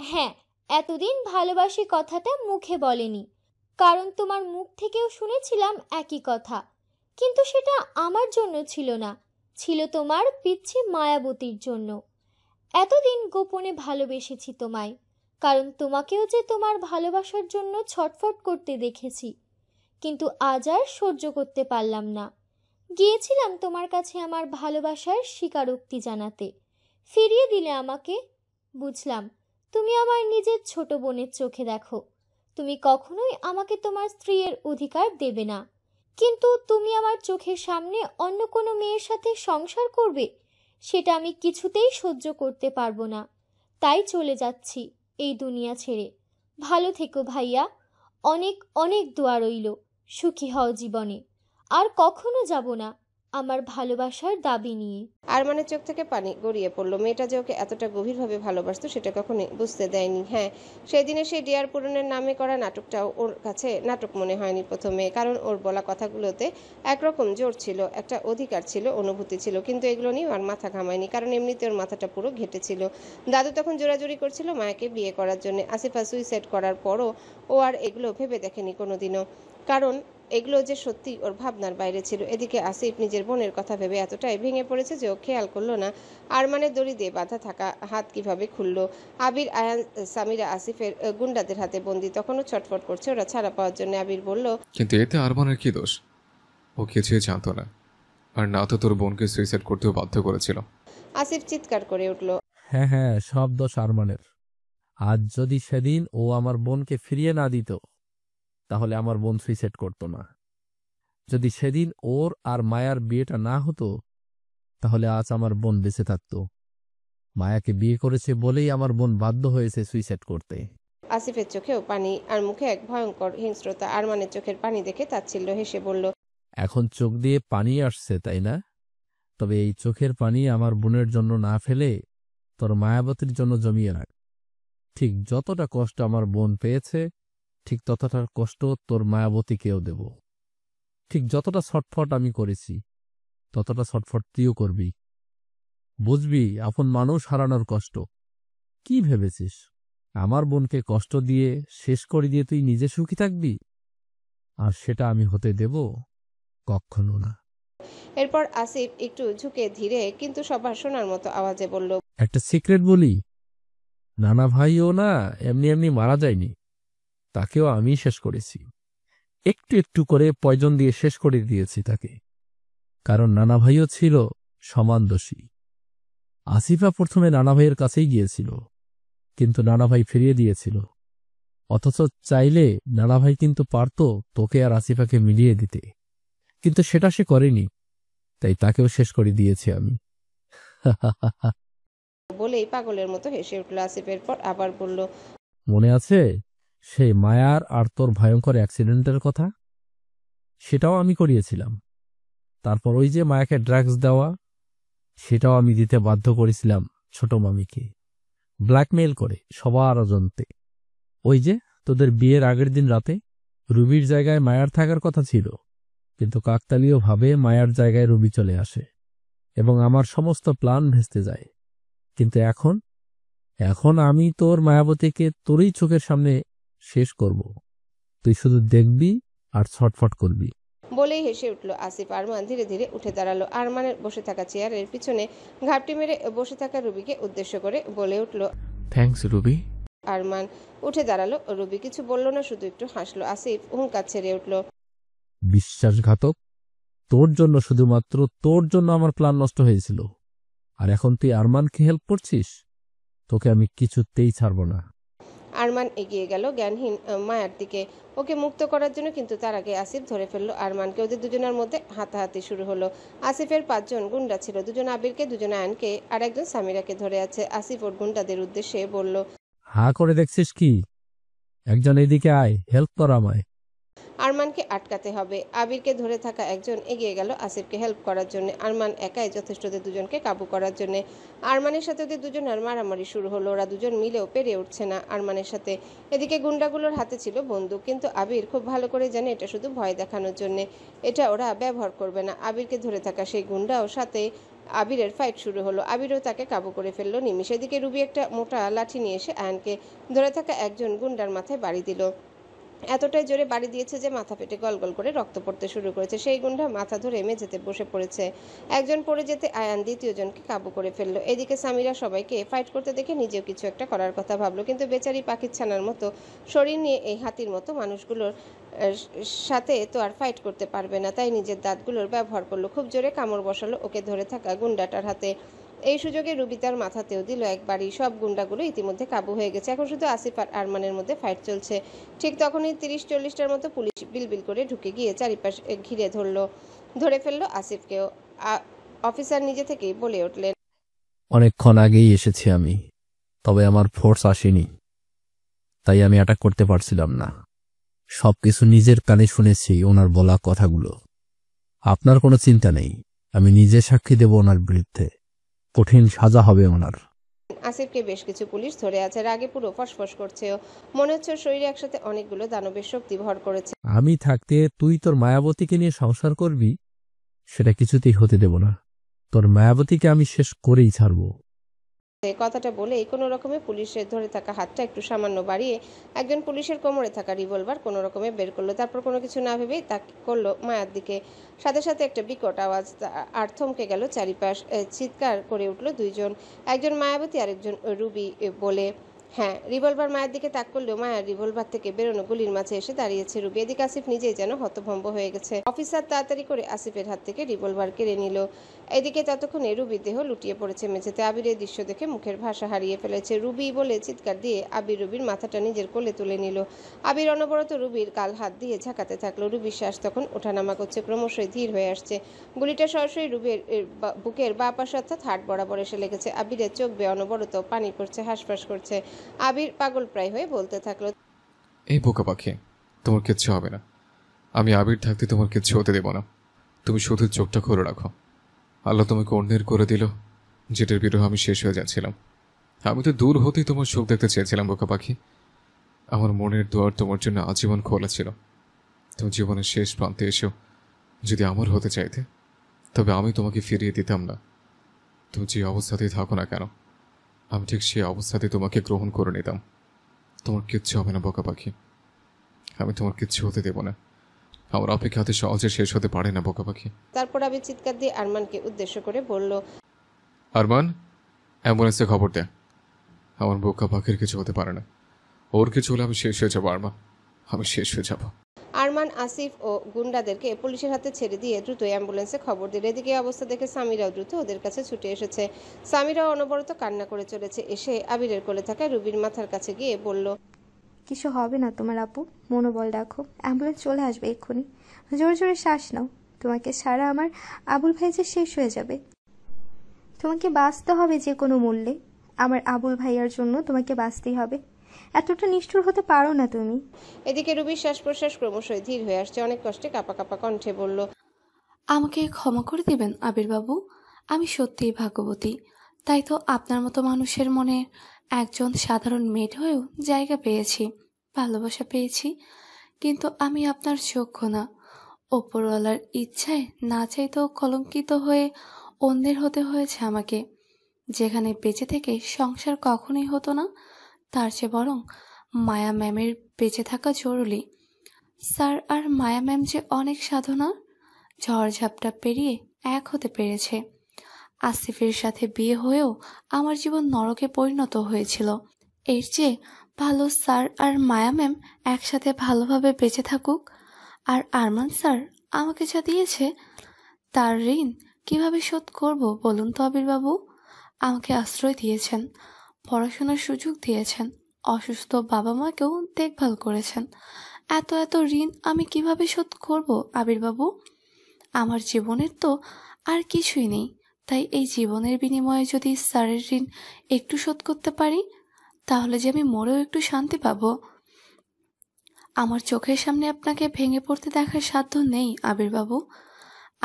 হ্যাঁ, এতদিন ভালোবাসি কথাটা মুখে বলেনি, কারণ তোমার মুখ থেকেও শুনেছিলাম একই কথা, কিন্তু সেটা আমার জন্য ছিল না, ছিল তোমার পিচ্ছি মায়াবতীর জন্য। এতদিন গোপনে ভালোবেসেছি তোমায়, কারণ তোমাকেও যে তোমার ভালোবাসার জন্য ছটফট করতে দেখেছি, কিন্তু আজ আর সহ্য করতে পারলাম না। গিয়েছিলাম তোমার কাছে আমার ভালোবাসার স্বীকারোক্তি জানাতে, ফিরিয়ে দিলে আমাকে। বুঝলাম তুমি আমার নিজের ছোট বোনের চোখে দেখো, তুমি কখনোই আমাকে তোমার স্ত্রীর অধিকার দেবে না, কিন্তু তুমি আমার চোখের সামনে অন্য কোনো মেয়ের সাথে সংসার করবে, সেটা আমি কিছুতেই সহ্য করতে পারবো না। তাই চলে যাচ্ছি এই দুনিয়া ছেড়ে। ভালো থেকো ভাইয়া, অনেক অনেক দোয়া রইল, সুখী হও জীবনে। আর কখনো যাব না আমার ভালোবাসার দাবি নিয়ে। আরমানের চোখ থেকে পানি গড়িয়ে পড়লো। মেয়েটা যে ওকে এতটা গভীরভাবে ভালোবাসতো সেটা কখনোই বুঝতে দেয়নি। হ্যাঁ, সেই দিনে সেই ডিয়ার পূরণের নামে করা নাটকটাও ওর কাছে নাটক মনে হয়নি প্রথমে, কারণ ওর বলা কথাগুলোতে একরকম জোর ছিল, একটা অধিকার ছিল, অনুভূতি ছিল, কিন্তু এগুলো নিয়ে আর মাথা ঘামায়নি, কারণ এমনিতে ওর মাথাটা পুরো ঘেটে ছিল। দাদু তখন জোরাজুরি করছিল মায়াকে বিয়ে করার জন্য। আসিফা সুইসাইড করার পরও ও আর এগুলো ভেবে দেখেনি কোনোদিনও। কারণ এগুলো যে সত্যি ওর ভাবনার বাইরে ছিল। এদিকে আসিফ নিজের বোনের কথা ভেবে এতটাই ভেঙে পড়েছে যে ও খেয়াল করলো না আরমানের দড়ি দিয়ে বাঁধা থাকা হাত কিভাবে খুললো। আবির, আয়ান, সামিরা আসিফের গুন্ডাদের হাতে বন্দি, তখনও ছটফট করছে ওরা ছাড়া পাওয়ার জন্য। আবির বলল, কিন্তু এতে আরমানের কি দোষ? ও কিছুই জানতো না, আর না তো তোর বোনকে সুইসাইড করতেও বাধ্য করেছিল। আসিফ চিৎকার করে উঠল, হ্যাঁ হ্যাঁ, সব দোষ আরমানের। আজ যদি সেদিন ও আমার বোনকে ফিরিয়ে না দিত তাহলে আমার বোন সুইসাইড করতো না। যদি সেদিন ওর আর মায়ার বিয়েটা না হতো তাহলে আজ আমার বোন বেঁচে থাকতো। মায়াকে বিয়ে করেছে বলেই আমার বোন বাধ্য হয়েছে সুইসাইড করতে। আসিফের চোখেও পানি আর মুখে এক ভয়ঙ্কর হিংস্রতা। আরমানের চোখের পানি দেখে তাচ্ছিল্য হেসে বলল, এখন চোখ দিয়ে পানি আসছে তাই না? তবে এই চোখের পানি আমার বোনের জন্য না ফেলে তোর মায়াবতীর জন্য জমিয়ে রাখ। ঠিক যতটা কষ্ট আমার বোন পেয়েছে ঠিক ততটা কষ্ট তোর মায়াবতীকেও দেব। ঠিক যতটা ছটফট আমি করেছি ততটা ছটফট তুইও করবি। বুঝবি আপন মানুষ হারানোর কষ্ট। কি ভেবেছিস আমার বোনকে কষ্ট দিয়ে শেষ করে দিয়ে তুই নিজে সুখী থাকবি? আর সেটা আমি হতে দেব কখনো না। এরপর আসিফ একটু ঝুঁকে ধীরে কিন্তু সবার শোনার মতো আওয়াজে বলল, একটা সিক্রেট বলি, নানা ভাইও না এমনি এমনি মারা যায়নি, তাকেও আমি শেষ করেছি। একটু একটু করে পয়জন দিয়ে শেষ করে দিয়েছি তাকে, কারণ নানা ভাইও ছিল সমান দোষী। আসিফা প্রথমে নানা ভাইয়ের কাছেই গিয়েছিল, কিন্তু নানা ভাই ফিরিয়ে দিয়েছিল। অথচ চাইলে নানা ভাই কিন্তু পারত তোকে আর আসিফাকে মিলিয়ে দিতে, কিন্তু সেটা সে করেনি, তাই তাকেও শেষ করে দিয়েছি আমি। বলেই পাগলের মতো হেসে উঠল আসিফ। এরপর আবার বলল, মনে আছে সেই মায়ার আর তোর ভয়ঙ্কর অ্যাক্সিডেন্টের কথা? সেটাও আমি করিয়েছিলাম। তারপর ওই যে মায়াকে ড্রাগস দেওয়া, সেটাও আমি দিতে বাধ্য করেছিলাম ছোট মামিকে, ব্ল্যাকমেইল করে সবার অজান্তে। ওই যে তোদের বিয়ের আগের দিন রাতে রুবির জায়গায় মায়ার থাকার কথা ছিল, কিন্তু কাকতালীয়ভাবে মায়ার জায়গায় রুবি চলে আসে এবং আমার সমস্ত প্ল্যান ভেস্তে যায়। কিন্তু এখন আমি তোর মায়াবতীকে তোরই চোখের সামনে শেষ করব। তুই শুধু দেখবি আর ছটফট করবি। বলেই হেসে উঠল আসিফ। আরমান ধীরে ধীরে উঠে দাঁড়ালো। আরমানের বসে থাকা চেয়ারের পিছনে ঘাপটি মেরে বসে থাকা রুবিকে উদ্দেশ্য করে বলে উঠল, থ্যাঙ্কস রুবি। আরমান উঠে দাঁড়ালো। রুবি কিছু বলল না, শুধু একটু হাসলো। আসিফ হুঙ্কার ছেড়ে উঠল, বিশ্বাসঘাতক! তোর জন্য, শুধুমাত্র তোর জন্য আমার প্ল্যান নষ্ট হয়েছিল, আর এখন তুই আরমানকে হেল্প করছিস? তোকে আমি কিছুতেই ছাড়ব না। আরমান এগিয়ে গেল জ্ঞানহীন মায়ার দিকে ওকে মুক্ত করার জন্য, কিন্তু তার আগে আসিফ ধরে ফেললো আরমানকে। ওদের দুজনের মধ্যে হাতাহাতি শুরু হলো। আসিফের 5 জন গুন্ডা ছিল, 2 জন আবিরকে, 2 জন আয়নকে আর 1 জন সামিরাকে ধরে আছে। আসিফ ওর গুন্ডাদের উদ্দেশ্যে বলল, হা করে দেখছিস কি? একজন এদিকে আয়, হেল্প কর আমায়। আরমানকে আটকাতে হবে। আবিরকে ধরে থাকা একজন এগিয়ে গেল আসিফকে হেল্প করার জন্য। আরমান একাই যথেষ্ট ওদের দুজনকে কাবু করার জন্য। আরমানের সাথে ওদের দুজনের মারামারি শুরু হলো। ওরা দুজন মিলেও পেরে উঠছে না আরমানের সাথে। এদিকে গুন্ডাগুলোর হাতে ছিল বন্দুক, কিন্তু আবির খুব ভালো করে জানে এটা শুধু ভয় দেখানোর জন্য, এটা ওরা ব্যবহার করবে না। আবিরকে ধরে থাকা সেই গুন্ডাও সাথে আবিরের ফাইট শুরু হলো। আবিরও তাকে কাবু করে ফেললো নিমিষে। এদিকে রুবি একটা মোটা লাঠি নিয়ে এসে আয়নকে ধরে থাকা একজন গুন্ডার মাথায় বাড়ি দিল। এতটাই জোরে বাড়ি দিয়েছে যে মাথা ফেটে গলগল করে রক্ত পড়তে শুরু করেছে। সেই গুন্ডা মাথা ধরে মেঝেতে বসে পড়েছে। একজন পড়ে যেতে আয়ান দ্বিতীয়জনকে কাবু করে ফেললো। এদিকে সামিরা সবাইকে ফাইট করতে দেখে নিজেও কিছু একটা করার কথা ভাবলো, কিন্তু বেচারি পাখির ছানার মতো শরীর নিয়ে এই হাতির মতো মানুষগুলোর সাথে তো আর ফাইট করতে পারবে না, তাই নিজের দাঁতগুলোর ব্যবহার করলো। খুব জোরে কামড় বসালো ওকে ধরে থাকা গুন্ডাটার হাতে। এই সুযোগে রুবি তার মাথাতেও দিল একবারই। সব গুন্ডাগুলো ইতিমধ্যে কাবু হয়ে গেছে। এখন শুধু আসিফ আর আরমানের মধ্যে ফাইট চলছে। ঠিক তখনই 30-40টার মতো পুলিশ বিলবিল করে ঢুকে গিয়ে চারিপাশে ঘিরে ধরে ফেললো আসিফকেও। অফিসার নিজে থেকেই বলে উঠলেন, অনেকক্ষণ আগেই এসেছি আমি, তবে আমার ফোর্স আসেনি, তাই আমি অ্যাটাক করতে পারছিলাম না। সবকিছু নিজের কানে শুনেছি ওনার বলা কথাগুলো। আপনার কোনো চিন্তা নেই, আমি নিজে সাক্ষী দেব ওনার বিরুদ্ধে। কঠিন সাজা হবে ওনার। আসিফকে বেশ কিছু পুলিশ ধরে আছে। রাগে পুরো ফসফস করছে। মনে হচ্ছে শরীরে একসাথে অনেকগুলো দানবের শক্তি ভর করেছে। আমি থাকতে তুই তোর মায়াবতীকে নিয়ে সংসার করবি, সেটা কিছুতেই হতে দেব না। তোর মায়াবতীকে আমি শেষ করেই ছাড়ব। কথাটা বলেই কোনো রকমে পুলিশের ধরে থাকা হাতটা একটু সামান্য বাড়িয়ে একজন পুলিশের কোমরে থাকা রিভলভার কোনো রকমে বের করলো। তারপর কোনো কিছু না ভেবেই তাক করলো মায়ার দিকে। সাথে সাথে একটা বিকট আওয়াজ আর থমকে গেল চারিপাশ। চিৎকার করে উঠলো দুইজন, একজন মায়াবতী আরেকজন রুবি বলে। হ্যাঁ, রিভলভার মায়ের দিকে তাক করলেও মায়ের রিভলভার থেকে বেরোনো গুলির মাঝে এসে দাঁড়িয়েছে রুবি। এদিকে আসিফ নিজেই যেন হতভম্ব হয়ে গেছে। অফিসার তাড়াতাড়ি করে আসিফের হাত থেকে রিভলভার কেড়ে নিল। এদিকে ততক্ষণে রুবির দেহ লুটিয়ে পড়েছে মেঝেতে। আবির এই দৃশ্য দেখে মুখের ভাষা হারিয়ে ফেলেছে। রুবি বলে চিৎকার দিয়ে আবির রুবির মাথাটা নিজের কোলে তুলে নিল। আবির অনবরত রুবির গাল হাত দিয়ে ঝাঁকাতে থাকলো। রুবির শ্বাস তখন ওঠানামা করছে, ক্রমশই ধীর হয়ে আসছে। গুলিটা সরাসরি রুবির বুকের বাঁ পাশে অর্থাৎ হাট বরাবর এসে লেগেছে। আবিরের চোখ বেয়ে অনবরত পানি পড়ছে, হাঁসফাঁস করছে। আবির পাগল প্রায় হয়ে বলতে থাকলো, এই বোকা পাখি, তোমার কিচ্ছু হবে না। আমি আবির থাকতে তোমার কিচ্ছু হতে দেব না। তুমি শুধু চোখটা খুলে রাখো। আল্লাহ তোমাকে অন্যের করে দিল, যেটার বিরহ আমি শেষ হয়ে যাচ্ছিলাম। আমি তো দূর হতেই তোমার সুখ দেখতে চেয়েছিলাম বোকা পাখি। আমার মনের দুয়ার তোমার জন্য আজীবন খোলা ছিল। তুমি জীবনের শেষ প্রান্তে এসেও যদি আমার হতে চাইতে, তবে আমি তোমাকে ফিরিয়ে দিতাম না। তুমি যে অবস্থাতেই থাকো না কেন, আমি ঠিক সেই অবস্থাতেই তোমাকে গ্রহণ করে নিতাম। তোমার কিচ্ছু হবে না বোকা পাখি, আমি তোমার কিচ্ছু হতে দেব না। আমার অপেক্ষাতে সহজে শেষ হতে পারে না বোকা পাখি। তারপর আবির চিৎকার দিয়ে আরমানকে উদ্দেশ্য করে বলল, আরমান, অ্যাম্বুলেন্সে খবর দে। আমার বোকা পাখির কিছু হতে পারে না। ওর কিছু হলে আমি শেষ হয়ে যাবো আরমান, আমি শেষ হয়ে যাব। আরমান আসিফ ও গুন্ডাদেরকে পুলিশের হাতে ছেড়ে দিয়ে দ্রুত অ্যাম্বুলেন্সে খবর দিল। এদিকে অবস্থা দেখে সামিরাও দ্রুত ওদের কাছে ছুটে এসেছে। সামিরাও অনবরত কান্না করে চলেছে। এসে আবিরের কোলে থাকা রুবির মাথার কাছে গিয়ে বলল, কিছু হবে না তোমার আপু, মনোবল রাখো, অ্যাম্বুলেন্স চলে আসবে এক্ষুনি। জোরে জোরে শ্বাস নাও, তোমাকে ছাড়া আমার আবুল ভাই যে শেষ হয়ে যাবে। তোমাকে বাঁচতে হবে যে কোনো মূল্যে, আমার আবুল ভাইয়ার জন্য তোমাকে বাঁচতেই হবে। এতটা নিষ্ঠুর হতে পারো না তুমি। এদিকে রুবির শ্বাস প্রশ্বাস ক্রমশই ধীর হয়ে আসছে। অনেক কষ্টে কাঁপা কাঁপা কণ্ঠে বলল, আমাকে ক্ষমা করে দিবেন আবির বাবু, আমি সত্যিই ভাগ্যবতী। তাই তো আপনার মতো মানুষের মনে একজন সাধারণ মেয়ে হয়েও জায়গা পেয়েছি, ভালোবাসা পেয়েছি। কিন্তু আমি আপনার যোগ্য না। ওপরওয়ালার ইচ্ছায় না চাইতেও কলঙ্কিত হয়ে অন্যের হতে হয়েছে আমাকে। যেখানে বেঁচে থেকে সংসার কখনোই হতো না, তার চেয়ে বরং মায়া ম্যামের বেঁচে থাকা জরুরি। স্যার আর মায়া ম্যাম যে অনেক সাধনা, ঝড়ঝাপটা পেরিয়ে এক হতে পেরেছে। আসিফের সাথে বিয়ে হয়েও আমার জীবন নরকে পরিণত হয়েছিল। এর চেয়ে ভালো স্যার আর মায়া ম্যাম একসাথে ভালোভাবে বেঁচে থাকুক। আর আরমান স্যার আমাকে যা দিয়েছে তার ঋণ কিভাবে শোধ করব বলুন তো আবির বাবু। আমাকে আশ্রয় দিয়েছেন, পড়াশোনার সুযোগ দিয়েছেন, অসুস্থ বাবা মাকেও দেখভাল করেছেন। এত এত ঋণ আমি কিভাবে শোধ করব আবির বাবু? আমার জীবনের তো আর কিছুই নেই। তাই এই জীবনের বিনিময়ে যদি স্যারের ঋণ একটু শোধ করতে পারি, তাহলে যে আমি মরেও একটু শান্তি পাবো। আমার চোখের সামনে আপনাকে ভেঙে পড়তে দেখার সাধ্য নেই আবির বাবু।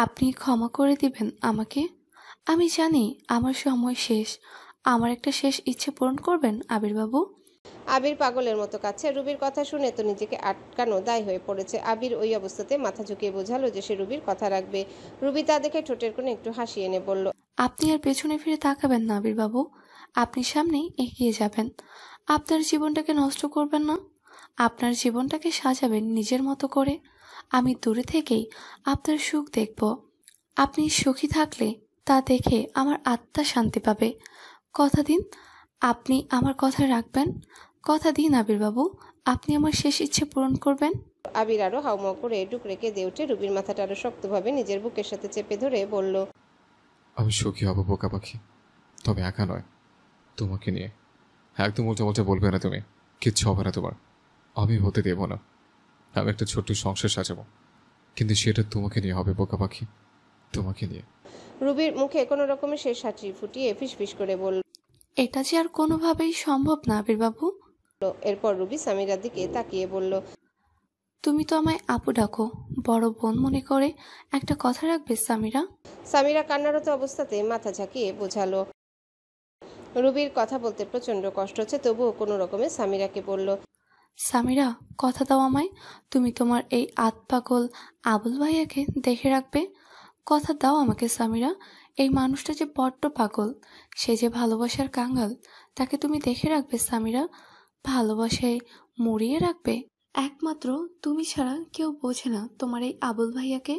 আপনি ক্ষমা করে দিবেন আমাকে। আমি জানি আমার সময় শেষ, আমার একটা শেষ ইচ্ছে পূরণ করবেন আবির বাবু। আবির পাগলের মতো কাছে। রুবির কথা শুনে তো নিজেকে আটকানো দায় হয়ে পড়েছে। আবির ওই অবস্থাতে মাথা ঝুঁকিয়ে বোঝালো যে সে রুবির কথা রাখবে। রুবি তা দেখে ঠোঁটের কোণে একটু হাসি এনে বলল, আপনি আর পেছনে ফিরে তাকাবেন না আবির বাবু, আপনি সামনেই এগিয়ে যাবেন। আপনার জীবনটাকে নষ্ট করবেন না, আপনার জীবনটাকে সাজাবেন নিজের মতো করে। আমি দূরে থেকেই আপনার সুখ দেখব। আপনি সুখী থাকলে তা দেখে আমার আত্মা শান্তি পাবে। কথা দিন আপনি আমার কথা রাখবেন। কথা দিন আবির বাবু, আপনি আমার শেষ ইচ্ছে পূরণ করবেন। আবির আরো হাউমাউ করে ডুকরে কেঁদে উঠে রুবির মাথাটা আরো শক্তভাবে নিজের বুকের সাথে চেপে ধরে বলল, আমি সুখী হব বোকা পাখি, তবে একা নয়, তোমাকে নিয়ে। একদম উল্টো উল্টো বলবে না তুমি, কিচ্ছু হবে না তোমার, আমি হতে দেব না। আমি একটা ছোট্ট সংসার সাজাবো, কিন্তু সেটা তোমাকে নিয়ে হবে বোকা পাখি, তোমাকে নিয়ে। রুবির মুখে কোনো রকমের শেষ হাঁচি ফুটিয়ে ফিসফিস করে বলল, এটা যে আর কোনোভাবেই সম্ভব না আবির বাবু। এরপর রুবি সামিরার দিকে তাকিয়ে বলল, তুমি তো আমায় আপু ডাকো, বড় বোন মনে করে একটা কথা রাখবে সামিরা। সামিরা কান্নারত অবস্থাতে মাথা ঝাঁকিয়ে বোঝালো। রুবির কথা বলতে প্রচন্ড কষ্ট হচ্ছে, তবুও কোনো রকমে সামিরাকে বলল, সামিরা কথা দাও আমায়, তুমি তোমার এই আতপাগল আবুল ভাইয়াকে দেখে রাখবে। কথা দাও আমাকে সামিরা, এই মানুষটা যে বড্ড পাগল, সে যে ভালোবাসার কাঙ্গাল, তাকে তুমি দেখে রাখবে সামিরা, ভালোবাসায় মরিয়ে রাখবে। একমাত্র তুমি ছাড়া কেউ বোঝে না তোমার এই আবুল ভাইয়াকে।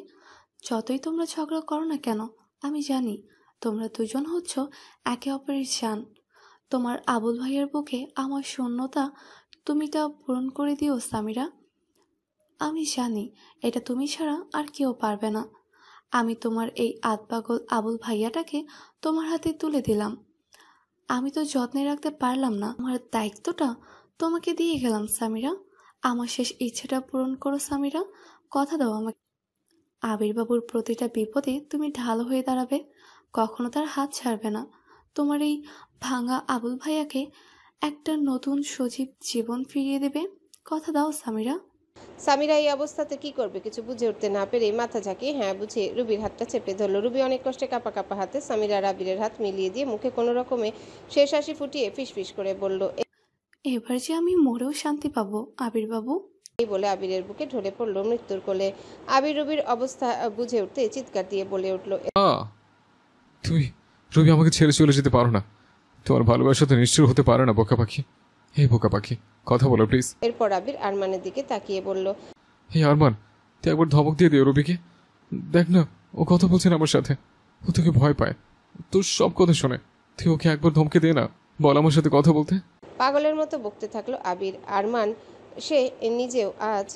যতই তোমরা ঝগড়া করো না কেন, আমি জানি তোমরা দুজন হচ্ছ একে অপরের জান। তোমার আবুল ভাইয়ার বুকে আমার শূন্যতা তুমি তা পূরণ করে দিও সামিরা। আমি জানি এটা তুমি ছাড়া আর কেউ পারবে না। আমি তোমার এই আতপাগল আবুল ভাইয়াটাকে তোমার হাতে তুলে দিলাম। আমি তো যত্নে রাখতে পারলাম না, আমার দায়িত্বটা তোমাকে দিয়ে গেলাম সামিরা। আমার শেষ ইচ্ছেটা পূরণ করো সামিরা, কথা দাও আমাকে। আবির্বাবুর প্রতিটা বিপদে তুমি ঢাল হয়ে দাঁড়াবে, কখনো তার হাত ছাড়বে না। তোমার এই ভাঙা আবুল ভাইয়াকে একটা নতুন সজীব জীবন ফিরিয়ে দেবে, কথা দাও সামিরা। সামিরা এই অবস্থাতে কি করবে কিছু বুঝে উঠতে না পেরে মাথা ঝাঁকিয়ে হ্যাঁ বুঝে রুবির হাতটা চেপে ধরলো। রুবি অনেক কষ্টে কাঁপা কাঁপা হাতে সামিরা আর আবিরের হাত মিলিয়ে দিয়ে মুখে কোনো রকমে শেষ হাসি ফুটিয়ে ফিসফিস করে বলল, এবার যে আমি মরেও শান্তি পাবো আবির্বাবু। এই বলে আবিরের বুকে ঢলে পড়লো মৃত্যুর কোলে। আবির রুবির অবস্থা বুঝে উঠতে চিৎকার দিয়ে বলে উঠলো, তুমি রবি আমাকে ছেড়ে চলে যেতে পারো না, তোমার ভালোবাসা তো নিশ্চয় হতে পারে না বোকা পাখি। এই বোকা পাখি, কথা বলো প্লিজ। এরপর আবির আরমানের দিকে তাকিয়ে বলল, এই আরমান, তুই একবার ধমক দিয়ে দিও রবিকে। দেখ না, ও কথা বলছে না আমার সাথে, ও তোকে ভয় পায়, তোর সব কথা শোনে। তুই ওকে একবার ধমকে দে না, বল আমার সাথে কথা বলতে। পাগলের মতো বকতে থাকলো আবির। আরমান সে নিজেও আজ